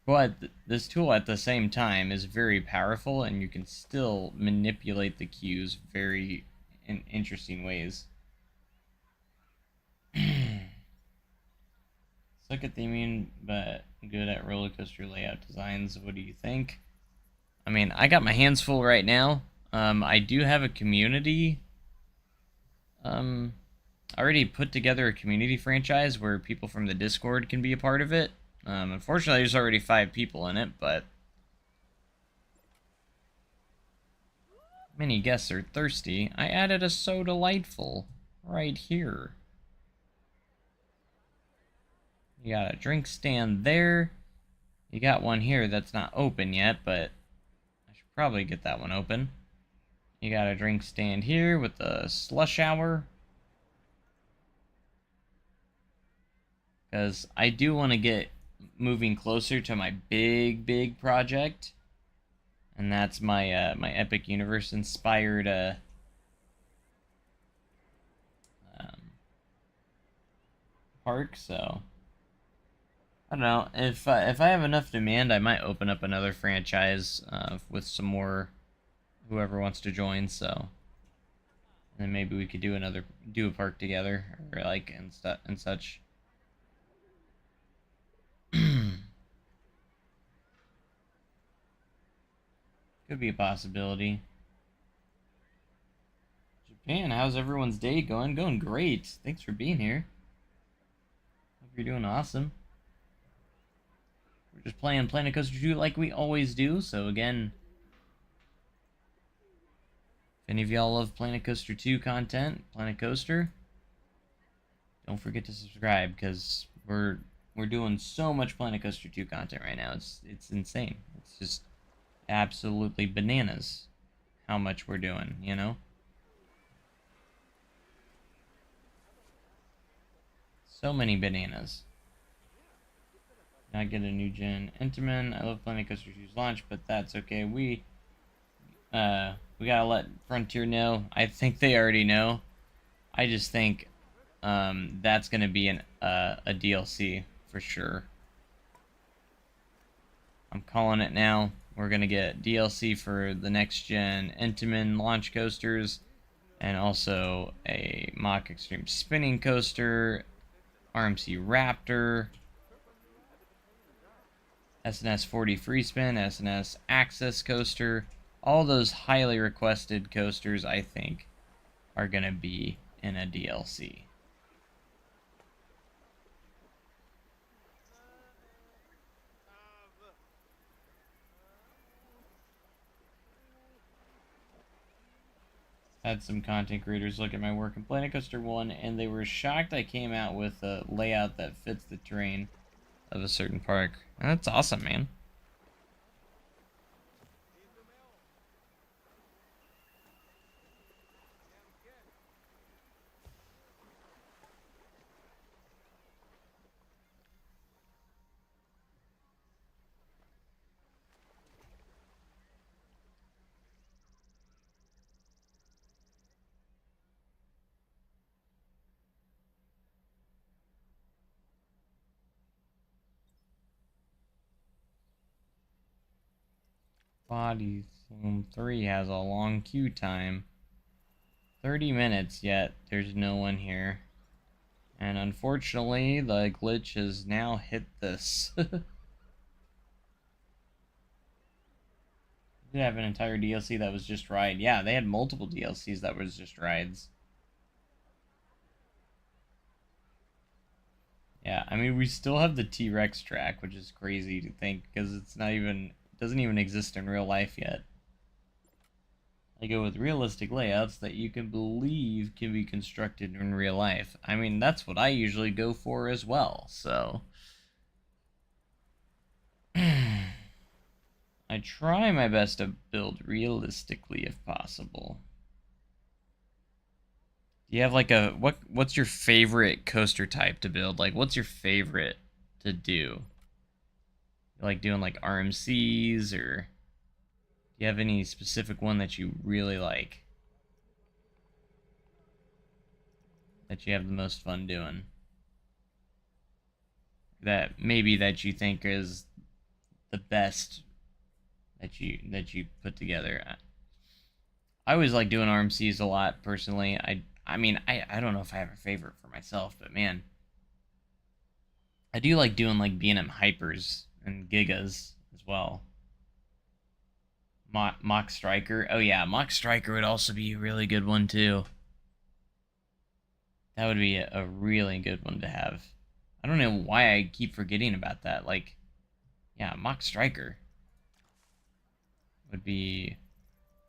But this tool at the same time is very powerful, and you can still manipulate the cues very in interesting ways. Suck at theming, but good at roller coaster layout designs. What do you think? I mean, I got my hands full right now. I do have a community. Already put together a community franchise where people from the Discord can be a part of it. Unfortunately, there's already 5 people in it, but many guests are thirsty. I added a So Delightful right here. You got a drink stand there. You got one here that's not open yet, but I should probably get that one open. You got a drink stand here with a slush hour. Because I do want to get moving closer to my big project. And that's my my Epic Universe inspired park, so I don't know. If I have enough demand, I might open up another franchise with some more whoever wants to join. So, and then maybe we could do a park together, or like and such. Could be a possibility. Japan, how's everyone's day going? Going great. Thanks for being here. Hope you're doing awesome. We're just playing Planet Coaster 2 like we always do. So again, if any of y'all love Planet Coaster 2 content, Planet Coaster, don't forget to subscribe because we're doing so much Planet Coaster 2 content right now. It's insane. It's just absolutely bananas how much we're doing, you know? So many bananas. Not get a new gen Enterman. I love Planet Coaster 2's launch, but that's okay. We gotta let Frontier know. I think they already know. I just think that's gonna be a DLC for sure. I'm calling it now. We're gonna get DLC for the next gen Intamin launch coasters, and also a Mach Extreme spinning coaster, RMC Raptor, SNS 40 free spin, SNS Access coaster. All those highly requested coasters, I think, are gonna be in a DLC. Had some content creators look at my work in Planet Coaster 1, and they were shocked I came out with a layout that fits the terrain of a certain park. And that's awesome, man. Body Zoom 3 has a long queue time. 30 minutes, yet there's no one here. And unfortunately, the glitch has now hit this. Did have an entire DLC that was just ride. Yeah, they had multiple DLCs that was just rides. Yeah, I mean, we still have the T-Rex track, which is crazy to think because it's not even, it doesn't even exist in real life yet. I go with realistic layouts that you can believe can be constructed in real life. I mean, that's what I usually go for as well, so. I try my best to build realistically if possible. Do you have like a what's your favorite coaster type to build? Like what's your favorite to do? You like doing like RMCs or do you have any specific one that you really like? That you have the most fun doing? That maybe that you think is the best that you put together. I always like doing RMCs a lot personally. I mean I don't know if I have a favorite for myself, but man, I do like doing like B&M hypers and gigas as well. Mock Striker. Oh yeah, Mock Striker would also be a really good one too. That would be a really good one to have. I don't know why I keep forgetting about that. Like, yeah, Mock Striker would be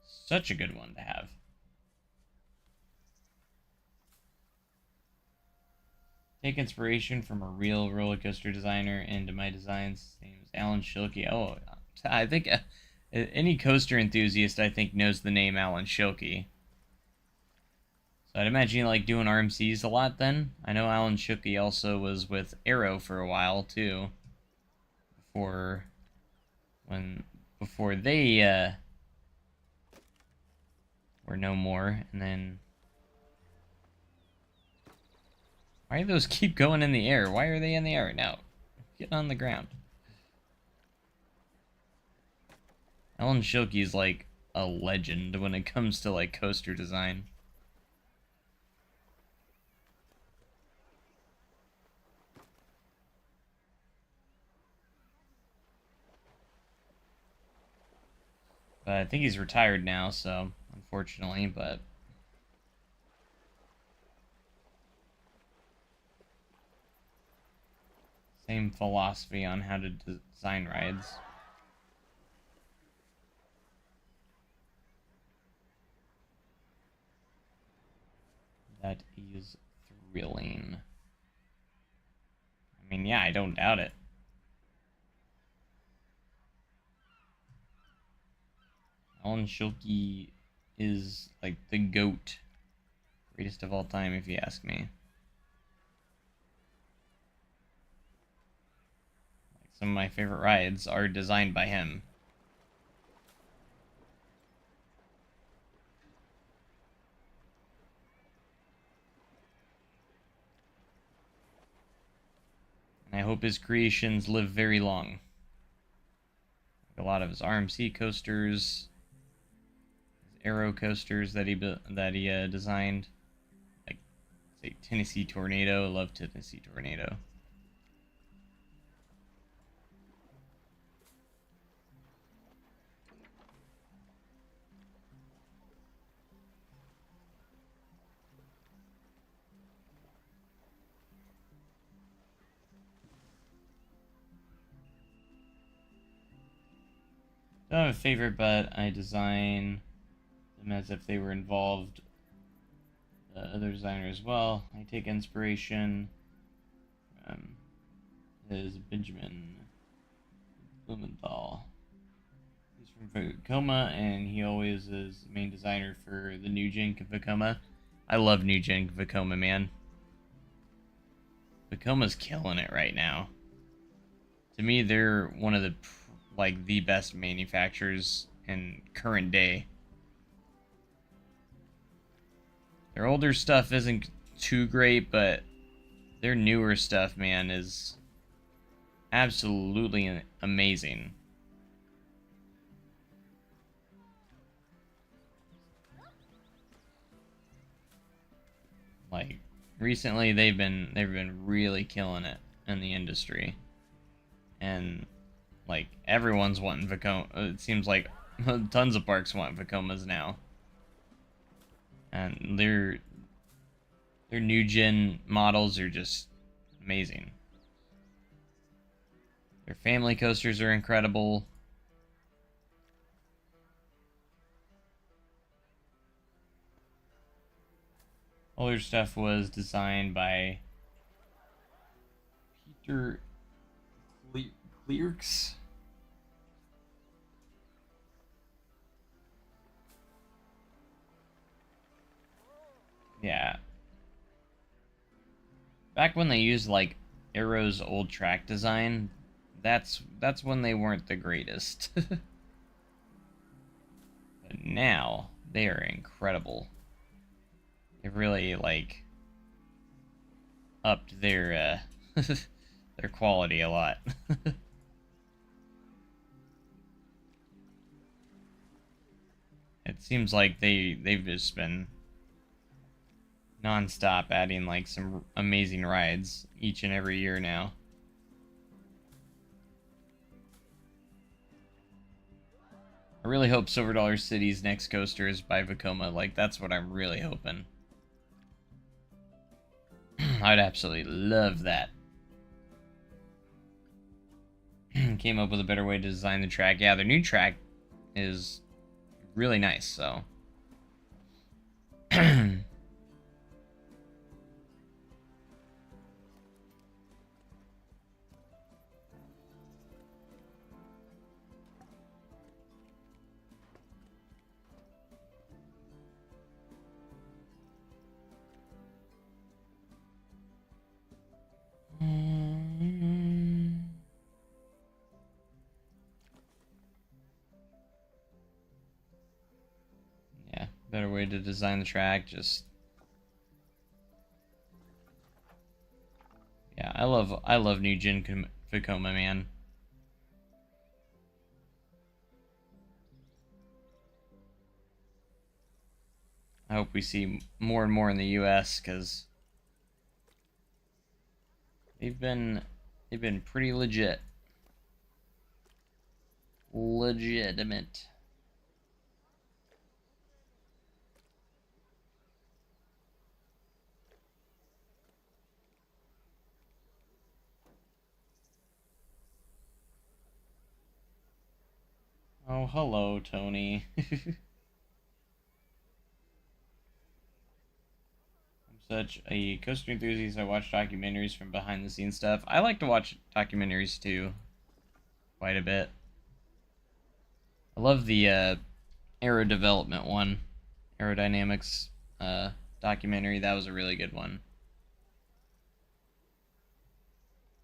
such a good one to have. Take inspiration from a real roller coaster designer into my designs. His name is Alan Schilke. Oh, I think any coaster enthusiast I think knows the name Alan Schilke. So I'd imagine you like doing RMCs a lot then. I know Alan Schilke also was with Arrow for a while too. Before when before they were no more, and then why do those keep going in the air? Why are they in the air now? Get on the ground. Alan Schilke is like a legend when it comes to like coaster design. But I think he's retired now, so unfortunately, but same philosophy on how to design rides. That is thrilling. I mean, yeah, I don't doubt it. Alan Schilke is like the GOAT. Greatest of all time, if you ask me. Like, some of my favorite rides are designed by him. And I hope his creations live very long. Like a lot of his RMC coasters, his Aero coasters that he designed. Like, say, Tennessee Tornado. I love Tennessee Tornado. Don't have a favorite, but I design them as if they were involved. The other designer as well. I take inspiration from his Benjamin Blumenthal. He's from Vekoma, and he always is the main designer for the new gen Vekoma. I love new gen Vekoma, man. Vekoma's killing it right now. To me, they're one of the the best manufacturers in current day. Their older stuff isn't too great, but their newer stuff, man, is absolutely amazing. Like recently they've been really killing it in the industry. And like everyone's wanting Vekoma. It seems like tons of parks want Vekomas now. And their new gen models are just amazing. Their family coasters are incredible. All their stuff was designed by Peter Clerks. Yeah. Back when they used like Arrow's old track design, that's when they weren't the greatest. But now they are incredible. They've really like upped their their quality a lot. It seems like they've just been non-stop adding like some amazing rides each and every year now. I really hope Silver Dollar City's next coaster is by Vekoma. Like, that's what I'm really hoping. I'd absolutely love that. Came up with a better way to design the track. Yeah, their new track is really nice, so. Yeah, better way to design the track, just yeah, I love new gen Vekoma, man. I hope we see more and more in the US because they've been pretty legit. Legitimate. Oh, hello, Tony. I'm such a coaster enthusiast. I watch documentaries from behind the scenes stuff. I like to watch documentaries too, quite a bit. I love the aero development one, aerodynamics documentary. That was a really good one.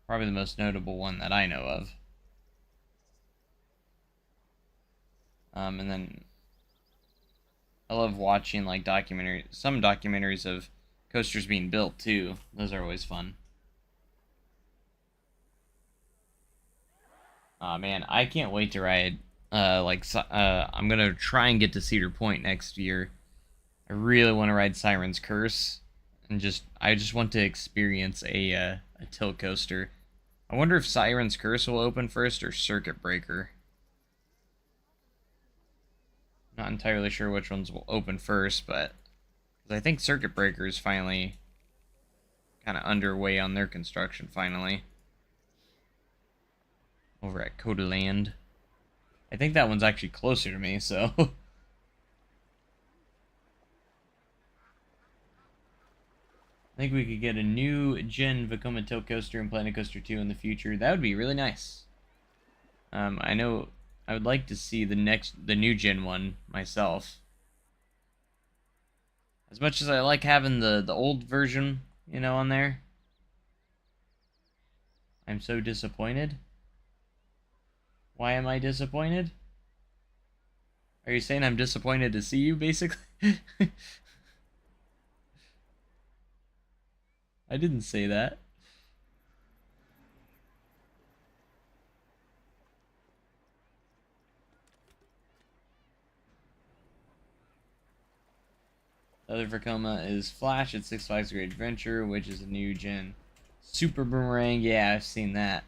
Probably the most notable one that I know of. And then I love watching like some documentaries of coasters being built too. Those are always fun. Man, I can't wait to ride. I'm gonna try and get to Cedar Point next year. I really want to ride Siren's Curse, and I just want to experience a tilt coaster. I wonder if Siren's Curse will open first or Circuit Breaker. Not entirely sure which ones will open first, but I think Circuit Breaker is finally kind of underway on their construction finally. Over at Coda Land. I think that one's actually closer to me, so I think we could get a new gen Vekoma Tilt Coaster and Planet Coaster 2 in the future. That would be really nice. I know I would like to see the new gen one myself. As much as I like having the old version, you know, on there, I'm so disappointed. Why am I disappointed? Are you saying I'm disappointed to see you, basically? I didn't say that. The other Vekoma is Flash at Six Flags Great Adventure, which is a new gen. Super Boomerang, yeah, I've seen that.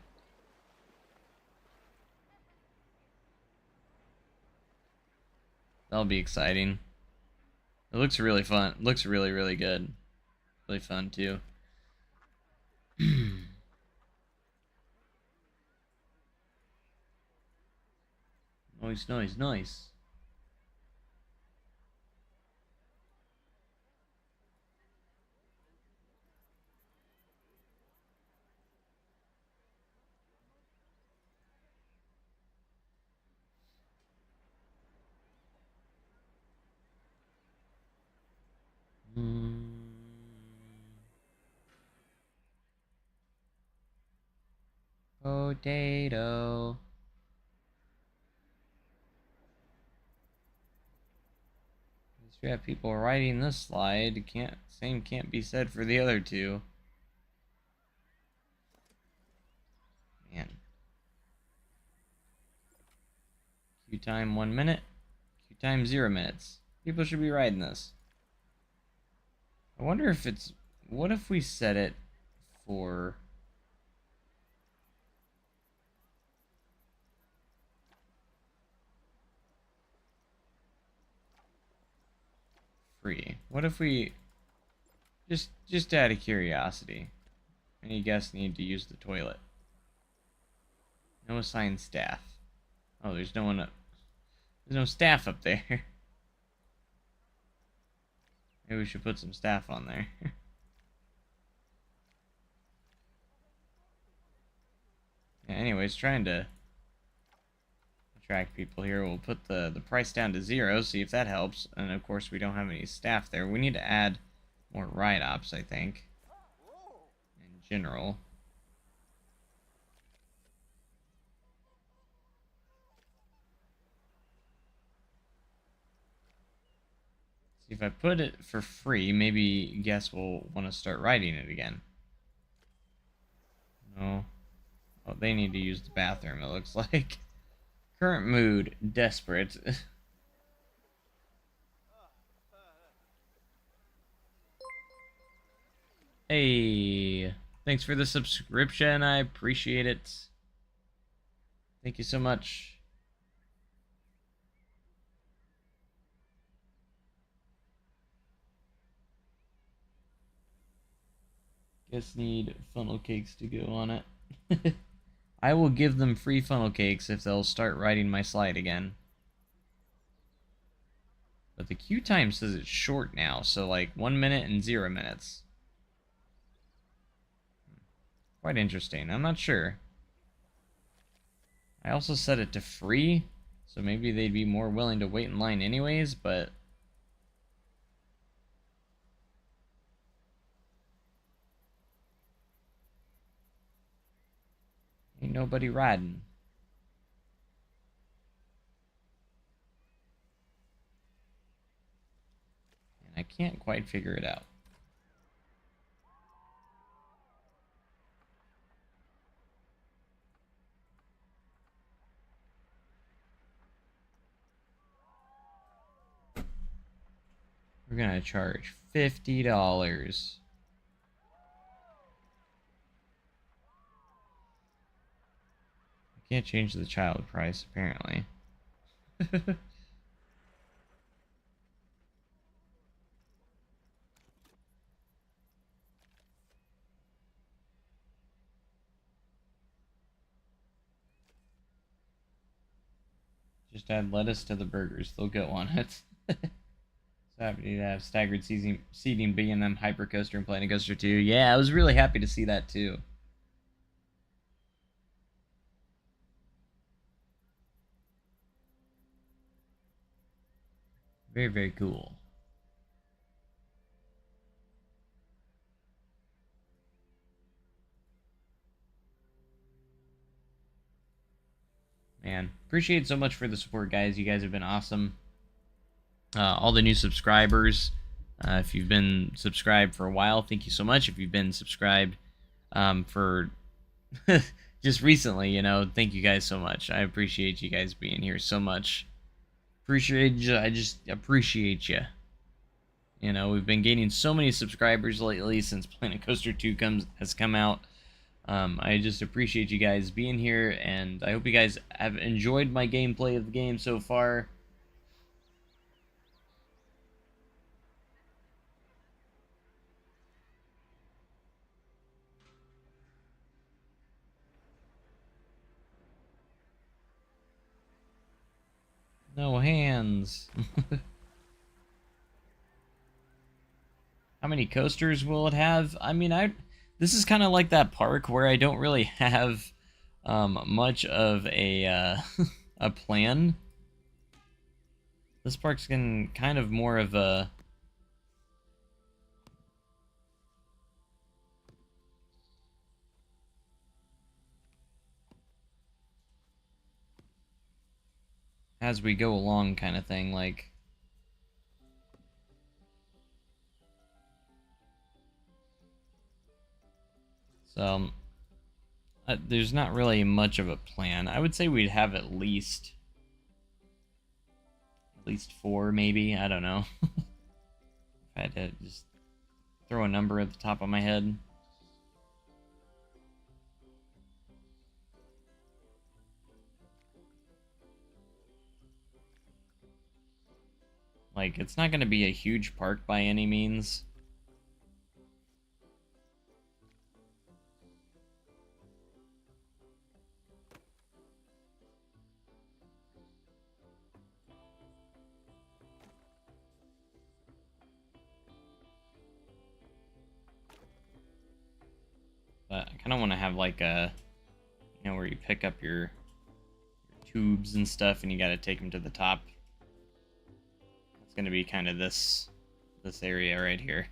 That'll be exciting. It looks really fun. It looks really, really good. Really fun, too. Nice, nice, nice. Potato. We have people writing this slide. Same can't be said for the other two. Man. Queue time 1 minute. Queue time 0 minutes. People should be riding this. I wonder if it's... What if we set it for... free? What if we... Just out of curiosity. Any guests need to use the toilet? No assigned staff. Oh, there's no one up... There's no staff up there. Maybe we should put some staff on there. Yeah, anyways, trying to attract people here. We'll put the price down to 0, see if that helps. And of course, we don't have any staff there. We need to add more ride ops, I think. In general. See, if I put it for free, maybe guests will want to start riding it again. No. Oh, they need to use the bathroom, it looks like. Current mood, desperate. Hey, thanks for the subscription. I appreciate it. Thank you so much. Guess need funnel cakes to go on it. I will give them free funnel cakes if they'll start riding my slide again. But the queue time says it's short now, so like 1 minute and 0 minutes. Quite interesting. I'm not sure. I also set it to free, so maybe they'd be more willing to wait in line anyways, but... Ain't nobody riding. And I can't quite figure it out. We're gonna charge $50. I can't change the child price, apparently. Just add lettuce to the burgers. They'll go on it. So Happy to have staggered seating B&M Hypercoaster and Planet Coaster 2. Yeah, I was really happy to see that too. Very, very cool. Man, appreciate so much for the support, guys. You guys have been awesome. All the new subscribers. If you've been subscribed for a while, thank you so much. If you've been subscribed for just recently, you know, thank you guys so much. I appreciate you guys being here so much. Appreciate you. I just appreciate you. You know, we've been gaining so many subscribers lately since Planet Coaster 2 has come out. I just appreciate you guys being here, and I hope you guys have enjoyed my gameplay of the game so far. No hands. How many coasters will it have? I mean, this is kind of like that park where I don't really have much of a a plan. This park's kind of more of a as we go along kind of thing, like. So, there's not really much of a plan. I would say we'd have at least 4, maybe. I don't know. If I had to just throw a number at the top of my head. Like, it's not going to be a huge park by any means. But I kind of want to have like a, you know, where you pick up your tubes and stuff and you got to take them to the top. It's going to be kind of this area right here.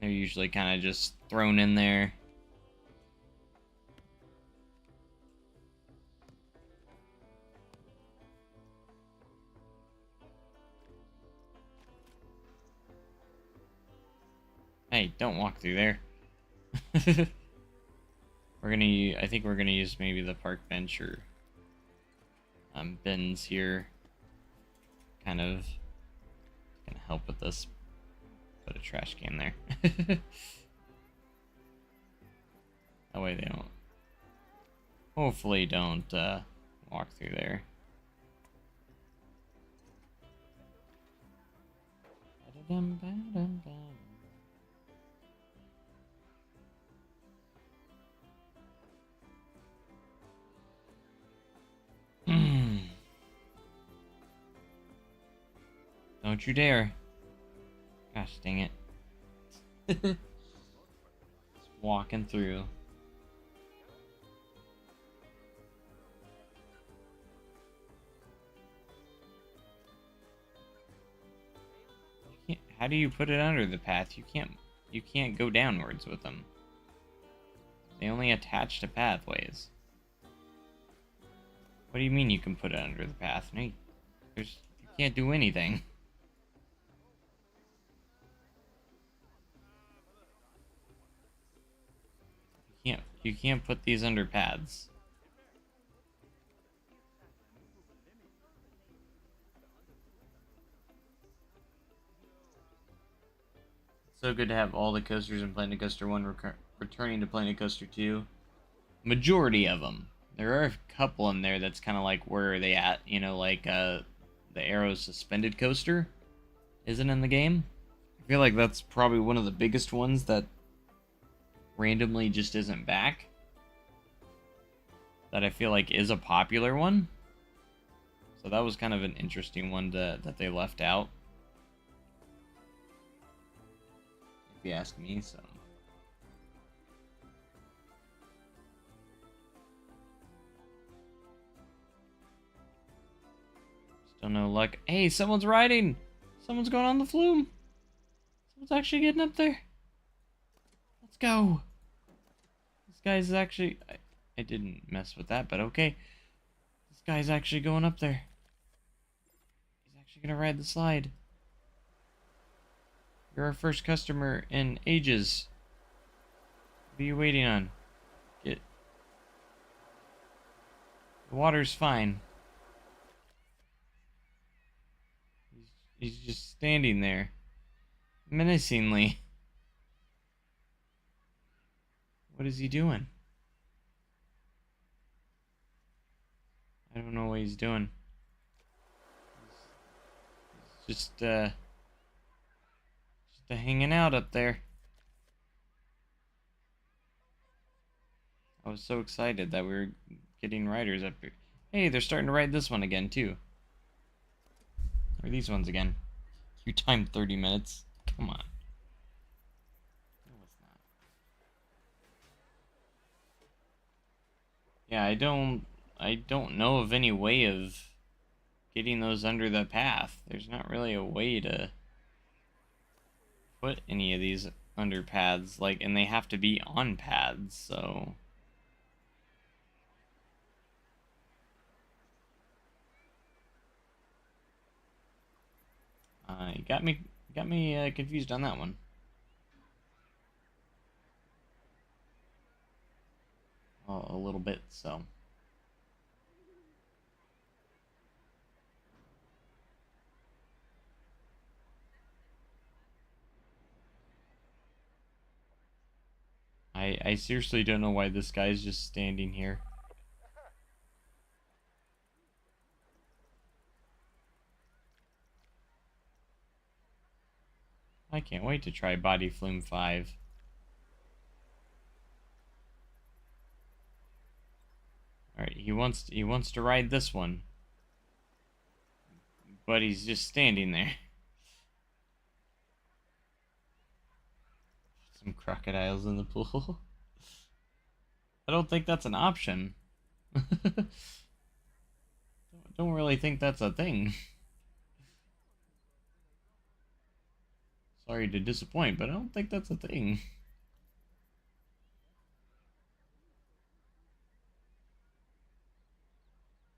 They're usually kind of just thrown in there. Hey, don't walk through there. I think we're gonna use maybe the park bench or bins here. Kind of gonna help with this. Put a trash can there. That way they don't. Hopefully, don't walk through there. Don't you dare. Gosh dang it. Just walking through. How do you put it under the path? You can't go downwards with them. They only attach to pathways. What do you mean you can put it under the path? No, you can't do anything. You can't put these under paths. It's so good to have all the coasters in Planet Coaster 1 returning to Planet Coaster 2. Majority of them. There are a couple in there that's kind of like, where are they at? You know, like the Arrow suspended coaster isn't in the game. I feel like that's probably one of the biggest ones that randomly just isn't back. That I feel like is a popular one. So that was kind of an interesting one that they left out, if you ask me. So still no luck. Hey, someone's riding. Someone's going on the flume. Someone's actually getting up there. Let's go. This guy's actually... I didn't mess with that, but okay. This guy's actually going up there. He's actually gonna ride the slide. You're our first customer in ages. What are you waiting on? Get... The water's fine. He's just standing there. Menacingly. What is he doing? I don't know what he's doing. He's just hanging out up there. I was so excited that we were getting riders up here. Hey, they're starting to ride this one again, too. Or these ones again. You timed 30 minutes. Come on. No, it's not. Yeah, I don't know of any way of getting those under the path. There's not really a way to put any of these under paths, like, and they have to be on paths, so... You got me confused on that one. Well, a little bit, so. I seriously don't know why this guy's just standing here. I can't wait to try Body Flume 5. Alright, he wants to ride this one. But he's just standing there. Some crocodiles in the pool. I don't think that's an option. Don't really think that's a thing. Sorry to disappoint, but I don't think that's a thing.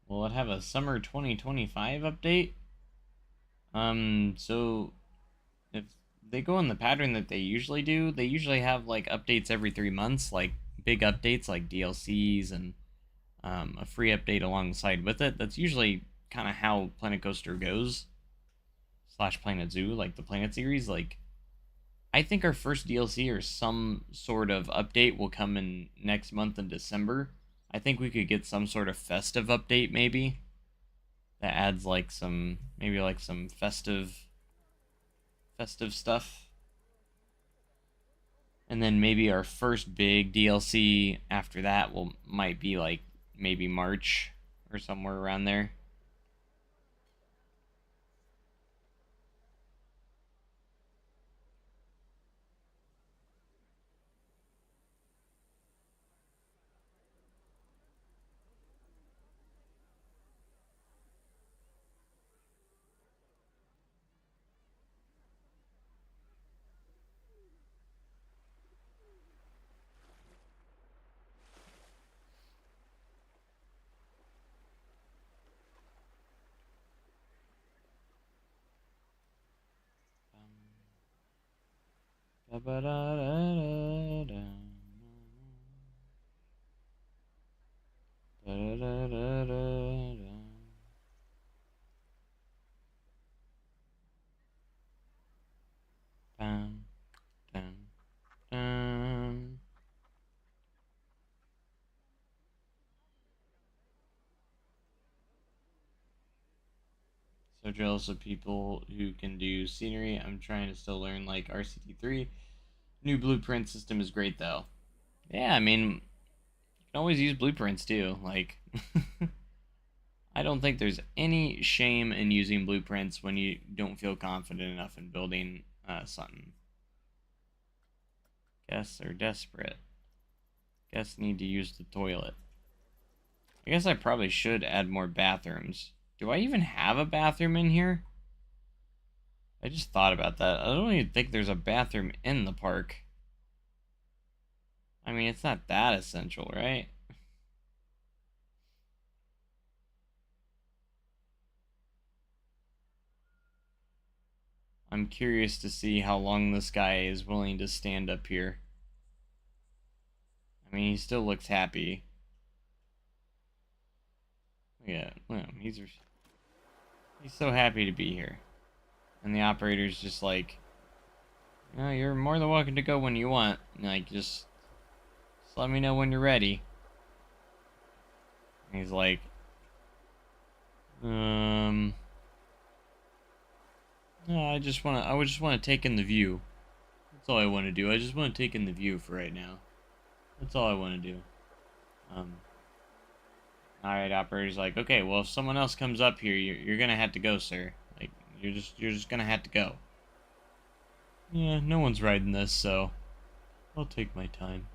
Will it have a summer 2025 update? So if they go in the pattern that they usually do, they usually have like updates every 3 months, like big updates like DLCs and a free update alongside with it. That's usually kind of how Planet Coaster goes. / Planet Zoo, like the Planet series. Like, I think our first DLC or some sort of update will come in next month in December. I think we could get some sort of festive update maybe that adds like some, maybe like some festive stuff. And then maybe our first big DLC after that might be like maybe March or somewhere around there. So jealous of people who can do scenery. I'm trying to still learn like RCT3. New blueprint system is great though. Yeah, I mean, you can always use blueprints too. Like, I don't think there's any shame in using blueprints when you don't feel confident enough in building something. Guests are desperate. Guests need to use the toilet. I guess I probably should add more bathrooms. Do I even have a bathroom in here? I just thought about that. I don't even think there's a bathroom in the park. I mean, it's not that essential, right? I'm curious to see how long this guy is willing to stand up here. I mean, he still looks happy. Yeah, well, he's so happy to be here. And the operator's just like, no, you're more than welcome to go when you want. Like, just let me know when you're ready. And he's like, no, I just want to take in the view. That's all I want to do. I just want to take in the view for right now. That's all I want to do. Alright, operator's like, okay, well, if someone else comes up here, you're gonna have to go, sir. Like, you're just gonna have to go. Yeah, no one's riding this, so I'll take my time.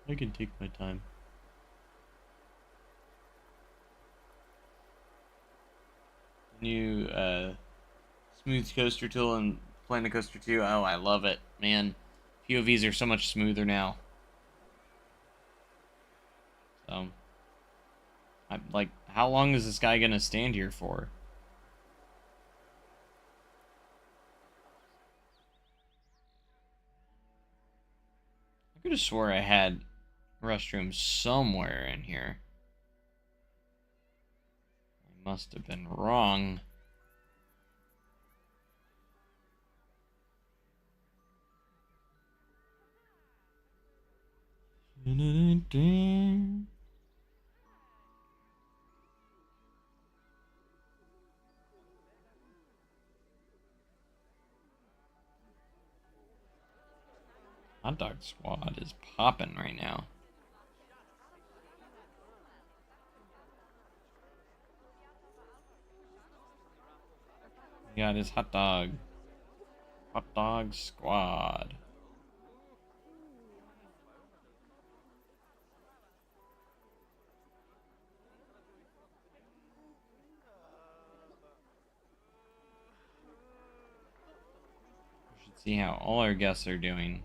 I can take my time. New smooth coaster tool in Planet Coaster 2. Oh, I love it, man. POVs are so much smoother now. So, I'm like, how long is this guy gonna stand here for? I could have swore I had restrooms somewhere in here. I must have been wrong. Hot Dog Squad is popping right now. He got his hot dog. Hot Dog Squad. We should see how all our guests are doing.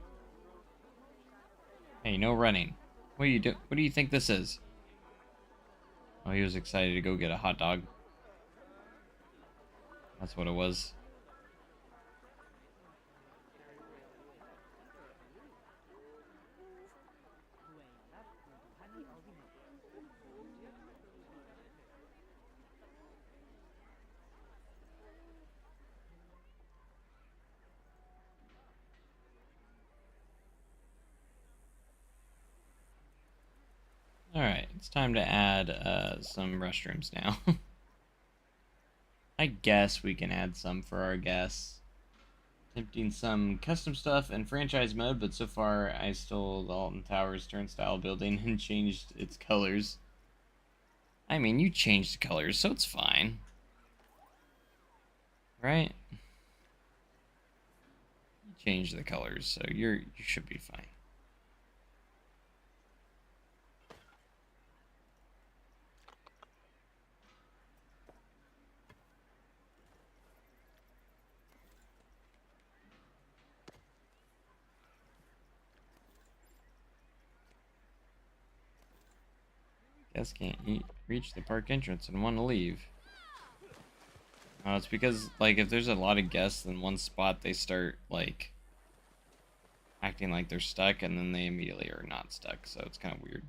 Hey, no running. What do you think this is? Oh, he was excited to go get a hot dog. That's what it was. Alright, it's time to add some restrooms now. I guess we can add some for our guests. Attempting some custom stuff in franchise mode, but so far I stole the Alton Towers turnstile building and changed its colors. I mean, you changed the colors, so it's fine. Right? You changed the colors, so you should be fine. Guests can't reach the park entrance and want to leave. Oh, it's because, like, if there's a lot of guests in one spot, they start, like, acting like they're stuck, and then they immediately are not stuck, so it's kind of weird.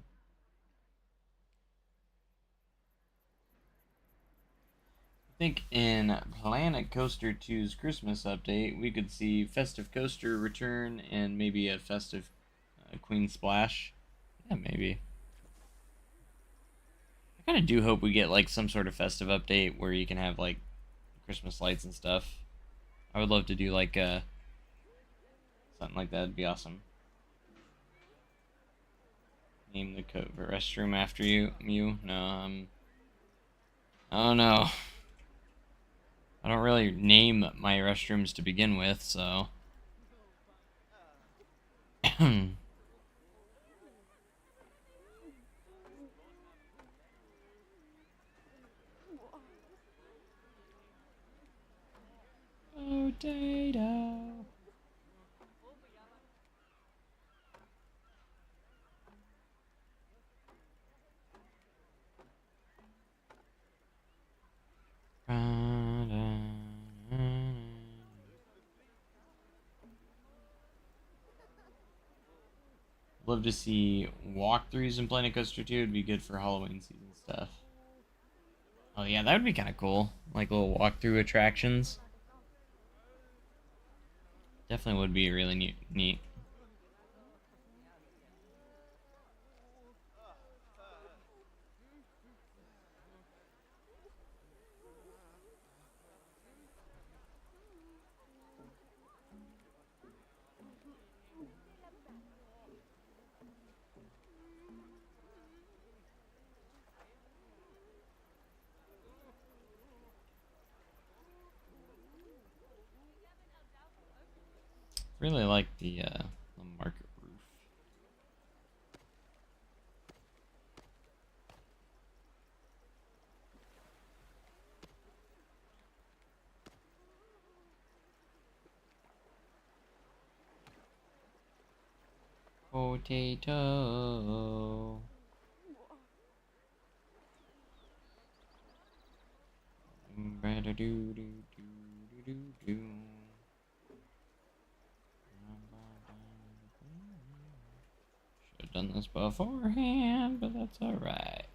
I think in Planet Coaster 2's Christmas update, we could see Festive Coaster return and maybe a Festive Queen Splash. Yeah, maybe. I kind of do hope we get, like, some sort of festive update where you can have, like, Christmas lights and stuff. I would love to do, like, something like that. It'd be awesome. Name the restroom after you. No, oh no. I don't really name my restrooms to begin with, so. Potato. Love to see walkthroughs in Planet Coaster 2. It'd be good for Halloween season stuff. Oh yeah, that would be kind of cool. Like little walkthrough attractions. Definitely would be really neat. Really like the market roof. Potato. Should have done this beforehand, but that's alright.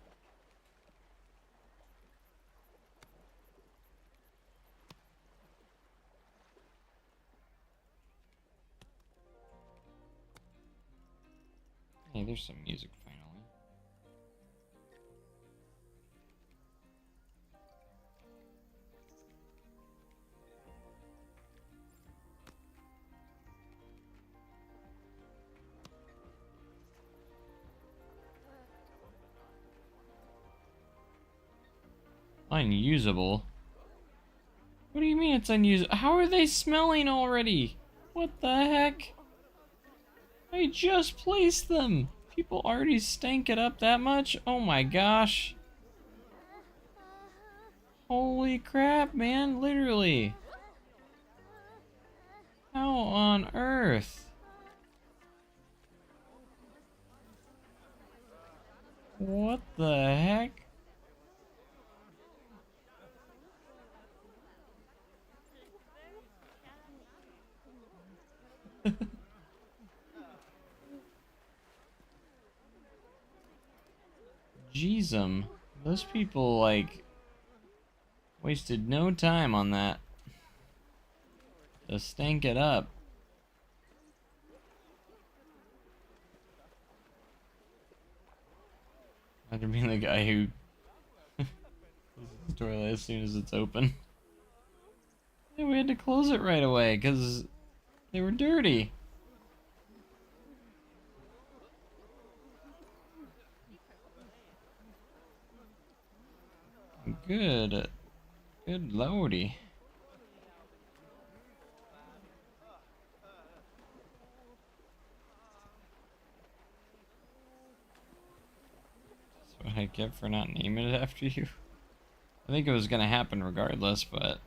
Hey, there's some music finally. Unusable? What do you mean it's unusable? How are they smelling already? What the heck? I just placed them! People already stank it up that much? Oh my gosh. Holy crap, man, literally. How on earth? What the heck? Jeezum. Those people, like, wasted no time on that. To stank it up. Imagine being the guy who closes the toilet as soon as it's open. Yeah, we had to close it right away because they were dirty. Good. Good lordy. That's what I get for not naming it after you. I think it was gonna happen regardless, but...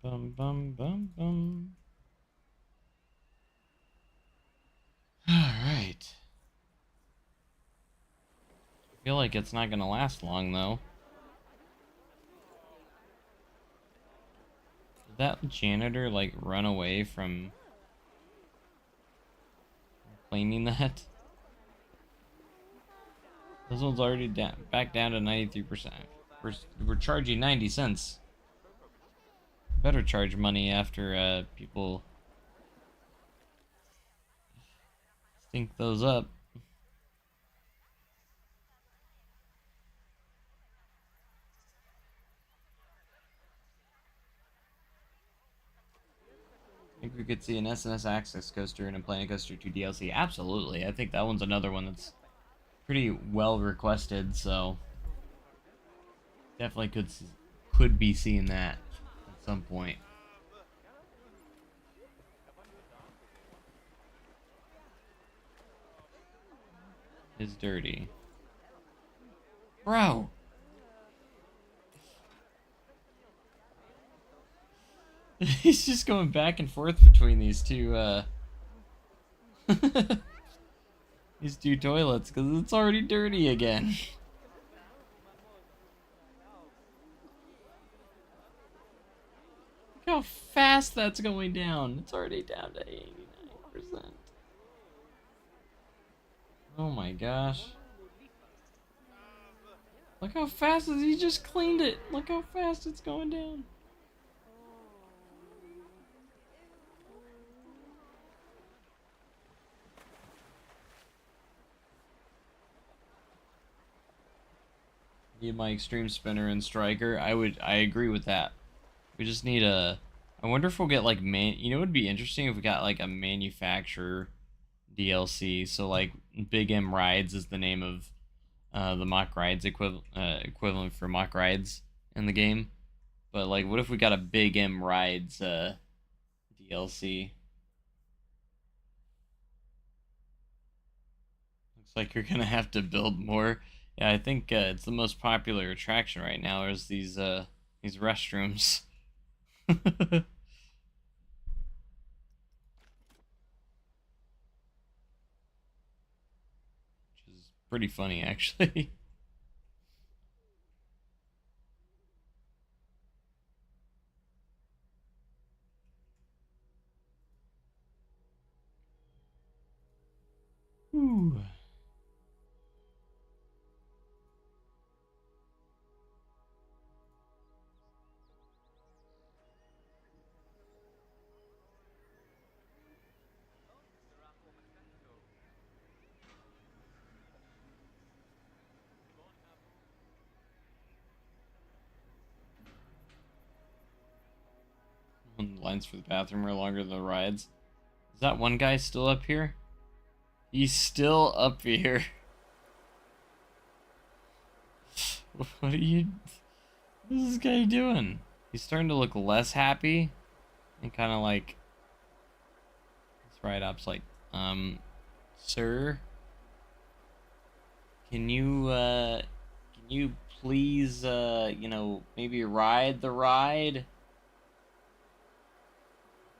Bum bum bum bum. Alright. I feel like it's not gonna last long though. that janitor like run away from cleaning that? This one's already back down to 93%. We're charging 90 cents. Better charge money after people think those up. I think we could see an SNS Access Coaster and a Planet Coaster 2 DLC. Absolutely. I think that one's another one that's pretty well requested, so definitely could be seeing that at some point. Is dirty. Bro! He's just going back and forth between these two, these two toilets, because it's already dirty again. Look how fast that's going down. It's already down to 89%. Oh my gosh. Look how fast he just cleaned it. Look how fast it's going down. Need my extreme spinner and striker. I agree with that. We just need a. I wonder if we'll get like you know, it would be interesting if we got like a manufacturer DLC. So like Big M Rides is the name of the mock rides equivalent for mock rides in the game. But like, what if we got a Big M Rides DLC? Looks like you're gonna have to build more. Yeah, I think it's the most popular attraction right now. Is these restrooms. Which is pretty funny, actually. Ooh. Lines for the bathroom are longer than the rides. Is that one guy still up here? He's still up here. What are you... What is this guy doing? He's starting to look less happy. And kind of like... This ride up's like, sir? Can you please, you know, maybe ride the ride?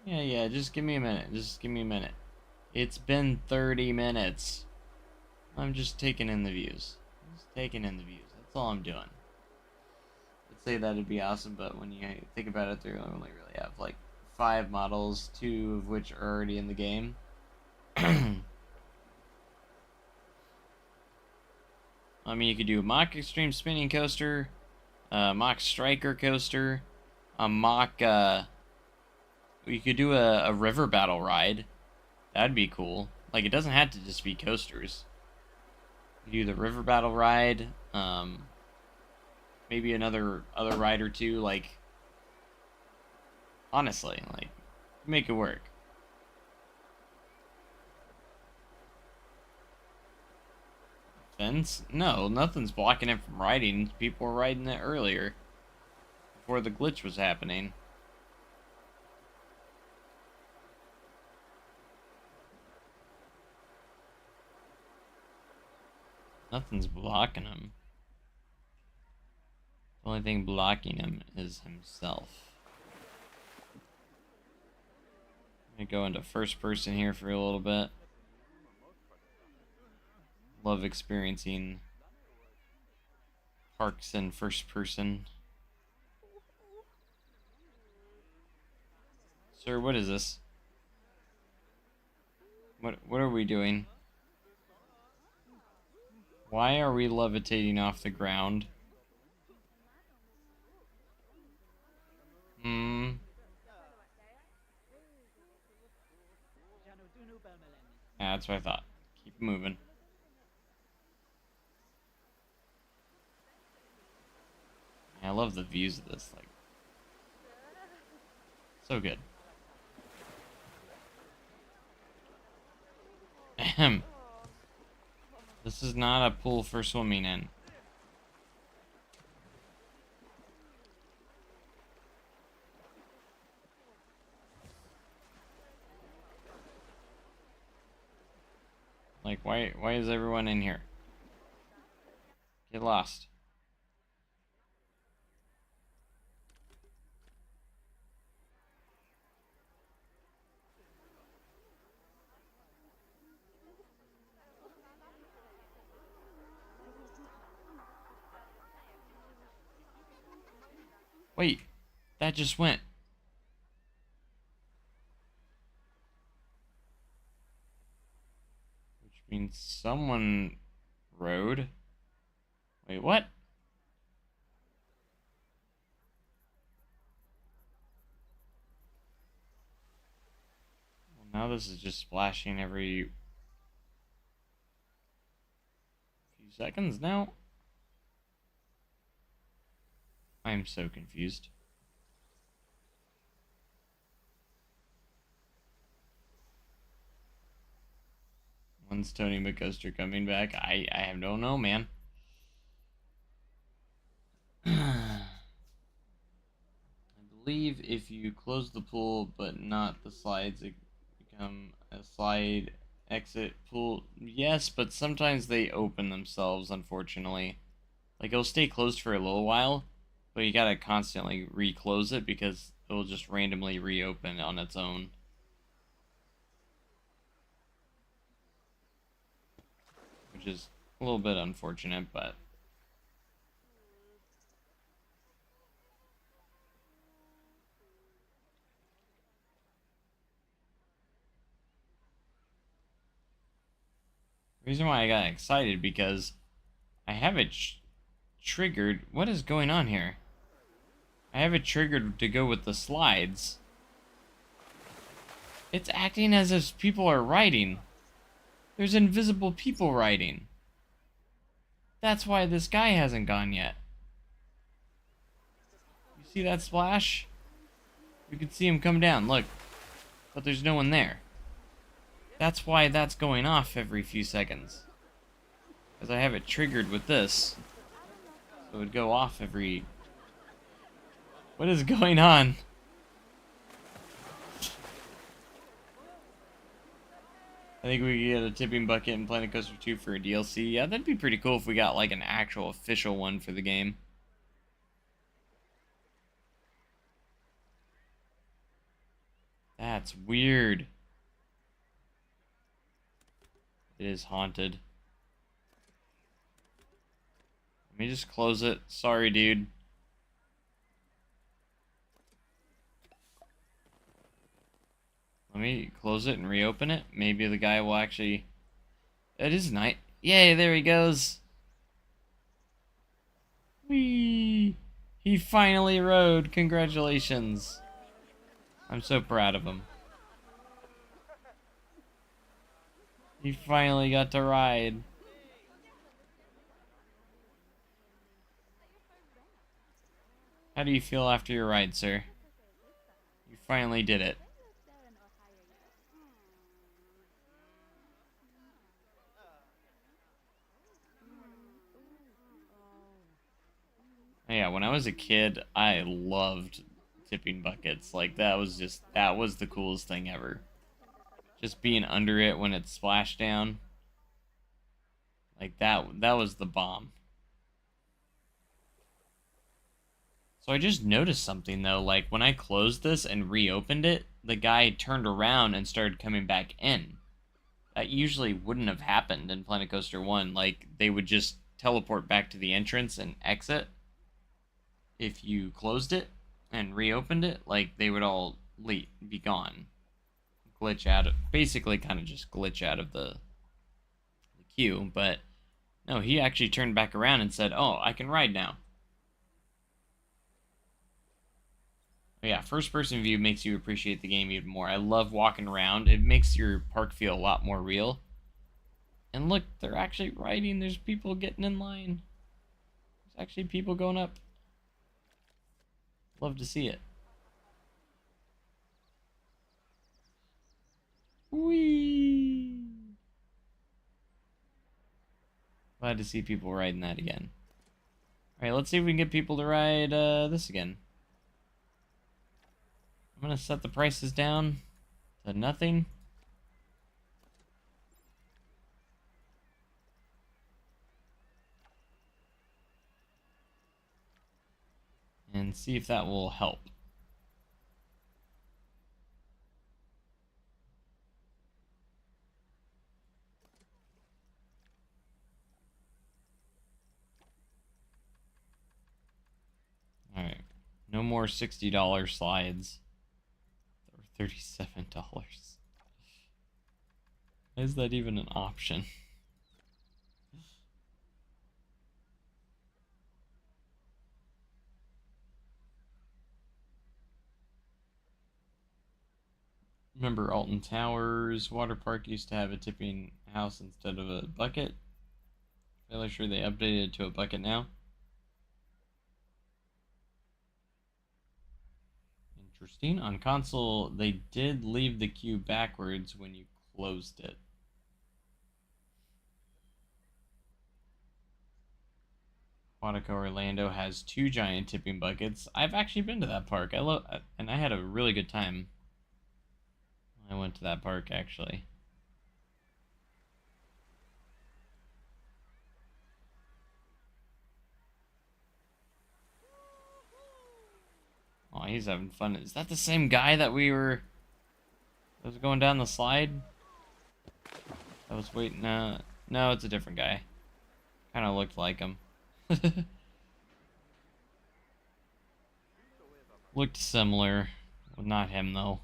Yeah, just give me a minute. Just give me a minute. It's been 30 minutes. I'm just taking in the views. Just taking in the views. That's all I'm doing. I'd say that'd be awesome, but when you think about it, they only really have like 5 models, 2 of which are already in the game. I mean, you could do a mock extreme spinning coaster, a mock striker coaster, a mock, you could do a river battle ride. That'd be cool. Like, it doesn't have to just be coasters. You do the river battle ride, maybe other ride or two, like, honestly, like, make it work. Fence? No, nothing's blocking it from riding. People were riding it earlier, before the glitch was happening. Nothing's blocking him. The only thing blocking him is himself. I'm gonna go into first person here for a little bit. Love experiencing parks in first person. Sir, what is this? What are we doing? Why are we levitating off the ground? Hmm. Yeah, that's what I thought. Keep moving. I love the views of this, like, so good. Ahem. This is not a pool for swimming in. Like, why is everyone in here? Get lost. Wait, that just went. Which means someone rode. Wait, what? Well, now this is just splashing every few seconds now. I'm so confused. When's Tony McCuster coming back? I don't know, man. I believe if you close the pool but not the slides, it become a slide exit pool. Yes, but sometimes they open themselves, unfortunately. Like, it'll stay closed for a little while, but you gotta constantly re-close it because it'll just randomly reopen on its own. Which is a little bit unfortunate, but... The reason why I got excited because I have it triggered. What is going on here? I have it triggered to go with the slides. It's acting as if people are riding. There's invisible people riding. That's why this guy hasn't gone yet. You see that splash? You can see him come down, look. But there's no one there. That's why that's going off every few seconds. Because I have it triggered with this. So it would go off every... What is going on? I think we could get a tipping bucket in Planet Coaster 2 for a DLC. Yeah, that'd be pretty cool if we got like an actual official one for the game. That's weird. It is haunted. Let me just close it. Sorry, dude. Let me close it and reopen it. Maybe the guy will actually... It is night. Yay, there he goes. Whee! He finally rode. Congratulations. I'm so proud of him. He finally got to ride. How do you feel after your ride, sir? You finally did it. Yeah, when I was a kid, I loved tipping buckets. Like, that was the coolest thing ever. Just being under it when it splashed down. Like, that was the bomb. So I just noticed something, though. Like, when I closed this and reopened it, the guy turned around and started coming back in. That usually wouldn't have happened in Planet Coaster 1. Like, they would just teleport back to the entrance and exit. If you closed it and reopened it, like, they would all be gone. Glitch out of, basically kind of just glitch out of the queue, but no, he actually turned back around and said, oh, I can ride now. But yeah, first person view makes you appreciate the game even more. I love walking around. It makes your park feel a lot more real. And look, they're actually riding. There's people getting in line. There's actually people going up. Love to see it. Whee! Glad to see people riding that again. Alright, let's see if we can get people to ride this again. I'm gonna set the prices down to nothing. And see if that will help. Alright. No more $60 slides. Or $37. Why is that even an option? Remember Alton Towers water park used to have a tipping house instead of a bucket? Fairly sure they updated it to a bucket now. Interesting. On console, they did leave the queue backwards when you closed it. Quantico Orlando has 2 giant tipping buckets. I've actually been to that park. And I had a really good time. I went to that park actually. Oh, he's having fun. Is that the same guy that that was going down the slide? I was waiting. No, it's a different guy. Kind of looked like him. Looked similar. Well, not him though.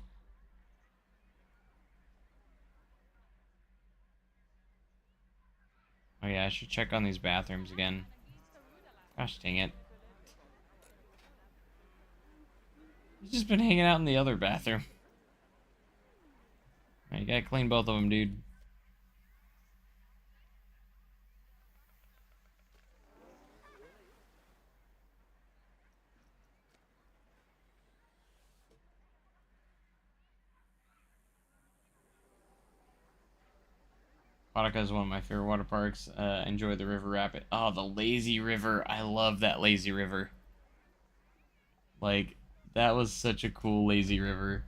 Oh yeah, I should check on these bathrooms again. Gosh dang it. He's just been hanging out in the other bathroom. You gotta clean both of them, dude. Quantica is one of my favorite water parks. Enjoy the river rapid. Oh, the lazy river. I love that lazy river. Like, that was such a cool lazy river.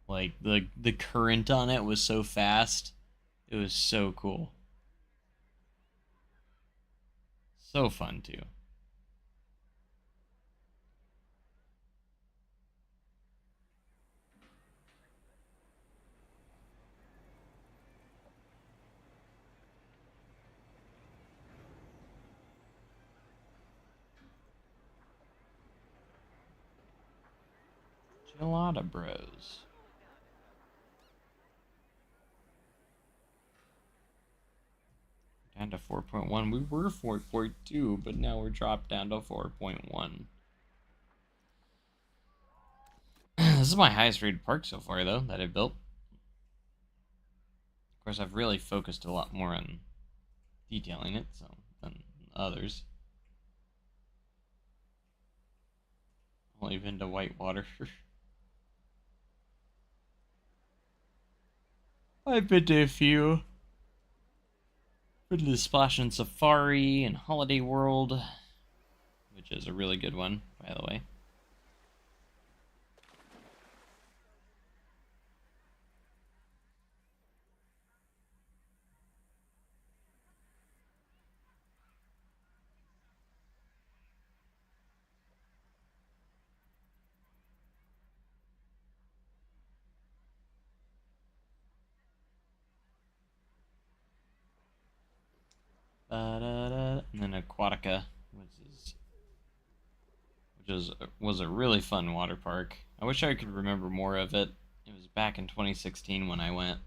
Like, the current on it was so fast. It was so cool. So fun, too. Gelada Bros. Down to 4.1. We were 4.2, but now we're dropped down to 4.1. This is my highest rated park so far, though, that I've built. Of course, I've really focused a lot more on detailing it than others. Only been to Whitewater. I've been to a few. Been to the Splash and Safari and Holiday World, which is a really good one, by the way. And then Aquatica, was a really fun water park. I wish I could remember more of it. It was back in 2016 when I went.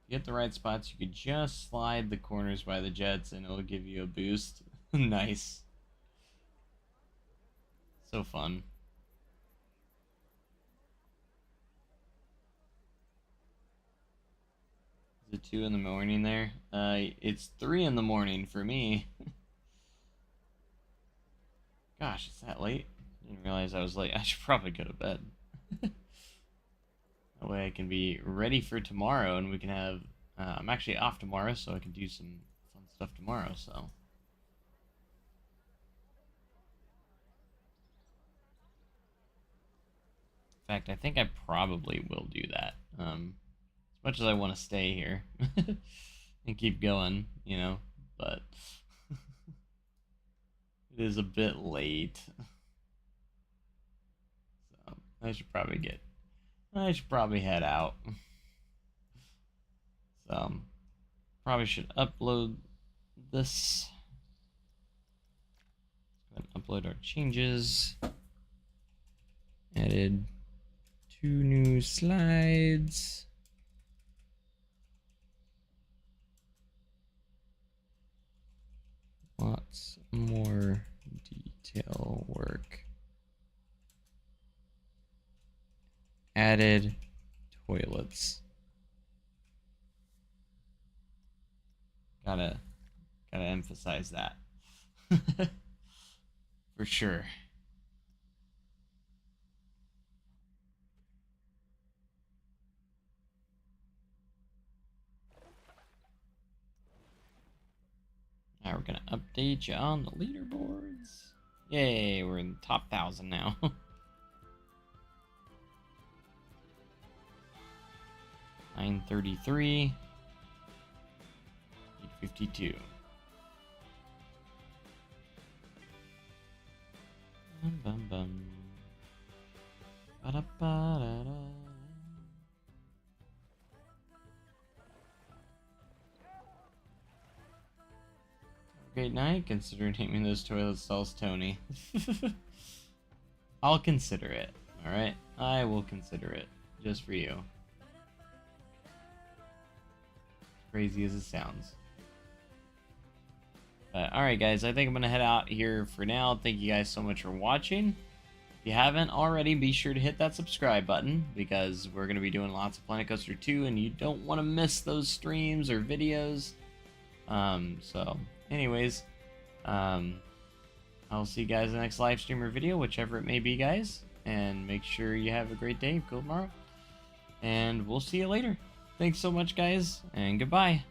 If you hit the right spots, you could just slide the corners by the jets and it'll give you a boost. Nice. So fun. Is it 2 in the morning there? It's 3 in the morning for me. Gosh, it's that late? I didn't realize I was late. I should probably go to bed. That way I can be ready for tomorrow and we can have... I'm actually off tomorrow, so I can do some fun stuff tomorrow, so... In fact, I think I probably will do that. As much as I want to stay here and keep going, you know, but it is a bit late. So I should probably head out. So probably should upload this. Go ahead and upload our changes. Added 2 new slides. Lots more detail work. Added toilets. Gotta emphasize that. For sure. Now we're gonna update you on the leaderboards. Yay, we're in the top 1,000 now. 933. 852. Bum bum bum. Ba-da-ba-da-da. Great night. Consider naming those toilet stalls Tony. I'll consider it. Alright? I will consider it. Just for you. Crazy as it sounds. But alright guys, I think I'm going to head out here for now. Thank you guys so much for watching. If you haven't already, be sure to hit that subscribe button because we're going to be doing lots of Planet Coaster 2 and you don't want to miss those streams or videos. So anyways, I'll see you guys in the next live stream or video, whichever it may be, guys. And make sure you have a great day, cool tomorrow. And we'll see you later. Thanks so much, guys, and goodbye.